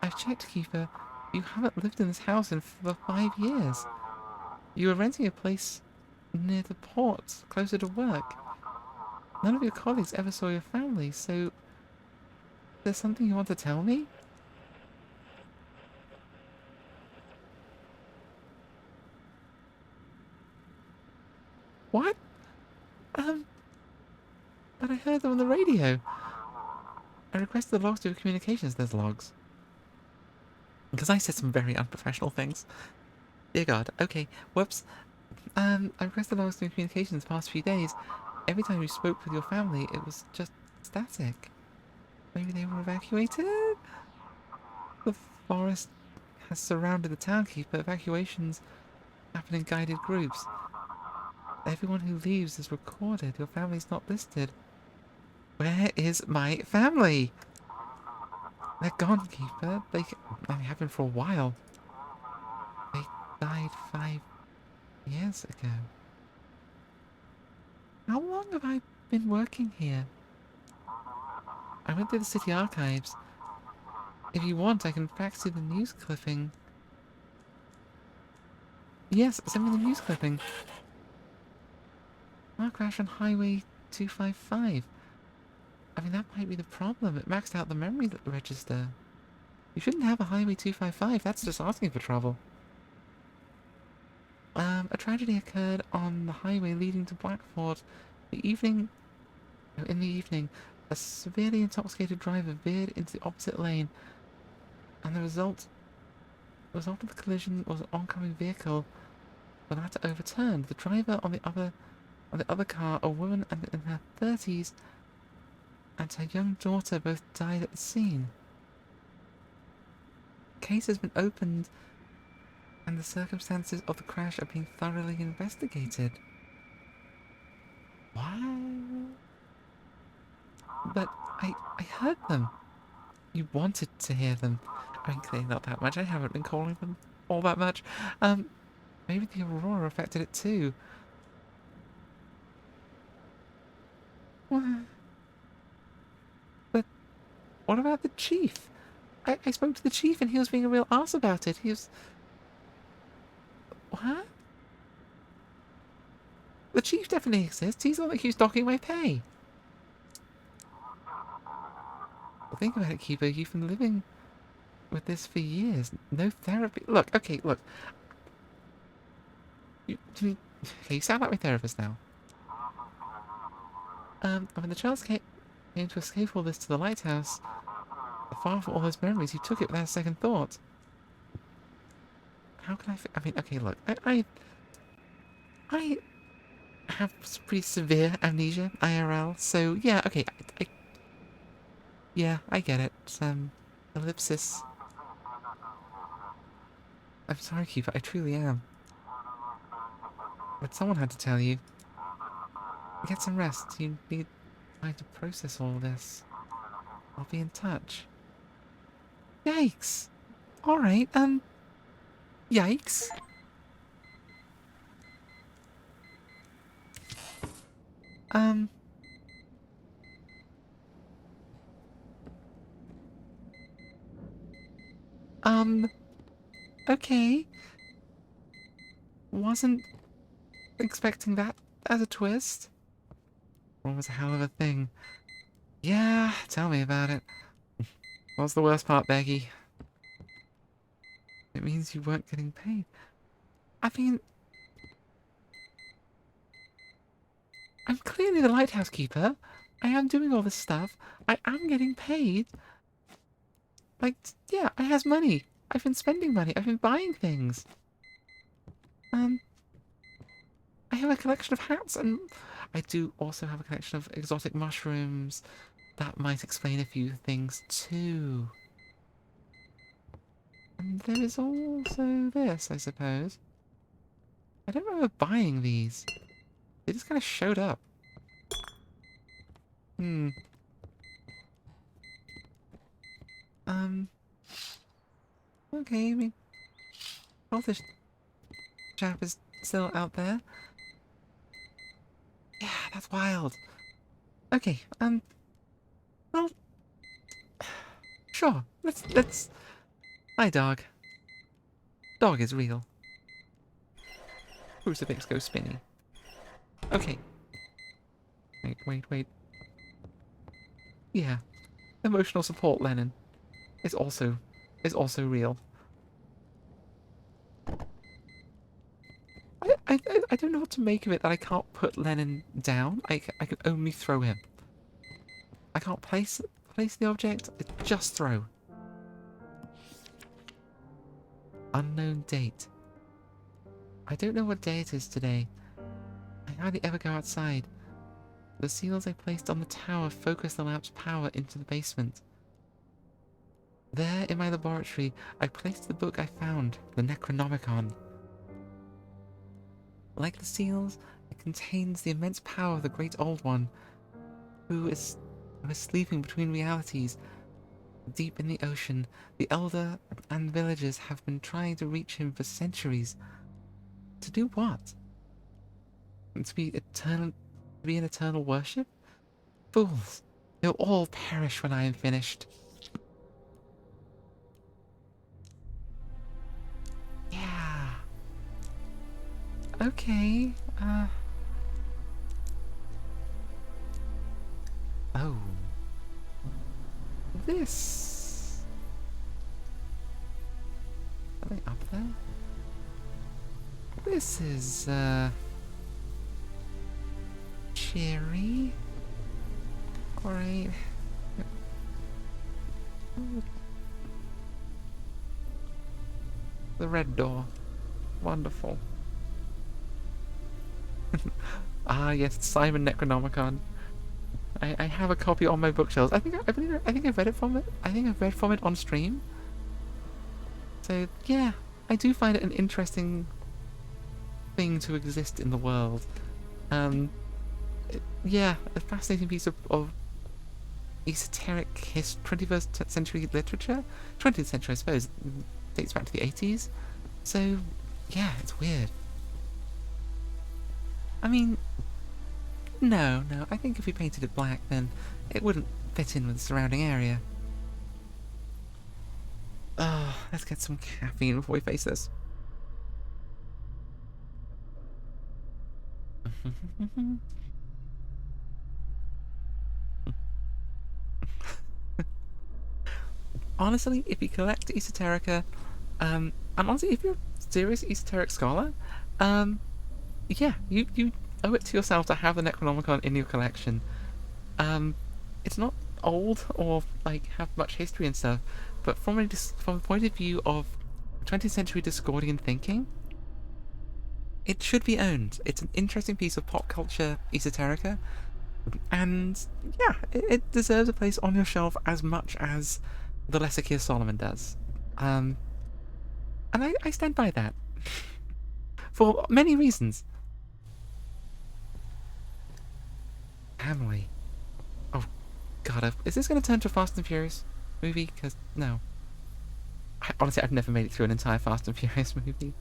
Speaker 1: I've checked, Keeper. You haven't lived in this house for 5 years. You were renting a place near the port, closer to work. None of your colleagues ever saw your family, so... There's something you want to tell me? What? But I heard them on the radio. I requested the logs to your communications. There's logs. Because I said some very unprofessional things. Dear God. Okay. Whoops. I requested logs to your communications the past few days. Every time you spoke with your family, it was just static. Maybe they were evacuated? The forest has surrounded the town, Keeper. Evacuations happen in guided groups. Everyone who leaves is recorded. Your family's not listed. Where is my family? They're gone, Keeper. They have been for a while. They died 5 years ago. How long have I been working here? I went through the city archives. If you want, I can fax you the news clipping. Yes, send me the news clipping. Car crash on Highway 255. I mean, that might be the problem. It maxed out the memory register. You shouldn't have a Highway 255. That's just asking for trouble. A tragedy occurred on the highway leading to Blackfort. In the evening, a severely intoxicated driver veered into the opposite lane, and the result of the collision was an oncoming vehicle, but had to overturn. The driver on the other car, a woman in her 30s, and her young daughter both died at the scene. The case has been opened, and the circumstances of the crash are being thoroughly investigated. What? But I heard them. You wanted to hear them. I mean, clearly not that much. I haven't been calling them all that much. Maybe the aurora affected it too. But what about the chief? I spoke to the chief and he was being a real arse about it. He was... What? The chief definitely exists. He's the one that keeps docking my pay. Well, think about it, Keeper. You've been living with this for years. No therapy. Look, okay, look. Okay, you sound like my therapist now. When the child came to escape all this to the lighthouse, far from all those memories, you took it without a second thought. How can I mean, okay, look, I have pretty severe amnesia, IRL, so yeah, okay, yeah, I get it. Ellipsis. I'm sorry, Keeper, I truly am. But someone had to tell you. Get some rest. You need time to process all this. I'll be in touch. Yikes. Alright, yikes. Um... Okay. Wasn't expecting that as a twist. What was a hell of a thing. Yeah, tell me about it. What's the worst part, Becky? It means you weren't getting paid. I mean, I'm clearly the lighthouse keeper. I am doing all this stuff. I am getting paid. Like, yeah, I has money. I've been spending money. I've been buying things. I have a collection of hats, and I do also have a collection of exotic mushrooms. That might explain a few things, too. And there is also this, I suppose. I don't remember buying these. They just kind of showed up. Okay, I mean, well, this chap is still out there. Yeah, that's wild. Okay, well, sure, let's... Hi, dog. Dog is real. Crucifix goes spinny. Okay. Wait. Yeah. Emotional support, Lennon, is also real. I don't know what to make of it that I can't put Lennon down. I can only throw him. I can't place the object. Just throw. Unknown date. I don't know what day it is today. I hardly ever go outside. The seals I placed on the tower focus the lamp's power into the basement. There, in my laboratory, I placed the book I found, the Necronomicon. Like the seals, it contains the immense power of the Great Old One, who is sleeping between realities. Deep in the ocean, the Elder and villagers have been trying to reach him for centuries. To do what? To be in eternal worship? Fools! They'll all perish when I am finished. Yeah. Okay, oh. This... Are they up there? This is, cheery. Alright. The red door. Wonderful. Ah, yes, Simon Necronomicon. I have a copy on my bookshelves. I think I've read it from it. I think I've read from it on stream. So yeah, I do find it an interesting thing to exist in the world. Yeah, a fascinating piece of esoteric 21st century literature. 20th century, I suppose. Dates back to the 80s. So yeah, it's weird. I mean, no, I think if we painted it black, then it wouldn't fit in with the surrounding area. Oh, let's get some caffeine before we face this. Honestly, if you collect Esoterica, and honestly, if you're a serious esoteric scholar, yeah, you owe it to yourself to have the Necronomicon in your collection. It's not old or like have much history and stuff, but from the point of view of 20th century Discordian thinking, it should be owned. It's an interesting piece of pop culture esoterica, and yeah, it deserves a place on your shelf as much as the Lesser Keir Solomon does. And I stand by that. For many reasons. Family. Oh, God. Is this going to turn to a Fast and Furious movie? Because, no. Honestly, I've never made it through an entire Fast and Furious movie.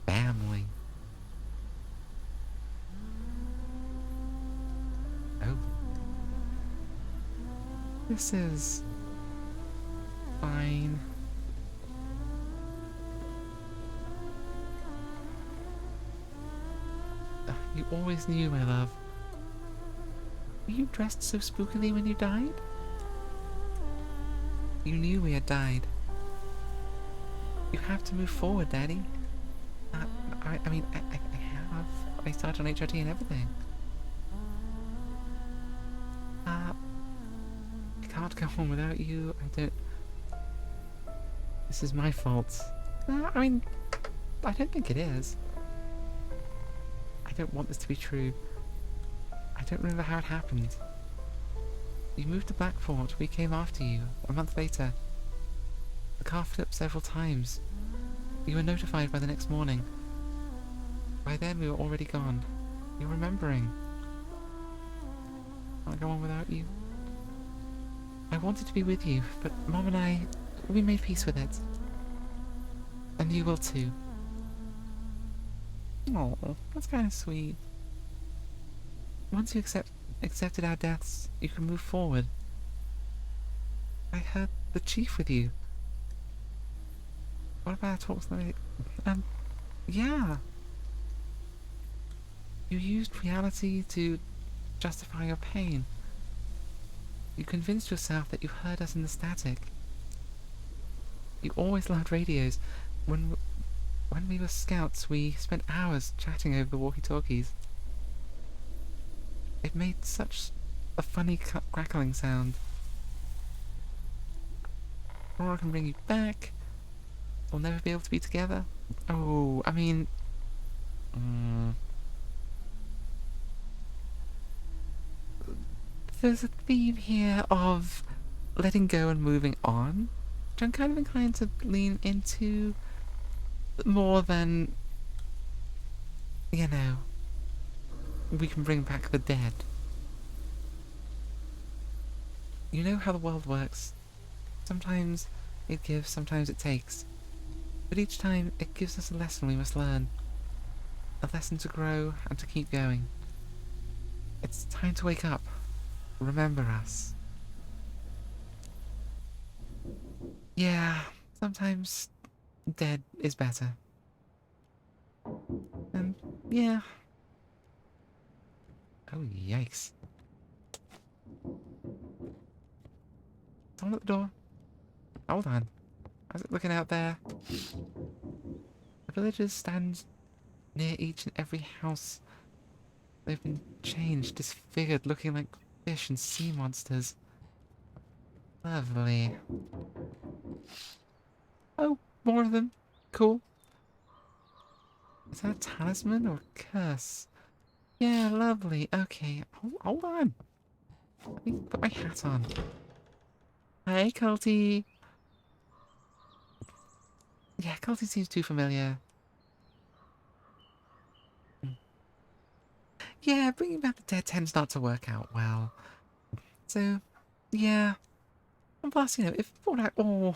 Speaker 1: Family. This is fine. You always knew, my love. Were you dressed so spookily when you died? You knew we had died. You have to move forward, Daddy. I mean, I have. I started on HRT and everything. I can't go on without you. I don't... This is my fault. I mean, I don't think it is. I don't want this to be true. I don't remember how it happened. You moved to Blackport. We came after you. A month later. The car flipped several times. You were notified by the next morning. By then we were already gone. You're remembering. Can't go on without you. I wanted to be with you, but Mom and I, we made peace with it. And you will too. Oh, that's kind of sweet. Once you accepted our deaths, you can move forward. I heard the chief with you. What about our talks? Yeah. You used reality to justify your pain. You convinced yourself that you heard us in the static. You always loved radios. When we were scouts, we spent hours chatting over the walkie-talkies. It made such a funny crackling sound. Aurora can bring you back. We'll never be able to be together. Oh, I mean... There's a theme here of letting go and moving on, which I'm kind of inclined to lean into more than, you know, we can bring back the dead. You know how the world works. Sometimes it gives, sometimes it takes. But each time it gives us a lesson we must learn. A lesson to grow and to keep going. It's time to wake up. Remember us. Yeah, sometimes dead is better. And yeah. Oh, yikes. Someone at the door. Hold on. How's it looking out there? The villagers stand near each and every house. They've been changed, disfigured, looking like fish and sea monsters. Lovely. Oh, more of them. Cool. Is that a talisman or a curse? Yeah, lovely. Okay, hold on. Let me put my hat on. Hey, Culty. Yeah, Culty seems too familiar. Yeah, bringing back the dead tends not to work out well. So, yeah. And plus, you know, if brought out all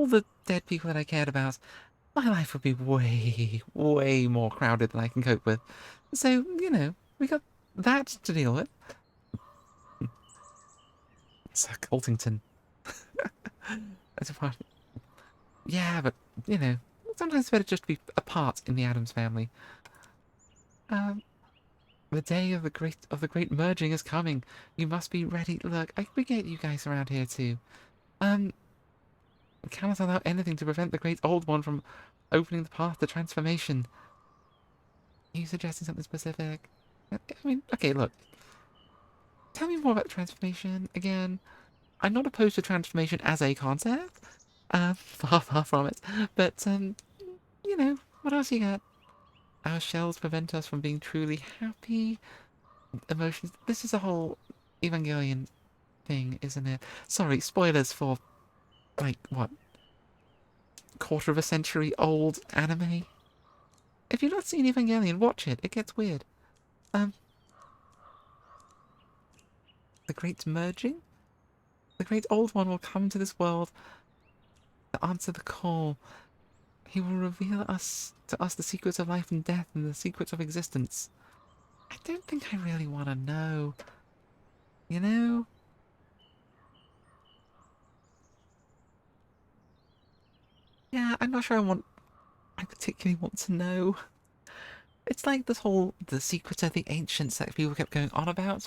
Speaker 1: the dead people that I cared about, my life would be way, way more crowded than I can cope with. So, you know, we got that to deal with. Sir Coltington. That's a part. Yeah, but, you know, sometimes it's better just to be apart in the Addams family. The day of the great merging is coming. You must be ready. Look, we get you guys around here too. We cannot allow anything to prevent the great old one from opening the path to transformation. Are you suggesting something specific? I mean, okay, look. Tell me more about the transformation again. I'm not opposed to transformation as a concept. Far, far from it. But, you know, what else you got? Our shells prevent us from being truly happy. Emotions. This is a whole Evangelion thing, isn't it? Sorry, spoilers for, like, what? Quarter of a century old anime? If you've not seen Evangelion, watch it. It gets weird. The Great Merging? The Great Old One will come to this world to answer the call. He will reveal to us the secrets of life and death and the secrets of existence. I don't think I really want to know. You know? Yeah, I'm not sure I particularly want to know. It's like this whole, the secrets of the ancients that people kept going on about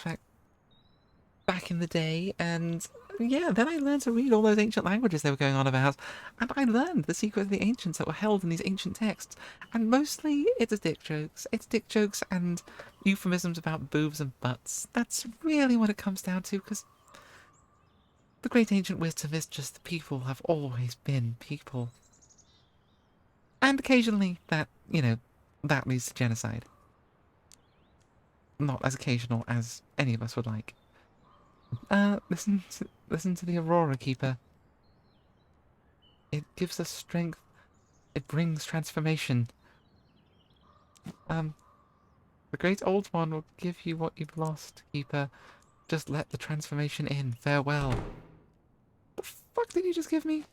Speaker 1: back in the day, and yeah, then I learned to read all those ancient languages they were going on about, and I learned the secrets of the ancients that were held in these ancient texts, and mostly it's dick jokes. It's dick jokes and euphemisms about boobs and butts. That's really what it comes down to, because the great ancient wisdom is just the people have always been people. And occasionally that, that leads to genocide. Not as occasional as any of us would like. Listen to the Aurora Keeper. It gives us strength. It brings transformation. The great old one will give you what you've lost, Keeper. Just let the transformation in. Farewell. The fuck did you just give me?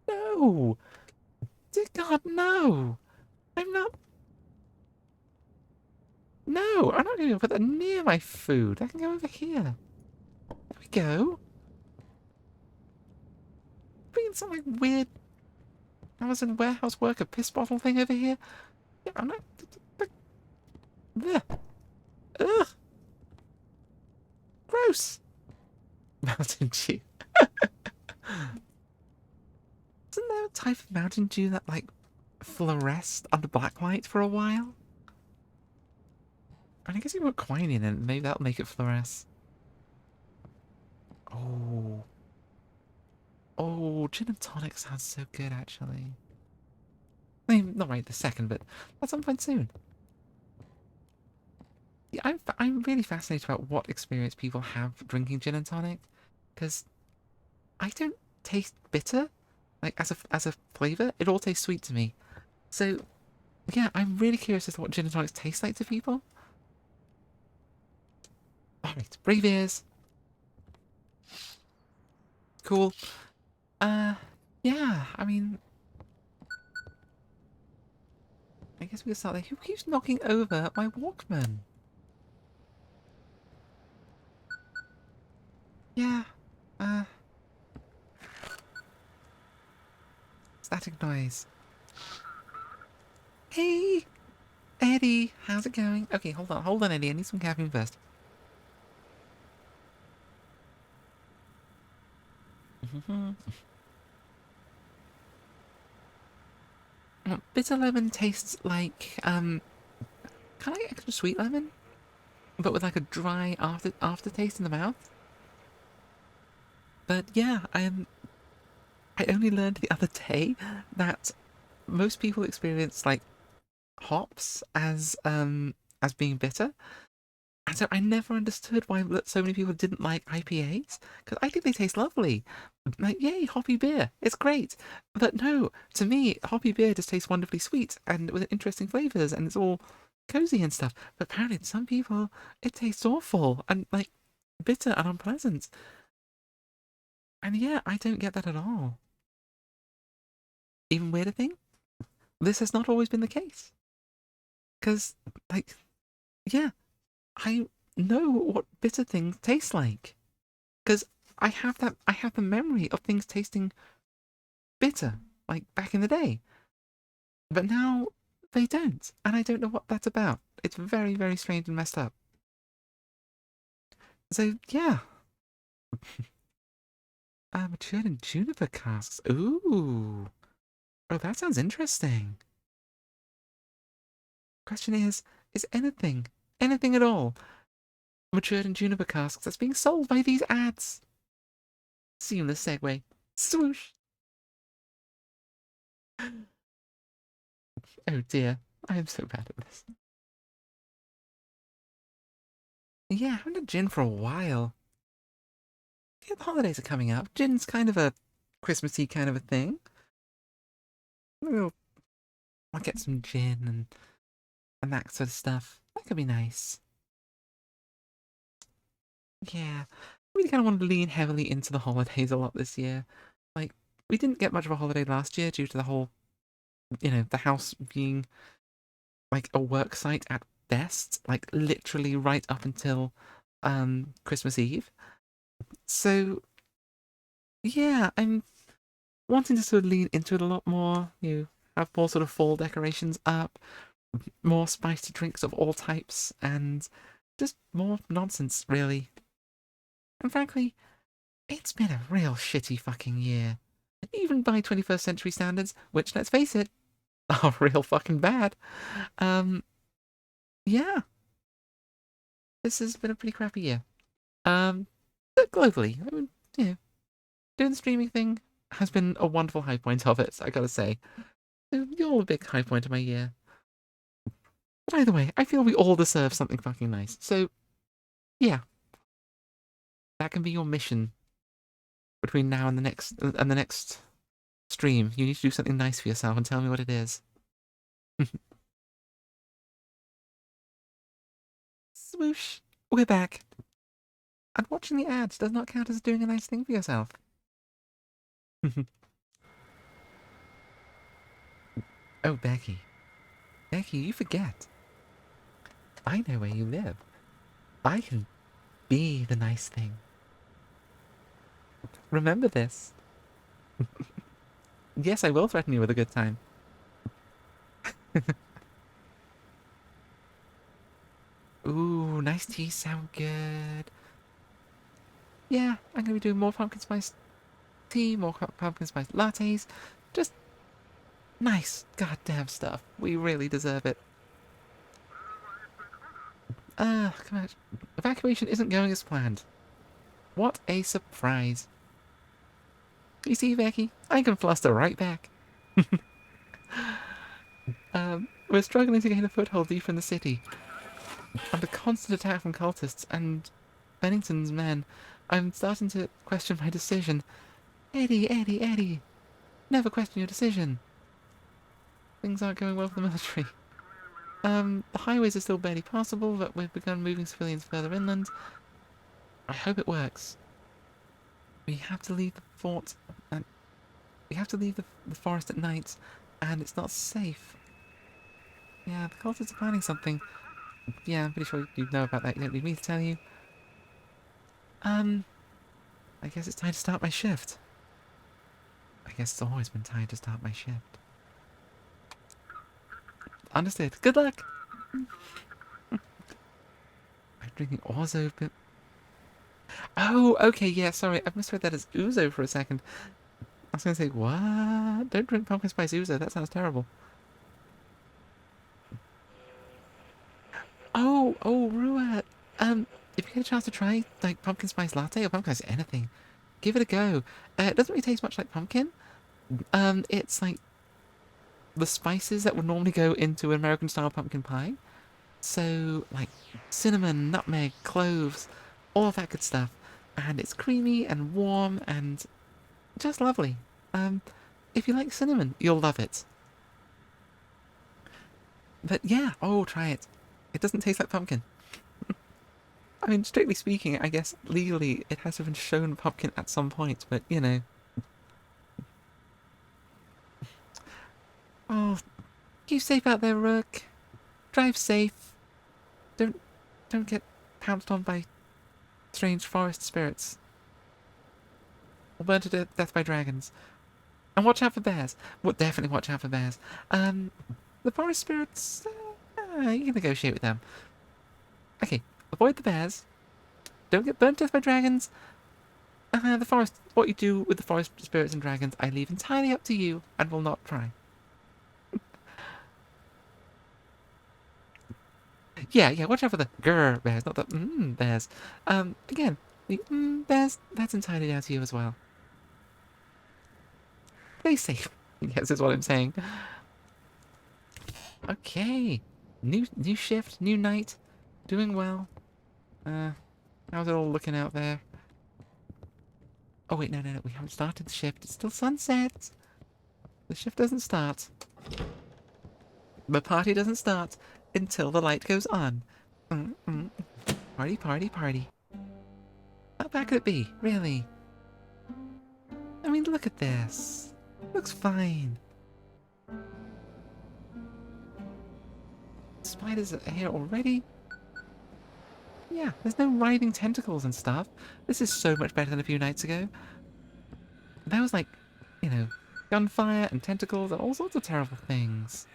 Speaker 1: No! Dear God, no! I'm not... No! I'm not going to put that near my food. I can go over here. There we go. Bringing some, like, weird Amazon warehouse worker piss bottle thing over here. Yeah, I'm not... There. Ugh! Gross! Mountain Dew. Isn't there a type of Mountain Dew that, like, fluoresced under blacklight for a while? I guess you put quinine in it, maybe that'll make it fluoresce. Oh. Oh, gin and tonic sounds so good, actually. I mean, not right this second, but at some point soon. Yeah, I'm really fascinated about what experience people have drinking gin and tonic, because I don't taste bitter, like as a flavor. It all tastes sweet to me. So yeah, I'm really curious as to what gin and tonics taste like to people. All right, brave ears. Cool. Yeah. I mean, I guess we can start there. Who keeps knocking over my Walkman? Yeah. Uh, static noise. Hey, Eddie, how's it going? Okay, hold on, Eddie. I need some caffeine first. Bitter lemon tastes like kind of like extra sweet lemon, but with like a dry aftertaste in the mouth. But yeah, I only learned the other day that most people experience like hops as being bitter. And so I never understood why so many people didn't like IPAs, because I think they taste lovely. Like, yay, hoppy beer. It's great. But no, to me, hoppy beer just tastes wonderfully sweet and with interesting flavours, and it's all cozy and stuff. But apparently to some people, it tastes awful and like bitter and unpleasant. And yeah, I don't get that at all. Even weirder thing, this has not always been the case. Because, like, yeah, I know what bitter things taste like. Because I have the memory of things tasting bitter, like back in the day. But now they don't, and I don't know what that's about. It's very, very strange and messed up. So yeah, matured in juniper casks. Ooh, oh, that sounds interesting. Question is anything at all, matured in juniper casks that's being sold by these ads? Seamless segue. Swoosh. Oh dear, I am so bad at this. Yeah, I haven't had gin for a while. Yeah, the holidays are coming up. Gin's kind of a Christmassy kind of a thing. I'll get some gin and that sort of stuff. That could be nice. Yeah, I really kind of want to lean heavily into the holidays a lot this year. Like, we didn't get much of a holiday last year due to the whole, the house being like a work site at best, like literally right up until Christmas Eve. So yeah, I'm wanting to sort of lean into it a lot more. Have more sort of fall decorations up, more spicy drinks of all types, and just more nonsense, really. And frankly, it's been a real shitty fucking year. Even by 21st century standards, which, let's face it, are real fucking bad. Yeah, this has been a pretty crappy year. But globally, I mean, doing the streaming thing has been a wonderful high point of it, I gotta say. You're all a big high point of my year. But either way, I feel we all deserve something fucking nice. So, yeah, that can be your mission between now and the next stream. You need to do something nice for yourself and tell me what it is. Swoosh, we're back. And watching the ads does not count as doing a nice thing for yourself. Oh, Becky. Becky, you forget. I know where you live. I can be the nice thing. Remember this. Yes, I will threaten you with a good time. Ooh, nice tea sound good. Yeah, I'm gonna be doing more pumpkin spice tea, more pumpkin spice lattes. Just nice, goddamn stuff. We really deserve it. Come on. Evacuation isn't going as planned. What a surprise. You see, Becky, I can fluster right back. We're struggling to gain a foothold deeper in the city. Under constant attack from cultists and Bennington's men, I'm starting to question my decision. Eddie, never question your decision. Things aren't going well for the military. The highways are still barely passable, but we've begun moving civilians further inland. I hope it works. We have to leave the fort, and we have to leave the forest at night, and it's not safe. Yeah, the cultists are planning something. Yeah, I'm pretty sure you know about that. You don't need me to tell you. I guess it's time to start my shift. I guess it's always been time to start my shift. Understood. Good luck! I'm drinking Orzo, but... Oh, okay, yeah, sorry. I misread that as Ouzo for a second. I was going to say, what? Don't drink pumpkin spice Ouzo. That sounds terrible. Oh, Rua. If you get a chance to try, like, pumpkin spice latte or pumpkin spice anything, give it a go. It doesn't really taste much like pumpkin. It's like the spices that would normally go into an American-style pumpkin pie. So, like, cinnamon, nutmeg, cloves, all of that good stuff. And it's creamy and warm and just lovely. If you like cinnamon, you'll love it. But yeah, try it. It doesn't taste like pumpkin. I mean, strictly speaking, I guess legally it has to have been shown pumpkin at some point, but you know. Oh, keep safe out there, Rook. Drive safe. Don't get pounced on by strange forest spirits. Or burned to death by dragons. And watch out for bears. Well, definitely watch out for bears. The forest spirits, you can negotiate with them. Okay, avoid the bears. Don't get burnt to death by dragons. The forest, what you do with the forest spirits and dragons, I leave entirely up to you and will not try. Yeah, watch out for the grr bears, not the bears. Again, the bears, that's entirely down to you as well. Stay safe, I guess is what I'm saying. Okay, new shift, new night, doing well. How's it all looking out there? Oh wait, no, we haven't started the shift. It's still sunset. The shift doesn't start. The party doesn't start until the light goes on. Party, party, party. How bad could it be, really? I mean, look at this. Looks fine. Spiders are here already. Yeah, there's no writhing tentacles and stuff. This is so much better than a few nights ago. There was like, you know, gunfire and tentacles and all sorts of terrible things.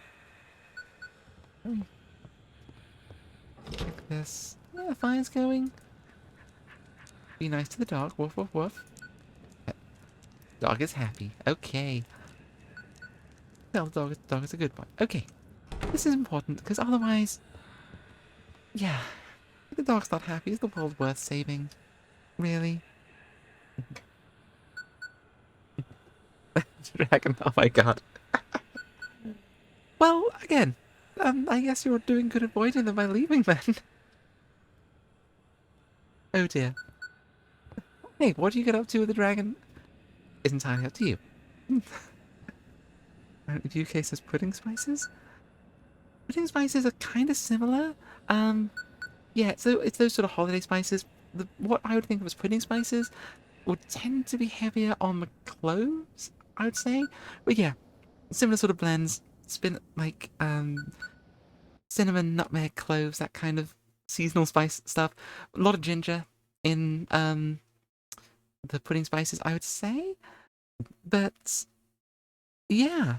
Speaker 1: Let me check this. Yeah, the fire's going. Be nice to the dog. Woof, woof, woof. Dog is happy. Okay. Tell the dog is a good boy. Okay. This is important, because otherwise... Yeah. If the dog's not happy, is the world worth saving? Really? Dragon, oh my god. Well, again, I guess you're doing good avoiding them by leaving then. Oh dear. Hey, what do you get up to with the dragon? Is entirely up to you. The UK says pudding spices? Pudding spices are kind of similar. Yeah, so it's those sort of holiday spices. What I would think of as pudding spices would tend to be heavier on the cloves, I would say. But yeah, similar sort of blends. Spin like cinnamon, nutmeg, cloves, that kind of seasonal spice stuff. A lot of ginger in the pudding spices, I would say. But yeah,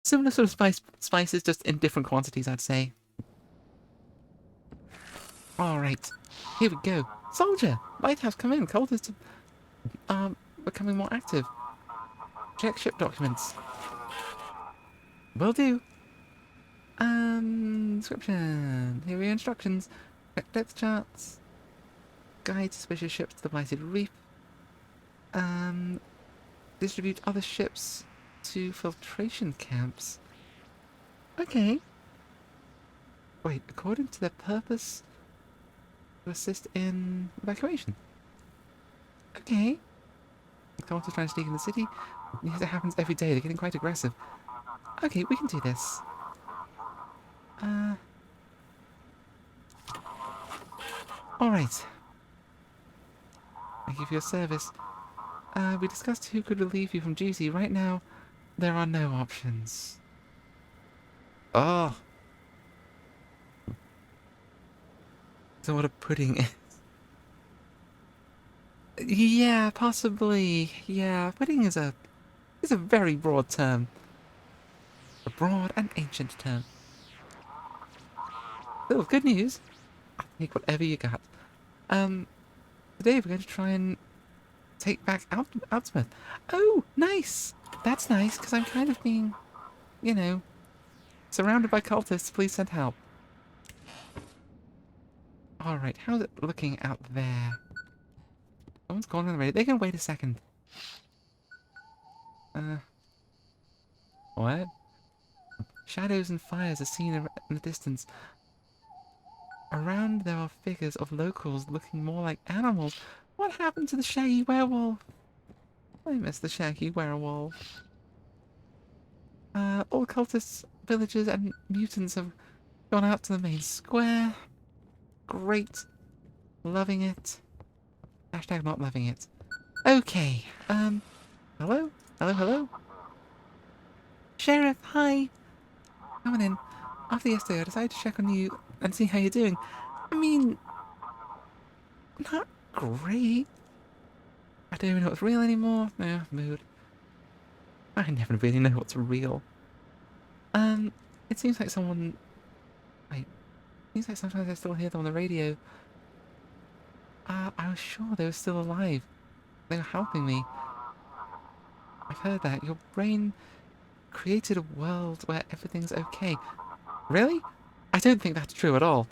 Speaker 1: similar sort of spices, just in different quantities, I'd say. Alright, here we go. Soldier! Lighthouse, come in. Cultists are becoming more active. Check ship documents. Will do. Description. Here are your instructions. Check depth charts. Guide suspicious ships to the Blighted Reef. Distribute other ships to filtration camps. Okay. Wait, according to their purpose, to assist in evacuation. Okay. The cult is trying to sneak in the city. Yes, it happens every day. They're getting quite aggressive. Okay, we can do this. Alright. Thank you for your service. We discussed who could relieve you from duty. Right now, there are no options. Oh. So what a pudding is. Yeah, possibly. Yeah, pudding is a very broad term. A broad and ancient term. Oh, good news. I'll take whatever you got. Today we're going to try and take back Outsmith. Oh, nice! That's nice, because I'm kind of being, you know, surrounded by cultists. Please send help. Alright, how's it looking out there? Someone's gone on the radio. They can wait a second. What? Shadows and fires are seen in the distance. Around there are figures of locals looking more like animals. What happened to the shaggy werewolf? I miss the shaggy werewolf. All cultists, villagers, and mutants have gone out to the main square. Great. Loving it. Hashtag not loving it. Okay. Hello? Hello, hello? Sheriff, hi. Coming in. After yesterday, I decided to check on you and see how you're doing. I mean, not great. I don't even know what's real anymore. Yeah, mood. I never really know what's real. It seems like someone... Wait. It seems like sometimes I still hear them on the radio. I was sure they were still alive. They were helping me. I've heard that. Your brain created a world where everything's okay. Really? I don't think that's true at all.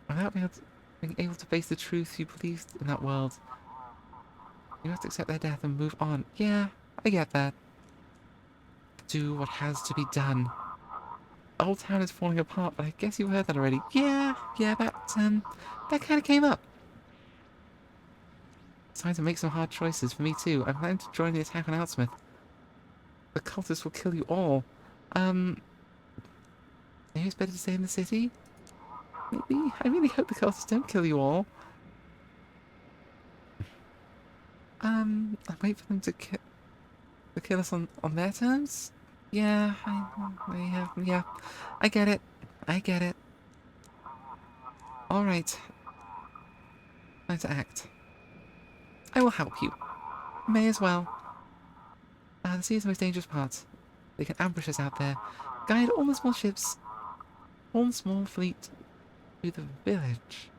Speaker 1: Without being able to face the truth you believed in that world, you must accept their death and move on. Yeah, I get that. Do what has to be done. The whole town is falling apart, but I guess you heard that already. Yeah, that kind of came up. It's time to make some hard choices for me too. I'm planning to join the attack on Outsmith. The cultists will kill you all. Maybe it's better to stay in the city? Maybe? I really hope the cultists don't kill you all. I'll wait for them to kill us on their terms? Yeah, yeah. I get it. I get it. Alright. Time to act. I will help you. May as well. The sea is the most dangerous part. They can ambush us out there. Guide all the small ships, all the small fleet to the village.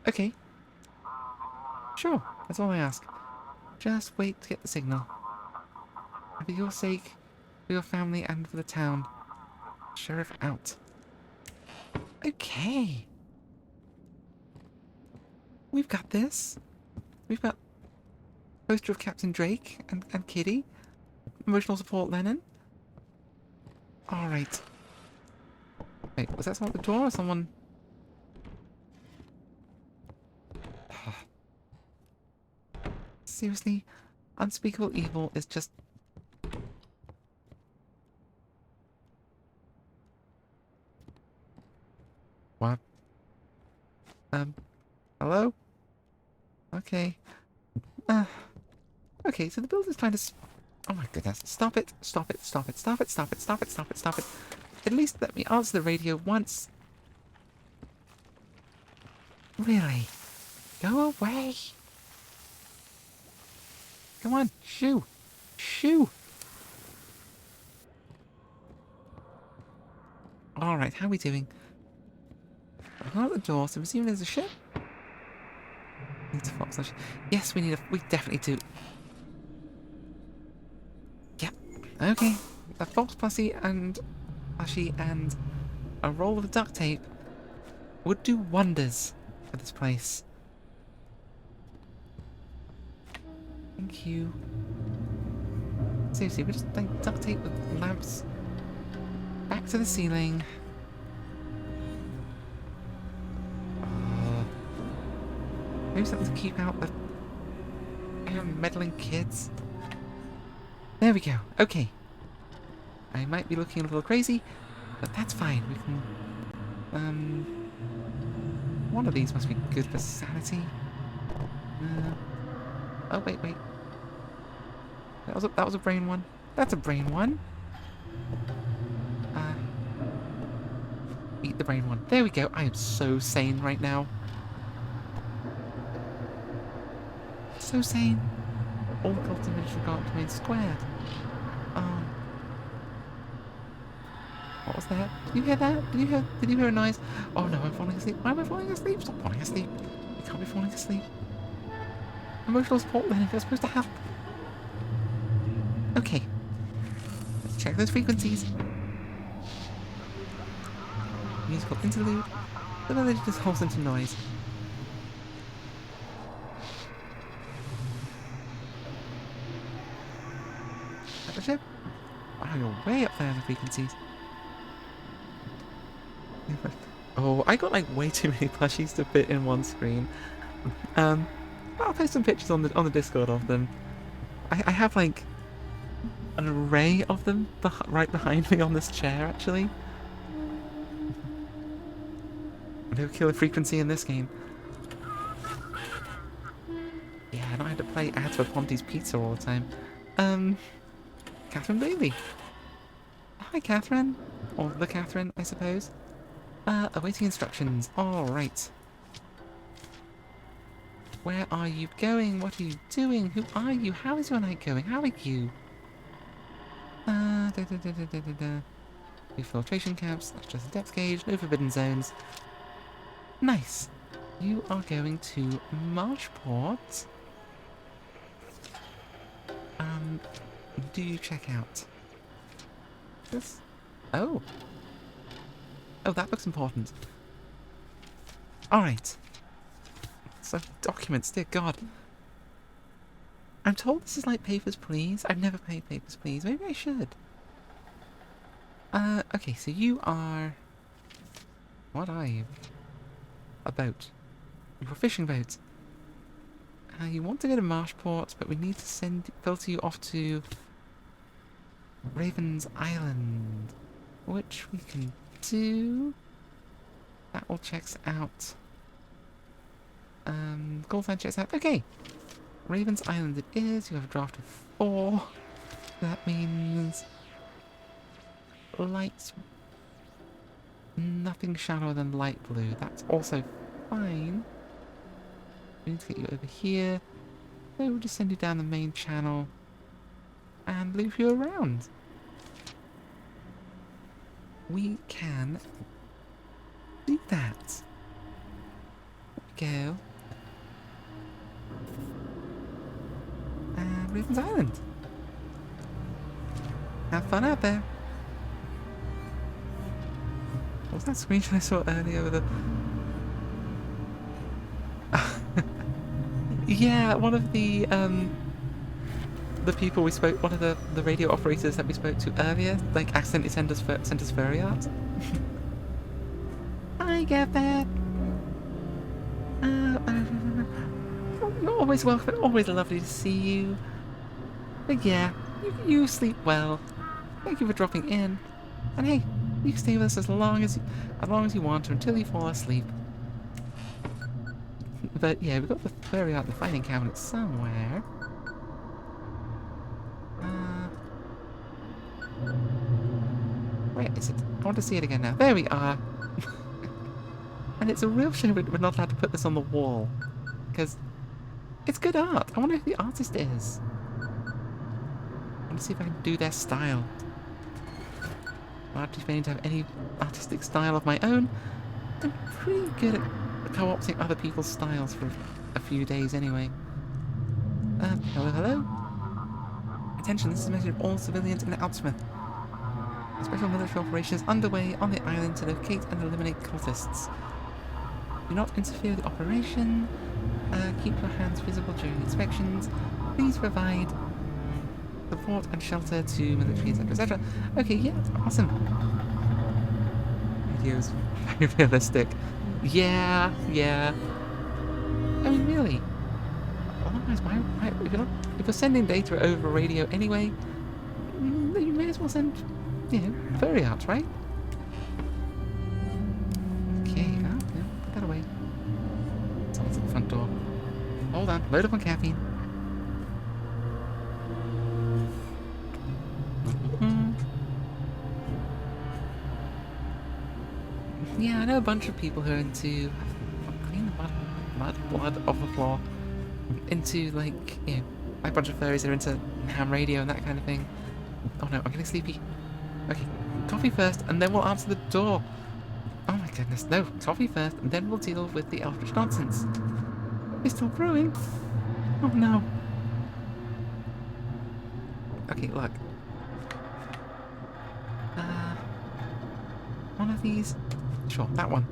Speaker 1: Okay. Sure. That's all I ask. Just wait to get the signal. And for your sake, for your family, and for the town. Sheriff out. Okay. We've got this. We've got poster of Captain Drake and Kitty. Emotional support Lennon. Alright. Wait, was that someone at the door or someone? Seriously? Unspeakable evil is just... What? Hello? Okay. Okay, so the builder's trying to... Oh my goodness. Stop it. Stop it. Stop it. Stop it. Stop it. Stop it. Stop it. Stop it. At least let me answer the radio once. Really? Go away. Come on. Shoo. Shoo. Alright, how are we doing? I'm at the door, so I'm assuming there's a ship? Need to fox. Yes, we need a... We definitely do. Yeah. Okay. A fox plushie and a roll of duct tape would do wonders for this place. Thank you. Seriously, we just like duct tape with lamps back to the ceiling. Maybe something to keep out the meddling kids. There we go. Okay. I might be looking a little crazy, but that's fine. We can... One of these must be good for sanity. Oh, wait. That was a brain one. That's a brain one. Eat the brain one. There we go. I am so sane right now. So sane. All cult image regard remains squared. What was that? Did you hear that? Did you hear a noise? Oh no, I'm falling asleep. Why am I falling asleep? Stop falling asleep. You can't be falling asleep. Emotional support then if you're supposed to help. Okay. Let's check those frequencies. Musical interlude. The village dissolves into noise. At the ship? Wow, you're way up there in the frequencies. Oh, I got like way too many plushies to fit in one screen. I'll post some pictures on the Discord of them. I have like an array of them right behind me on this chair actually. No killer frequency in this game. Yeah, and I had to play ads for Ponty's Pizza all the time. Catherine Bailey. Hi, Catherine. Or the Catherine, I suppose. Awaiting instructions. Alright. Where are you going? What are you doing? Who are you? How is your night going? How are you? No filtration camps. That's just a depth gauge. No forbidden zones. Nice. You are going to Marshport. Do you check out this? Oh. Oh, that looks important. Alright. So, documents, dear God. I'm told this is like Papers, Please. I've never played Papers, Please. Maybe I should. Okay, so you are... What are you? A boat. You're a fishing boat. You want to go to Marshport, but we need to filter you off to Raven's Island, which we can do. That all checks out. Call sign checks out. Okay. Raven's Island it is. You have a draft of 4. That means light... Nothing shallower than light blue. That's also fine. We need to get you over here. So we'll just send you down the main channel and loop you around. We can do that. Go. And Raven's Island. Have fun out there. What was that screenshot I saw earlier with the... Yeah, one of the people we spoke, one of the radio operators that we spoke to earlier, like accidentally sent us furry art. I get that. You're always welcome. Always lovely to see you. But yeah, you sleep well. Thank you for dropping in. And hey, you can stay with us as long as you want to until you fall asleep. But yeah, we've got the furry art in the fighting cabinet somewhere. Where is it? I want to see it again now. There we are. And it's a real shame we're not allowed to put this on the wall, because it's good art. I wonder who the artist is. I want to see if I can do their style. I'm not too planning to have any artistic style of my own. I'm pretty good at co-opting other people's styles for a few days anyway. Hello, hello. Attention, this is a message of all civilians in Outsmith. Special military operations underway on the island to locate and eliminate cultists. Do not interfere with the operation. Keep your hands visible during inspections. Please provide support and shelter to military, etc., etc. Okay, yeah, awesome. Video's very realistic. Yeah. I mean, really. Otherwise, why if you're sending data over radio anyway, you may as well send, furry art, right? Okay, put that away. Someone's at the front door. Hold on, load up on caffeine. Yeah, I know a bunch of people who are into clean the mud, blood off the floor. Into, like, a bunch of furries that are into ham radio and that kind of thing. Oh no, I'm getting sleepy. Okay, coffee first, and then we'll answer the door. Oh my goodness, no, coffee first, and then we'll deal with the Eldritch nonsense. It's still brewing. Oh no. Okay, look. One of these. Sure, that one.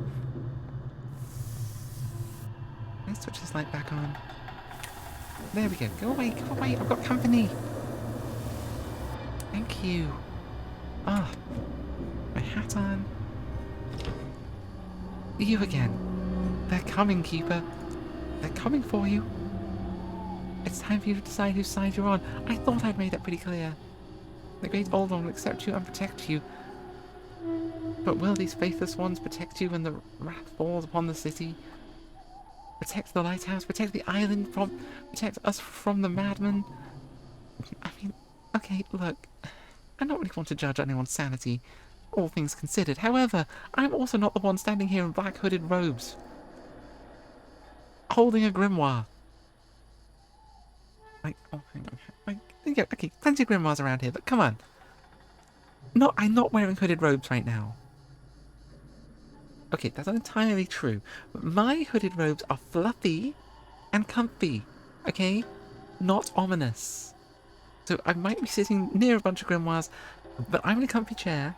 Speaker 1: Let's switch this light back on. There we go. Go away, I've got company. Thank you. Ah, my hat on. You again. They're coming, Keeper. They're coming for you. It's time for you to decide whose side you're on. I thought I'd made that pretty clear. The Great Old One will accept you and protect you. But will these faithless ones protect you when the wrath falls upon the city? Protect the lighthouse, protect the island protect us from the madman? I mean, okay, look, I don't really want to judge anyone's sanity, all things considered. However, I'm also not the one standing here in black hooded robes, holding a grimoire. Like, oh, hang on. Like, okay, plenty of grimoires around here, but come on. No, I'm not wearing hooded robes right now. Okay, that's not entirely true. But my hooded robes are fluffy and comfy, okay? Not ominous. So I might be sitting near a bunch of grimoires, but I'm in a comfy chair,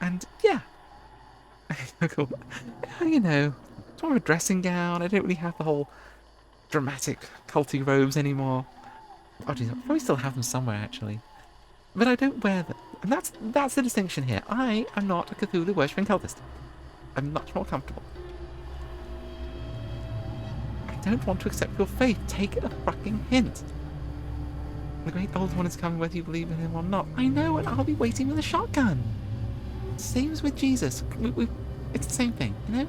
Speaker 1: and yeah. Cool. You know, it's more of a dressing gown. I don't really have the whole dramatic culty robes anymore. Oh geez, I probably still have them somewhere actually. But I don't wear them. And that's the distinction here. I am not a Cthulhu worshipping cultist. I'm much more comfortable. I don't want to accept your faith. Take a fucking hint. The Great Old One is coming whether you believe in him or not. I know, and I'll be waiting with a shotgun. Same as with Jesus. It's the same thing, you know?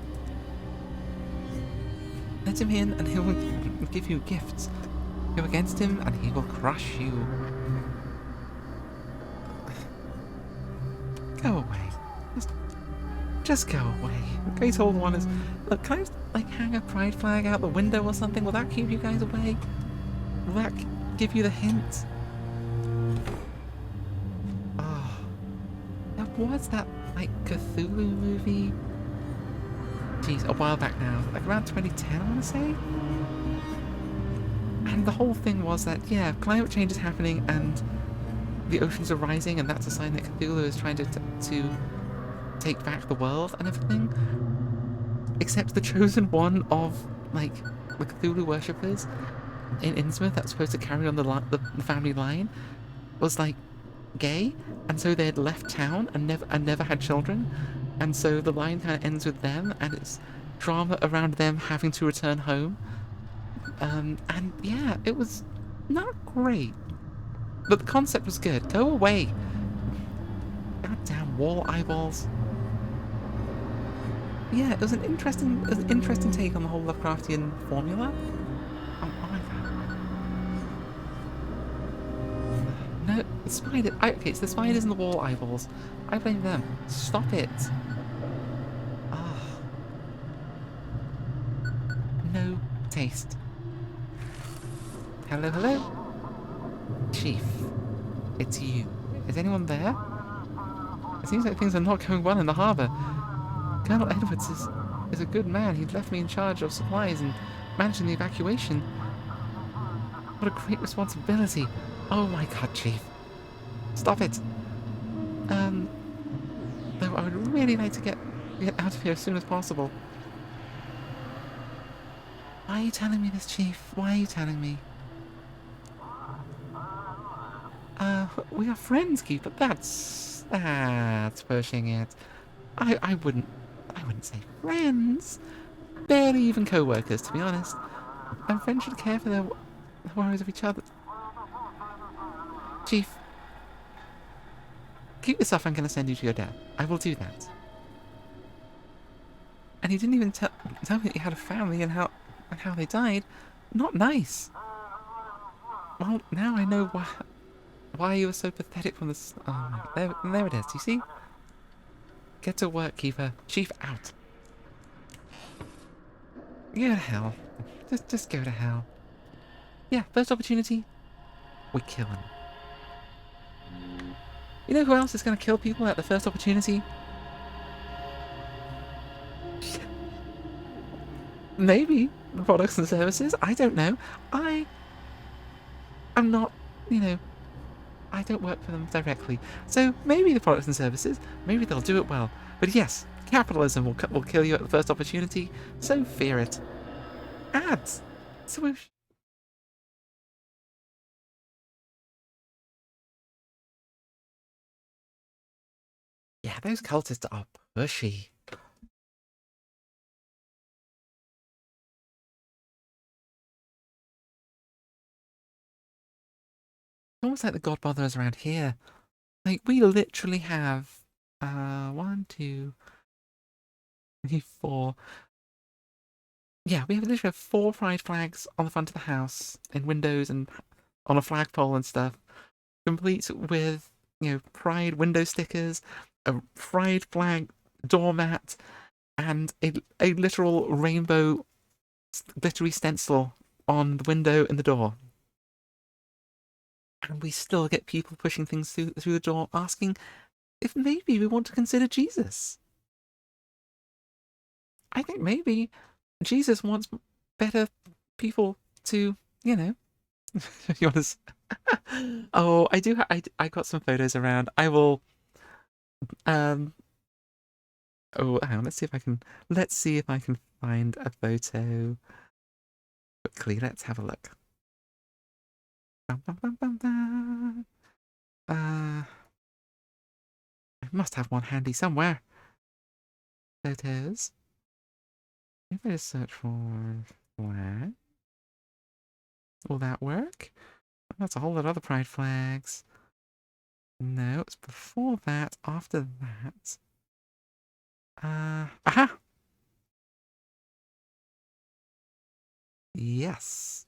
Speaker 1: Let him in and he will give you gifts. Go against him and he will crush you. Go Just go away. Great old one is... Look, can I just, like, hang a pride flag out the window or something? Will that keep you guys away? Will that give you the hint? Oh. There was that, like, Cthulhu movie? Jeez, a while back now. Like, around 2010, I want to say? And the whole thing was that, yeah, climate change is happening and the oceans are rising, and that's a sign that Cthulhu is trying to take back the world and everything. Except the chosen one of, like, the Cthulhu worshippers in Innsmouth that's supposed to carry on the family line was, like, gay, and so they had left town and never had children, and so the line kind of ends with them, and it's drama around them having to return home. And yeah, it was not great. But the concept was good. Go away. Goddamn wall eyeballs. Yeah, it was an interesting take on the whole Lovecraftian formula. I like that. No, the spider. Okay, it's the spiders and the wall eyeballs. I blame them. Stop it. Ah, no taste. Hello, hello. Chief, it's you. Is anyone there? It seems like things are not going well in the harbour. Colonel Edwards is a good man. He'd left me in charge of supplies and managing the evacuation. What a great responsibility. Oh my god, Chief. Stop it. Though I would really like to get out of here as soon as possible. Why are you telling me this, Chief? Why are you telling me? We are friends, Keith, but that's pushing it. I wouldn't say friends. Barely even co-workers, to be honest. And friends should care for the worries of each other. Chief, keep this off. I'm going to send you to your dad. I will do that. And he didn't even tell me that he had a family and how they died. Not nice. Well, now I know why you were so pathetic from this. Oh, there it is. You see? Get to work, Keeper. Chief out. Go to hell. Just go to hell. Yeah, first opportunity, we kill him. You know who else is going to kill people at the first opportunity? Maybe the products and services. I don't know. I'm not, I don't work for them directly. So maybe the products and services, maybe they'll do it well. But yes, capitalism will kill you at the first opportunity, so fear it. Ads. Swoosh. Yeah, those cultists are pushy. Almost like the Godmothers around here. Like, we literally have, 1, 2, 3, 4. Yeah, we literally have 4 pride flags on the front of the house, in windows and on a flagpole and stuff, complete with, pride window stickers, a pride flag doormat, and a literal rainbow glittery stencil on the window and the door. And we still get people pushing things through the door, asking if maybe we want to consider Jesus. I think maybe Jesus wants better people to, you want to... Oh, I do. I got some photos around. I will. Oh, hang on. Let's see if I can. Let's see if I can find a photo quickly. Let's have a look. Bum, bum, bum, bum, bum. I must have one handy somewhere. Photos. If I just search for flag, will that work? That's a whole lot of other pride flags. No, it's before that, after that. Aha! Yes.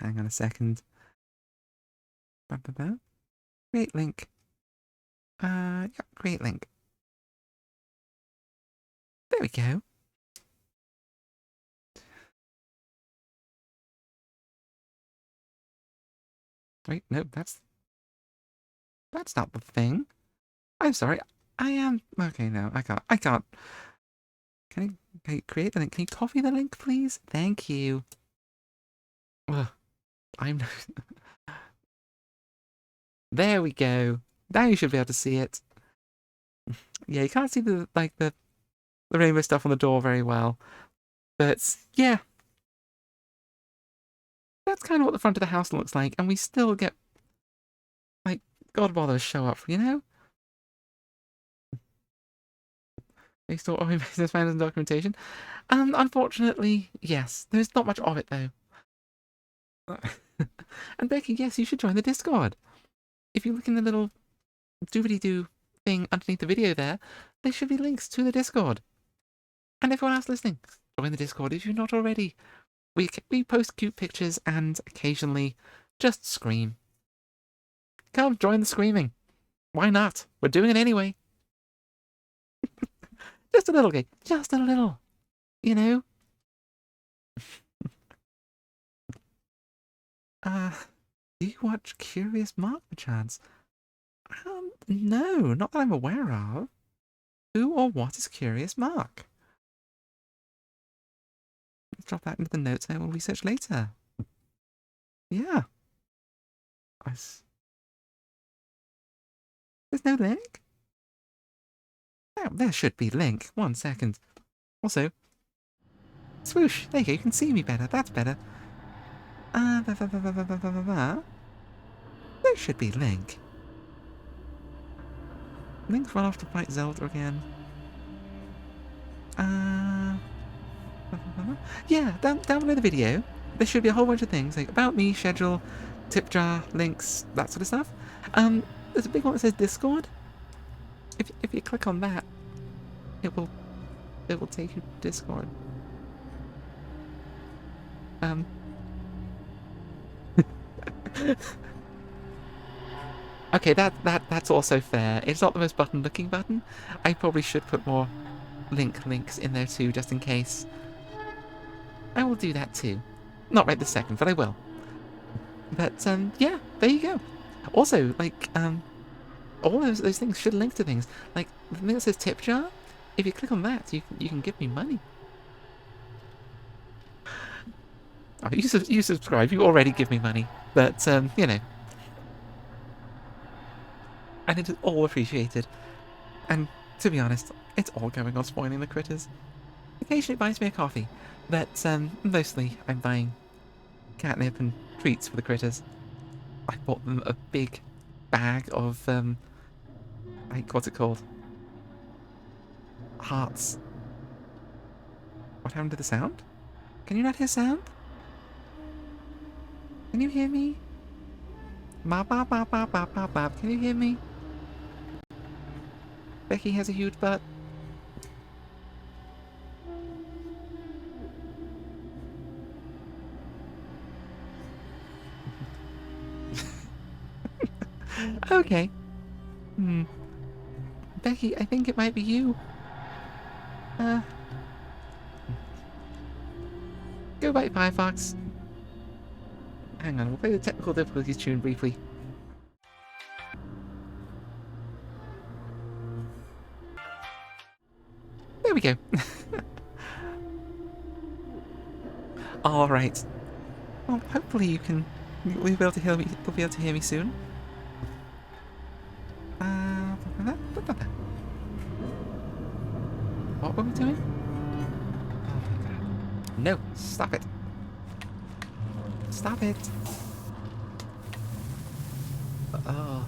Speaker 1: Hang on a second. Great link. Yeah, great link. we go. Wait, no, that's not the thing. I'm sorry. I am okay. No, I can't. Can you create the link? Can you copy the link, please? Thank you. Ugh, I'm. There we go. Now you should be able to see it. Yeah, you can't see the rainbow stuff on the door very well, but yeah, that's kind of what the front of the house looks like, and we still get like Godbothers show up, you know? They still only business plans and documentation. Unfortunately, yes, there's not much of it though. And Becky, yes, you should join the Discord. If you look in the little doobly-doo thing underneath the video there should be links to the Discord. And everyone else listening, join the Discord if you're not already. We post cute pictures and occasionally just scream. Come, join the screaming. Why not? We're doing it anyway. Just a little, just a little. You know? Do you watch Curious Mark, perchance? No, not that I'm aware of. Who or what is Curious Mark? Let's drop that into the notes and I will research later. Yeah. There's no link? Oh, there should be link. 1 second. Also, swoosh. There you go. You can see me better. That's better. There should be link. Links run off to fight Zelda again. Yeah, down below the video, there should be a whole bunch of things like about me, schedule, tip jar, links, that sort of stuff. There's a big one that says Discord. If you click on that, it will take you to Discord. Okay, that's also fair. It's not the most button-looking button. I probably should put more links in there too, just in case. I will do that too. Not right this second, but I will. But yeah, there you go. Also, like all those things should link to things. Like the thing that says tip jar. If you click on that, you can give me money. Oh, you subscribe. You already give me money, but you know. And it is all appreciated. And to be honest, it's all going on spoiling the critters. Occasionally it buys me a coffee, but mostly I'm buying catnip and treats for the critters. I bought them a big bag of like, what's it called? Hearts. What happened to the sound? Can you not hear sound? Can you hear me? Bop bop bop bop bop bop bop. Can you hear me? Becky has a huge butt. Okay. Becky, I think it might be you. Go back, Firefox. Hang on, we'll play the technical difficulties tune briefly. There we go. All right. Well, hopefully you'll be able to hear me. You'll be able to hear me soon. What were we doing? Oh my god! No! Stop it! Stop it! Oh.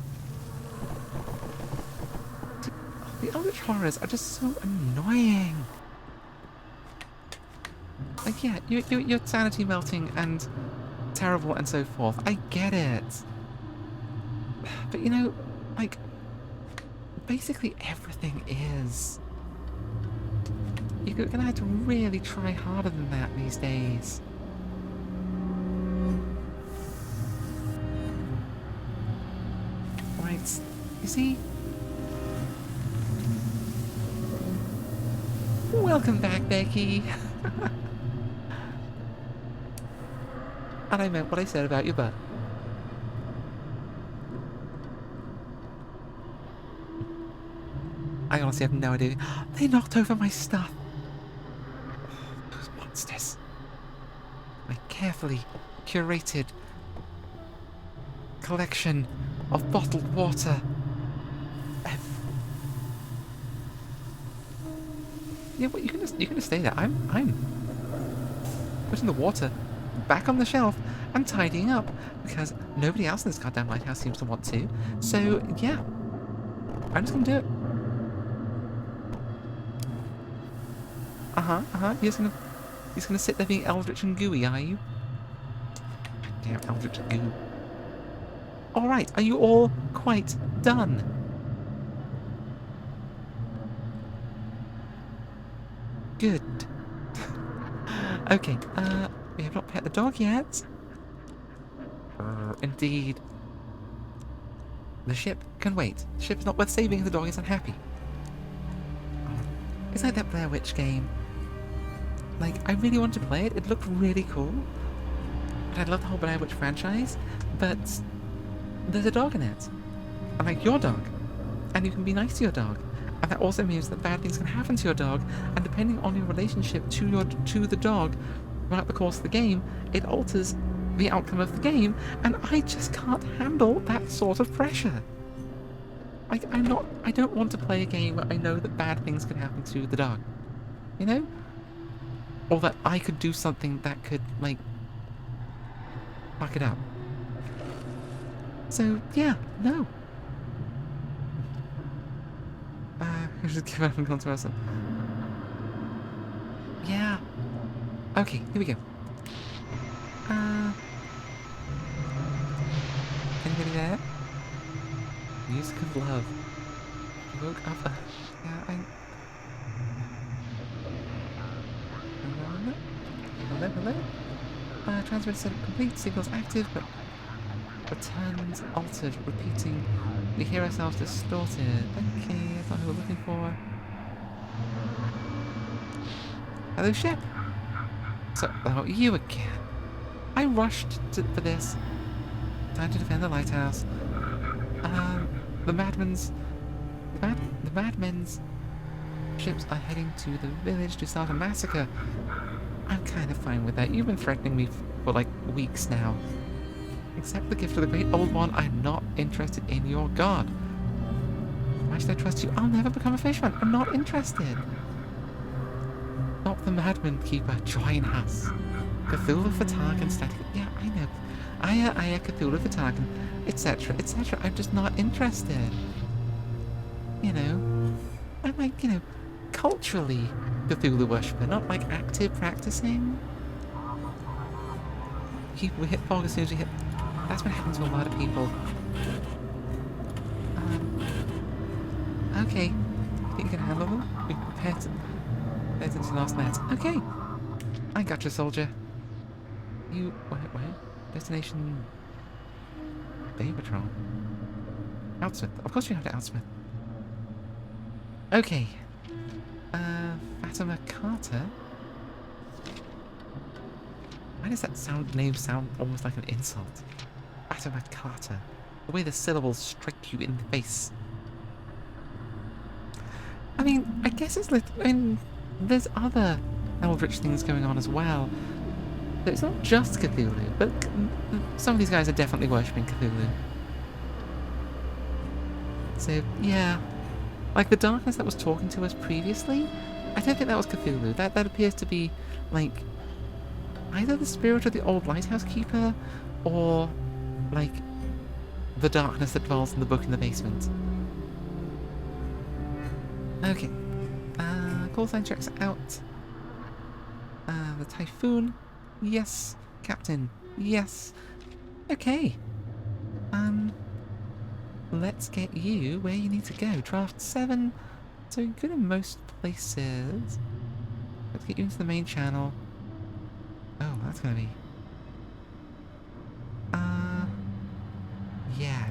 Speaker 1: The Eldritch Horrors are just so annoying. Like, yeah, you're sanity melting and terrible and so forth. I get it. But you know, like, basically everything is. You're gonna have to really try harder than that these days. Right, you see? Welcome back, Becky. And I meant what I said about your butt. I honestly have no idea. They knocked over my stuff. Those monsters. My carefully curated collection of bottled water. Yeah, well, you're gonna stay there. I'm putting the water back on the shelf and tidying up because nobody else in this goddamn lighthouse seems to want to. So yeah, I'm just gonna do it. You're just gonna sit there being eldritch and gooey, are you? Damn eldritch and goo. All right, are you all quite done? Good. Okay, we have not pet the dog yet. Indeed. The ship can wait. The ship is not worth saving if the dog is unhappy. It's like that Blair Witch game. Like, I really want to play it. It looked really cool. And I love the whole Blair Witch franchise. But there's a dog in it. And like your dog. And you can be nice to your dog. And that also means that bad things can happen to your dog. And depending on your relationship to the dog throughout the course of the game, it alters the outcome of the game. And I just can't handle that sort of pressure. Like, I don't want to play a game where I know that bad things can happen to the dog. You know? Or that I could do something that could, like, fuck it up. So, yeah, no. Just give up and come to us. Yeah. Okay, here we go. Anybody there? Music of love. Woke up. Yeah, Hello? Transmitter setup complete. Signals active, but returns altered. Repeating. We hear ourselves distorted. Okay, that's not who we're looking for. Hello, ship. So, oh, you again. I rushed for this. Time to defend the lighthouse. The madmen's ships are heading to the village to start a massacre. I'm kind of fine with that. You've been threatening me for like weeks now. Accept the gift of the great old one. I'm not interested in your god. Why should I trust you? I'll never become a fisherman. I'm not interested. Stop the madman keeper. Join us. Cthulhu for Tarkin static. Yeah, I know. Aya, Cthulhu for Tarkin, etc., etc. I'm just not interested. You know, I'm like, you know, culturally Cthulhu worshipper, not like active practicing. We hit fog as soon as we hit. That's what happens to a lot of people. Okay. I think you can handle them? We prepared since the last night. Okay. I got you, soldier. You. Wait. Destination. Bay Patrol. Outsmith. Of course you have to outsmith. Okay. Fatima Carter? Why does that name sound almost like an insult? Fatima Carter. The way the syllables strike you in the face. I mean, I guess it's like, there's other eldritch things going on as well. So it's not just Cthulhu, but some of these guys are definitely worshipping Cthulhu. So, yeah. Like the darkness that was talking to us previously, I don't think that was Cthulhu. That appears to be, like, either the spirit of the old lighthouse keeper, or, like, the darkness that dwells in the book in the basement. Okay. Call sign checks out. The Typhoon. Yes. Captain. Yes. Okay. Let's get you where you need to go. Draft 7. So good in most places. Let's get you into the main channel. Oh, that's gonna be... yeah,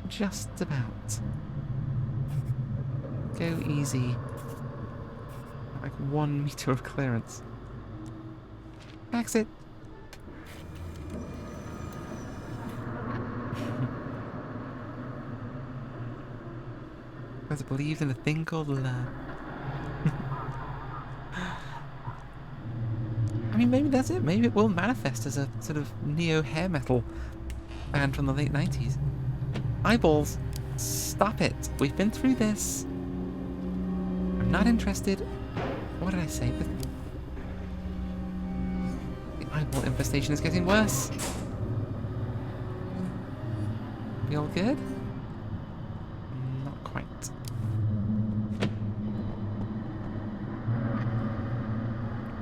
Speaker 1: just about. Go easy. Like 1 meter of clearance. Exit. Because I believed in a thing called love. I mean, maybe that's it. Maybe it will manifest as a sort of neo hair metal band from the late 90s. Eyeballs, stop it. We've been through this. I'm not interested. What did I say? The eyeball infestation is getting worse. We all good? Not quite.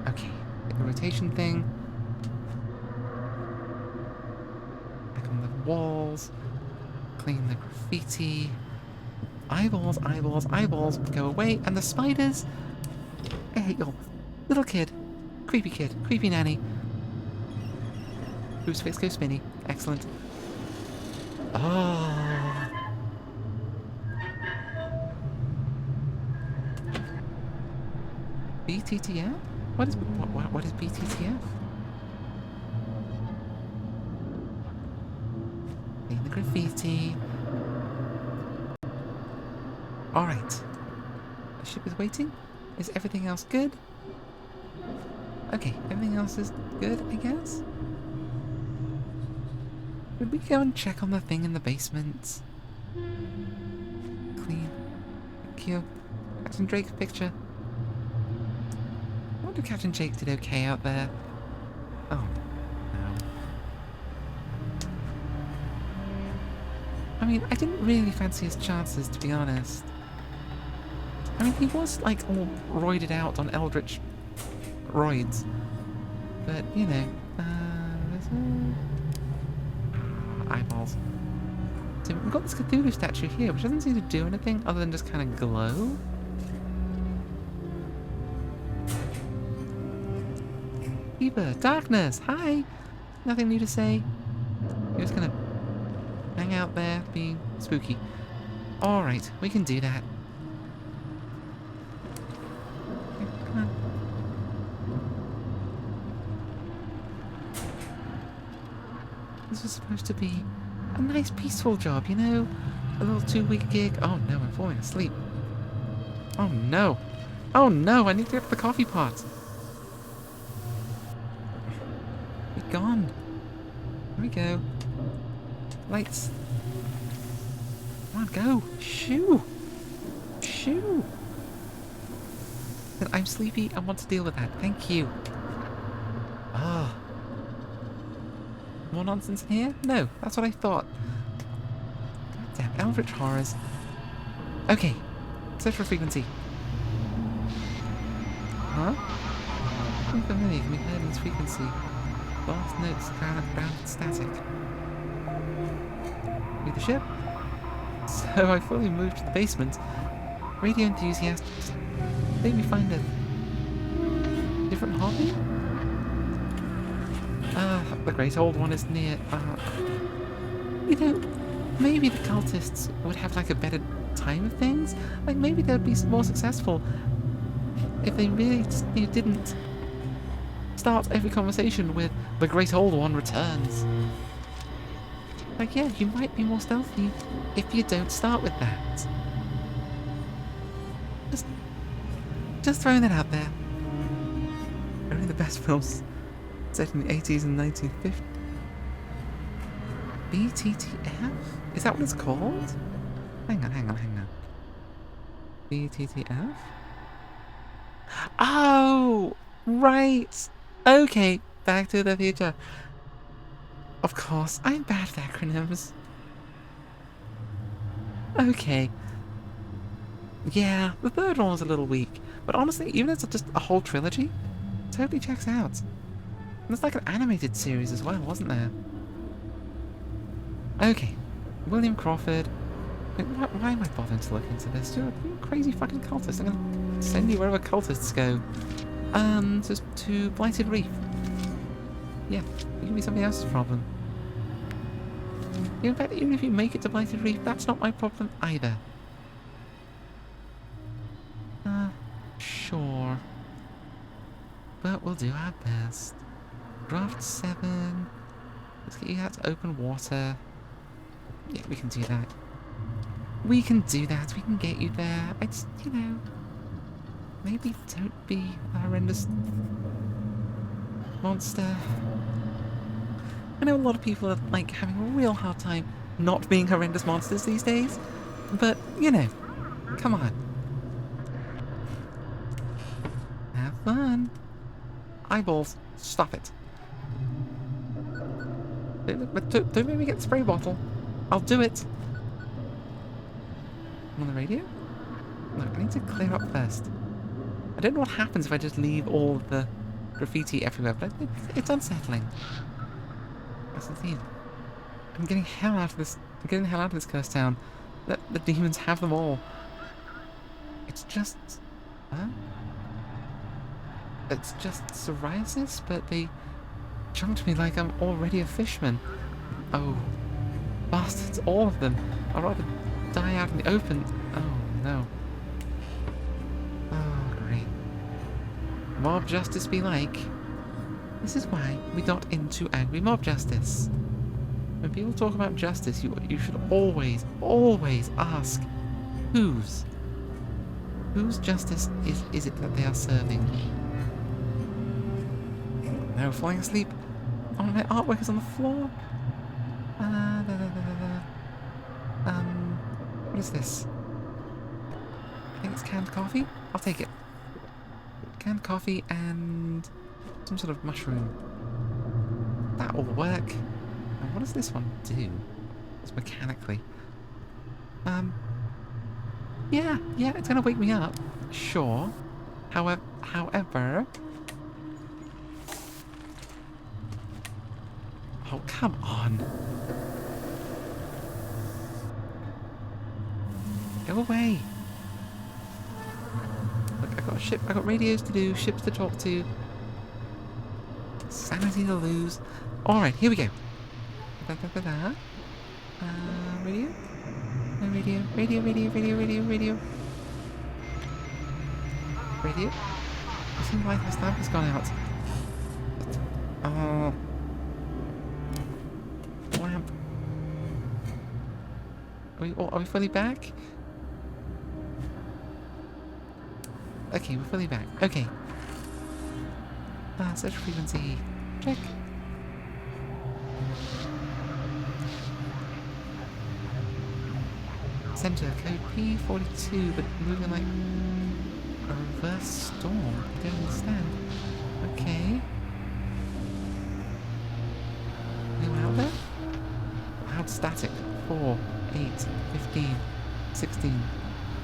Speaker 1: Okay, get the rotation thing. Back on the walls. Clean the graffiti. Eyeballs, eyeballs, eyeballs. Go away. And the spiders. I hate y'all. Little kid. Creepy nanny. Whose face goes spinny. Excellent. Oh. BTTF? What is BTTF? Clean the graffiti. Alright. The ship is waiting? Is everything else good? Okay, everything else is good, I guess? Would we go and check on the thing in the basement? Clean. Thank you. Captain Drake's picture. I wonder if Captain Jake did okay out there. Oh, no. I mean, I didn't really fancy his chances, to be honest. I mean, he was, like, all roided out on Eldritch roids. But, you know, eyeballs. So we've got this Cthulhu statue here, which doesn't seem to do anything other than just kind of glow. Eva, darkness, hi! Nothing new to say. You're just gonna hang out there, being spooky. Alright, we can do that. Come on. This was supposed to be a nice peaceful job, you know? A little 2-week gig. Oh no, I'm falling asleep. Oh no. Oh no, I need to get to the coffee pot. Be gone. Here we go. Lights. Come on, go. Shoo. Shoo. I'm sleepy. I want to deal with that. Thank you. Ah. More nonsense in here? No, that's what I thought. God damn, Eldritch horrors. Okay, search for frequency. Huh? Something familiar can be heard in this frequency. Last notes, grounded static. Read the ship? So I fully moved to the basement. Radio enthusiast made me find a different hobby? The great old one is near. You know, maybe the cultists would have like a better time of things. Like maybe they'd be more successful if they really didn't start every conversation with "the great old one returns." Like, yeah, you might be more stealthy if you don't start with that. Just throwing that out there. Only the best films set in the 80s and 1950s. BTTF? Is that what it's called? Hang on. BTTF? Oh! Right! Okay, Back to the Future. Of course, I'm bad at acronyms. Okay. Yeah, the third one was a little weak, but honestly, even if it's just a whole trilogy, it totally checks out. And there's like an animated series as well, wasn't there? Okay, William Crawford. Why am I bothering to look into this? You're a crazy fucking cultist. I'm gonna send you wherever cultists go. Just to Blighted Reef. Yeah, it can be somebody else's problem. In fact, even if you make it to Blighted Reef, that's not my problem either. Sure. but we'll do our best. Draft 7. Let's get you out to open water. Yeah, we can do that. We can do that. We can get you there. I just, you know, maybe don't be a horrendous monster. I know a lot of people are, like, having a real hard time not being horrendous monsters these days. But, you know, come on. Have fun. Eyeballs, stop it. Don't make me get the spray bottle. I'll do it. On the radio? Look, I need to clear up first. I don't know what happens if I just leave all the graffiti everywhere, but it's unsettling. That's the theme. I'm getting the hell out of this. I'm getting the hell out of this cursed town. The demons have them all. It's just, huh? It's just psoriasis, but they jumped me like I'm already a fishman. Oh, bastards, all of them. I'd rather die out in the open. Oh no. Oh great. Mob justice be like. This is why we're not into angry mob justice. When people talk about justice, you should always ask, whose justice is it that they are serving? No, falling asleep. Oh, my artwork is on the floor. What is this? I think it's canned coffee. I'll take it. Canned coffee and some sort of mushroom. That will work. And what does this one do? It's mechanically. Yeah, it's gonna wake me up. Sure. However. Oh, come on. Go away. Look, I got radios to do, ships to talk to. Sanity to lose. Alright, here we go. Radio? No radio. Radio. Radio? I think the Lighthouse lamp has gone out. Oh. Lamp. Are we fully back? Okay, we're fully back. Okay. Search frequency. Check. Center code P42, but moving like a reverse storm. I don't understand. Okay. Anyone out there? Loud static. 4, 8, 15, 16,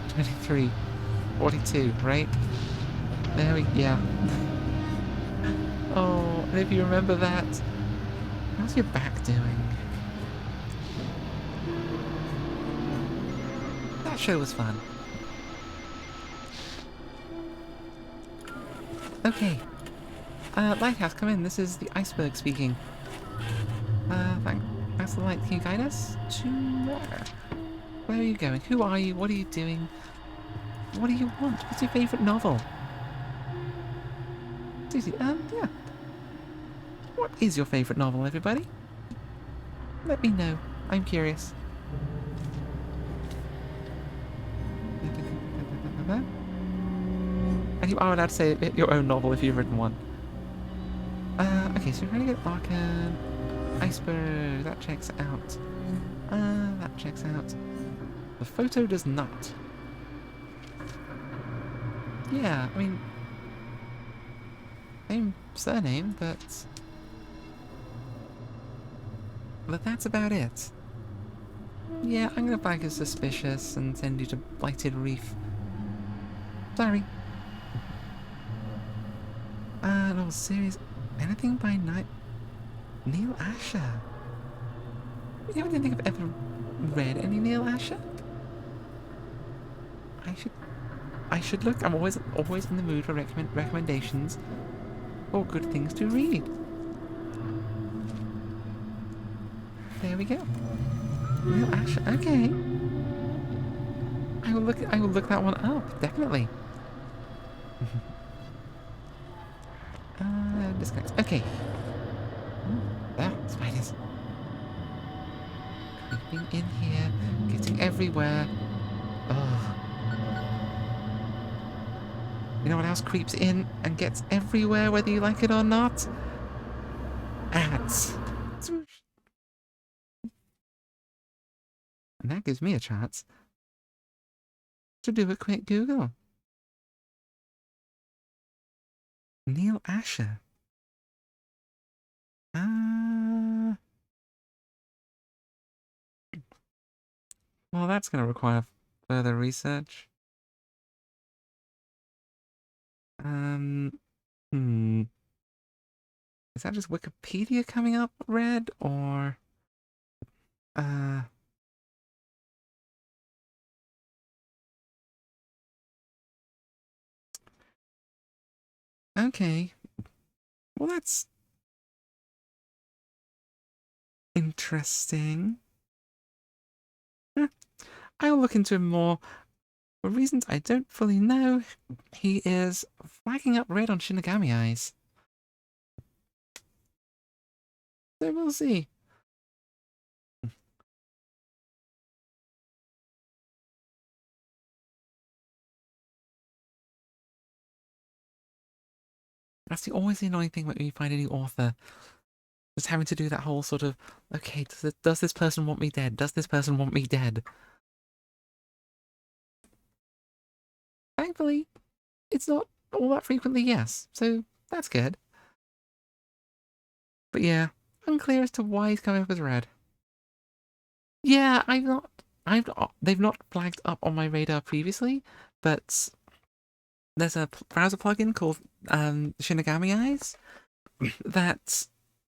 Speaker 1: 23, 42, right? There we yeah. Oh, and if you remember that, how's your back doing? That show was fun. Okay. Lighthouse, come in. This is the iceberg speaking. Thanks for the light. Can you guide us? To where? Where are you going? Who are you? What are you doing? What do you want? What's your favourite novel? It's easy. Yeah. What is your favourite novel, everybody? Let me know. I'm curious. And you are allowed to say your own novel if you've written one. Okay, so we're trying to get Arcan. Iceberg. That checks out. That checks out. The photo does not. Yeah, I mean... Same surname, but that's about it. Yeah, I'm gonna flag as suspicious and send you to Blighted Reef. Sorry. No series. Anything by Neil Asher? You don't think I've ever read any Neil Asher? I should look. I'm always in the mood for recommendations or good things to read. There we go. Neil Asher. Okay. I will look that one up. Definitely. Disconnect. Okay. Ooh, there, spiders. Creeping in here, getting everywhere. Oh. You know what else creeps in and gets everywhere, whether you like it or not? Ads. And that gives me a chance to do a quick Google. Neil Asher. Well, that's going to require further research. Hmm. Is that just Wikipedia coming up red, or... Okay. Well, that's... interesting. I'll look into him more. For reasons I don't fully know, he is flagging up red on Shinigami Eyes. So we'll see. That's always the annoying thing when you find a new author. Just having to do that whole sort of, okay, does this person want me dead? Does this person want me dead? Thankfully, it's not all that frequently yes, so that's good. But yeah, unclear as to why he's coming up as red. Yeah, they've not flagged up on my radar previously, but there's a browser plugin called Shinigami Eyes that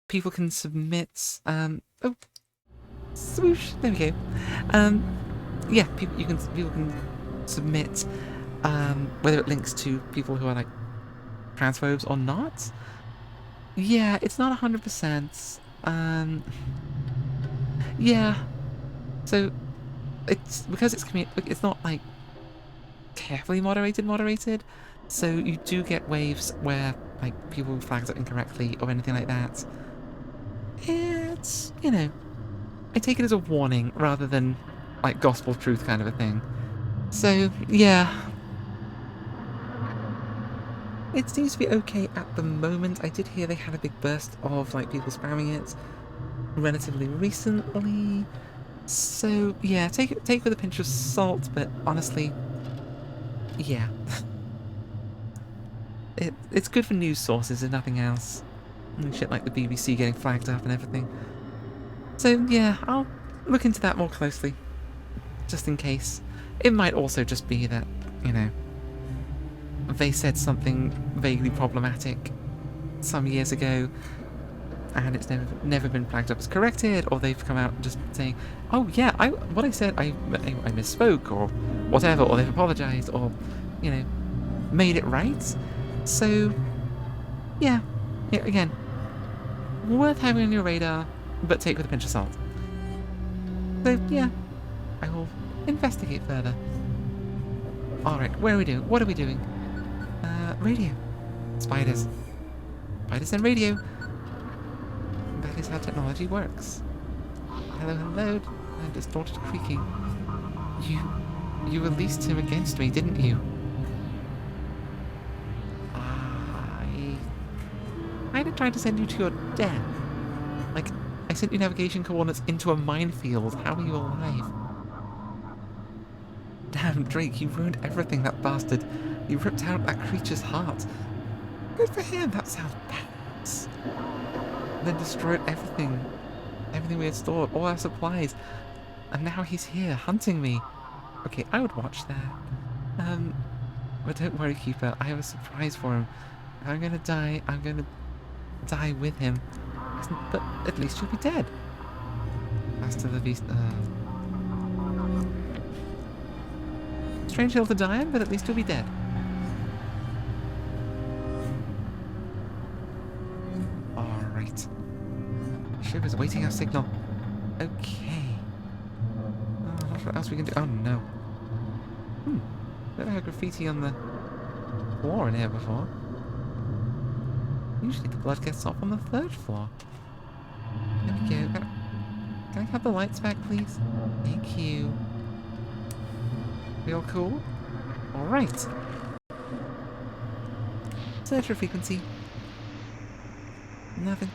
Speaker 1: people can submit. Oh, swoosh! There we go. Yeah, people can submit whether it links to people who are like transphobes or not. Yeah, it's not 100%. Yeah. So it's because it's not like carefully moderated. So you do get waves where like people flags it incorrectly or anything like that. It's, you know, I take it as a warning rather than like gospel truth kind of a thing. So yeah, it seems to be okay at the moment. I did hear they had a big burst of like people spamming it relatively recently. So yeah, take it with a pinch of salt, but honestly, yeah. It's good for news sources and nothing else. And shit like the BBC getting flagged up and everything. So yeah, I'll look into that more closely. Just in case. It might also just be that, you know, they said something vaguely problematic some years ago and it's never been flagged up as corrected, or they've come out just saying, oh yeah, what I said, I misspoke, or whatever, or they've apologized, or, you know, made it right. So yeah, again, worth having on your radar, but take with a pinch of salt. So yeah, I will investigate further. Alright, where are we doing? What are we doing? Radio. Spiders. Spiders and radio. That is how technology works. Hello, hello. I distorted creaking. You released him against me, didn't you? I didn't try to send you to your death. Like, I sent you navigation coordinates into a minefield. How are you alive? Damn, Drake, you ruined everything, that bastard. You ripped out that creature's heart. Good for him, that sounds badass. Then destroyed everything we had stored, all our supplies. And now he's here, hunting me. Okay, I would watch that. But don't worry, Keeper, I have a surprise for him. If I'm gonna die, I'm gonna die with him. But at least you'll be dead. Hasta la vista. Strange hill to die on, but at least you'll be dead. Alright. Ship is waiting our signal. Okay. Oh, not what else we can do. Oh no. Never had graffiti on the floor in here before. Usually the blood gets off on the 3rd floor. There we go. Can I have the lights back, please? Thank you. We all cool? Alright. Search for frequency. Nothing.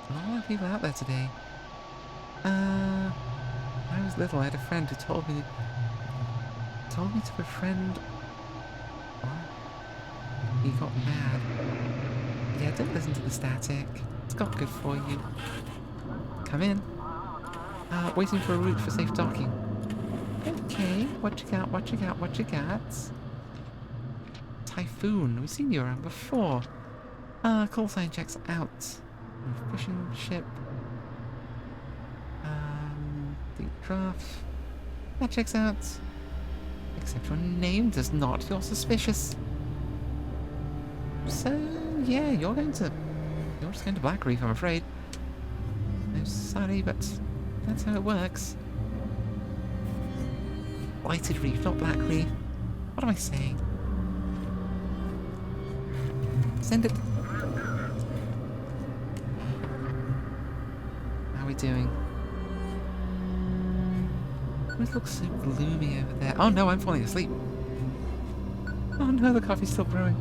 Speaker 1: Not a lot of people out there today. When I was little, I had a friend who told me to befriend. What? He got mad. Yeah, don't listen to the static. It's not good for you. Come in. Waiting for a route for safe docking. Okay, what you got, what you got, what you got? Typhoon, we've seen you around before. Call sign checks out. Fishing ship. Deep draft. That checks out. Except your name does not. You're suspicious. So, yeah, you're just going to Black Reef, I'm afraid. I'm sorry, but that's how it works. Lighted Reef, not Black Reef. What am I saying? Send it. How are we doing? It looks so gloomy over there. Oh no, I'm falling asleep. Oh no, the coffee's still brewing.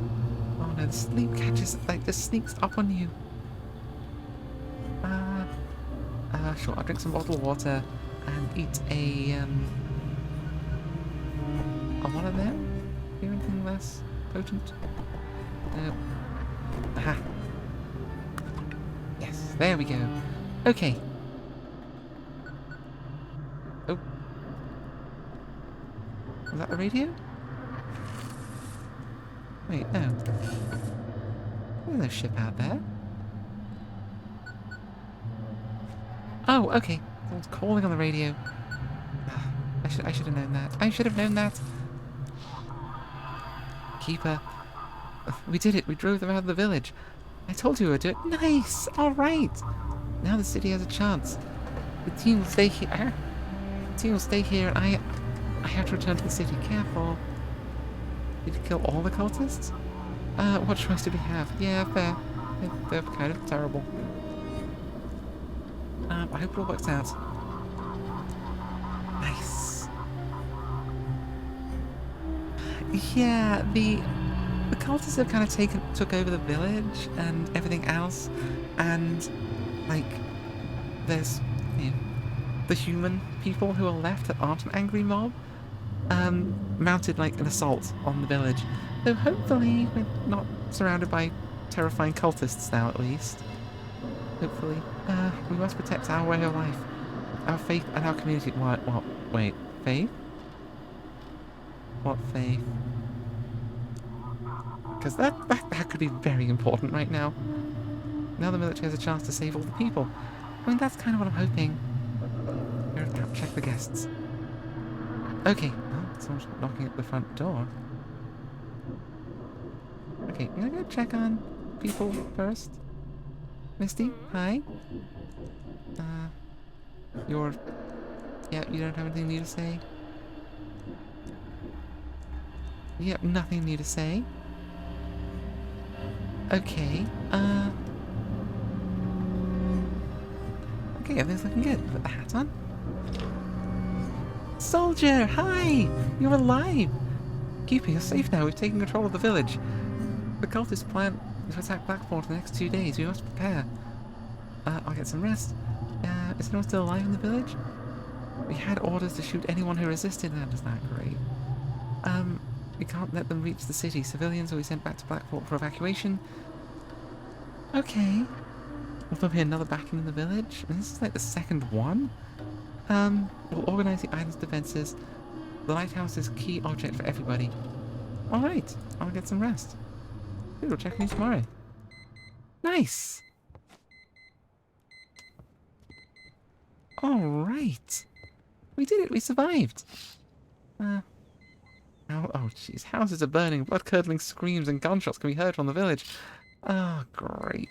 Speaker 1: Oh no, the sleep catches, like, just sneaks up on you. Sure, I'll drink some bottled water and eat a one of them? Hear anything less potent? No. Aha. Yes, there we go. Okay. Oh. Was that the radio? Wait, no. There's no ship out there. Oh, okay. Someone's calling on the radio. I should have known that. I should have known that. Keeper. We did it. We drove them out of the village. I told you we would do it. Nice. All right. Now the city has a chance. The team will stay here. The team will stay here, and I have to return to the city. Careful. Did you kill all the cultists? What choice did we have? Yeah, fair. They're kind of terrible. I hope it all works out. Nice. Yeah, the cultists have kind of took over the village and everything else, and like there's the human people who are left that aren't an angry mob, mounted like an assault on the village. So hopefully we're not surrounded by terrifying cultists now, at least. Hopefully. We must protect our way of life, our faith and our community. What? Wait, faith? What faith? Because that could be very important right now. Now the military has a chance to save all the people. I mean, that's kind of what I'm hoping. Here, check the guests. Okay. Oh, someone's knocking at the front door. Okay, I'm gonna go check on people first. Misty, hi. Yeah, you don't have anything new to say? Yep, nothing new to say. Okay, okay, everything's looking good. Put the hat on. Soldier, hi! You're alive! Keeper, you're safe now. We've taken control of the village. The cultist plan to attack Blackboard for the next 2 days. We must prepare. I'll get some rest. Is anyone still alive in the village? We had orders to shoot anyone who resisted. That is not great. We can't let them reach the city. Civilians will be sent back to Blackport for evacuation. Okay. Will there be another backing in the village? And this is like the second one. We'll organize the island's defenses. The lighthouse is a key object for everybody. Alright, I'll get some rest. We'll check on you tomorrow. Nice! Alright. We did it, we survived. Oh jeez, houses are burning, blood-curdling screams and gunshots can be heard from the village. Oh, great.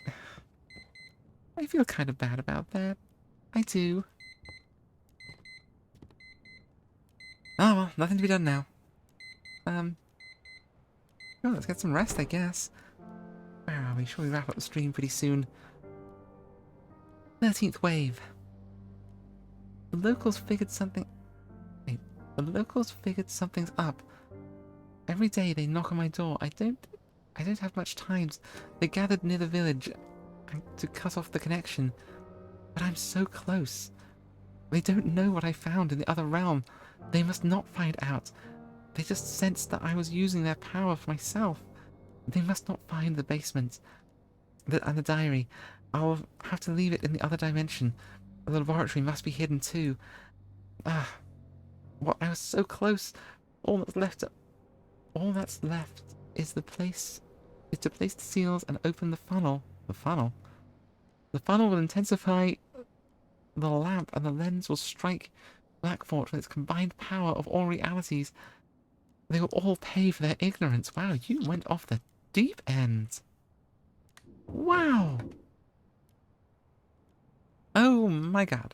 Speaker 1: I feel kind of bad about that. I do. Oh well, nothing to be done now. Oh, let's get some rest, I guess. Where are we? Shall we wrap up the stream pretty soon? 13th wave. The locals figured something... Wait, the locals figured something's up. Every day they knock on my door. I don't have much time. They gathered near the village to cut off the connection. But I'm so close. They don't know what I found in the other realm. They must not find out. They just sensed that I was using their power for myself. They must not find the basement and the diary. I'll have to leave it in the other dimension. The laboratory must be hidden too. Ah, what? I was so close. All that's left is to place the seals and open the funnel. The funnel. The funnel will intensify the lamp, and the lens will strike Blackfort with its combined power of all realities. They will all pay for their ignorance. Wow, you went off the deep end. Wow. Oh my god.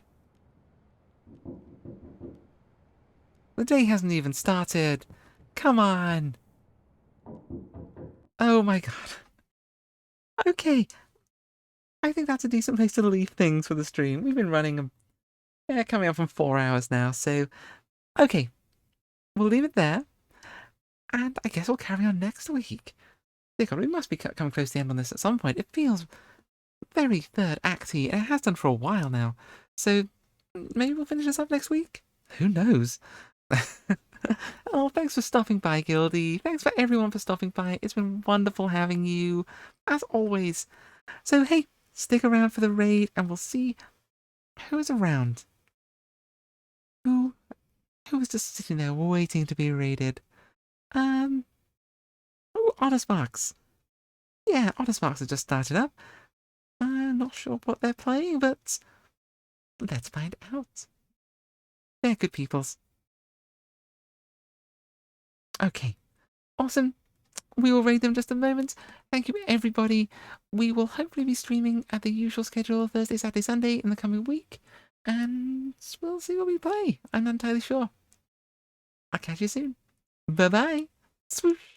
Speaker 1: The day hasn't even started. Come on. Oh my god. Okay. I think that's a decent place to leave things for the stream. We've been running, coming up on 4 hours now, so... Okay. We'll leave it there. And I guess we'll carry on next week. Dear God, we must be coming close to the end on this at some point. It feels very third acty, and it has done for a while now. So maybe we'll finish this up next week? Who knows? Oh, thanks for stopping by, Gildy. Thanks for everyone for stopping by. It's been wonderful having you, as always. So hey, stick around for the raid, and we'll see who is around. Who is just sitting there waiting to be raided? Oh, Ottersparks. Yeah, Ottersparks have just started up. I'm not sure what they're playing, but let's find out. They're good peoples. Okay, awesome. We will raid them in just a moment. Thank you, everybody. We will hopefully be streaming at the usual schedule Thursday, Saturday, Sunday in the coming week. And we'll see what we play. I'm not entirely sure. I'll catch you soon. Bye-bye. Swoosh.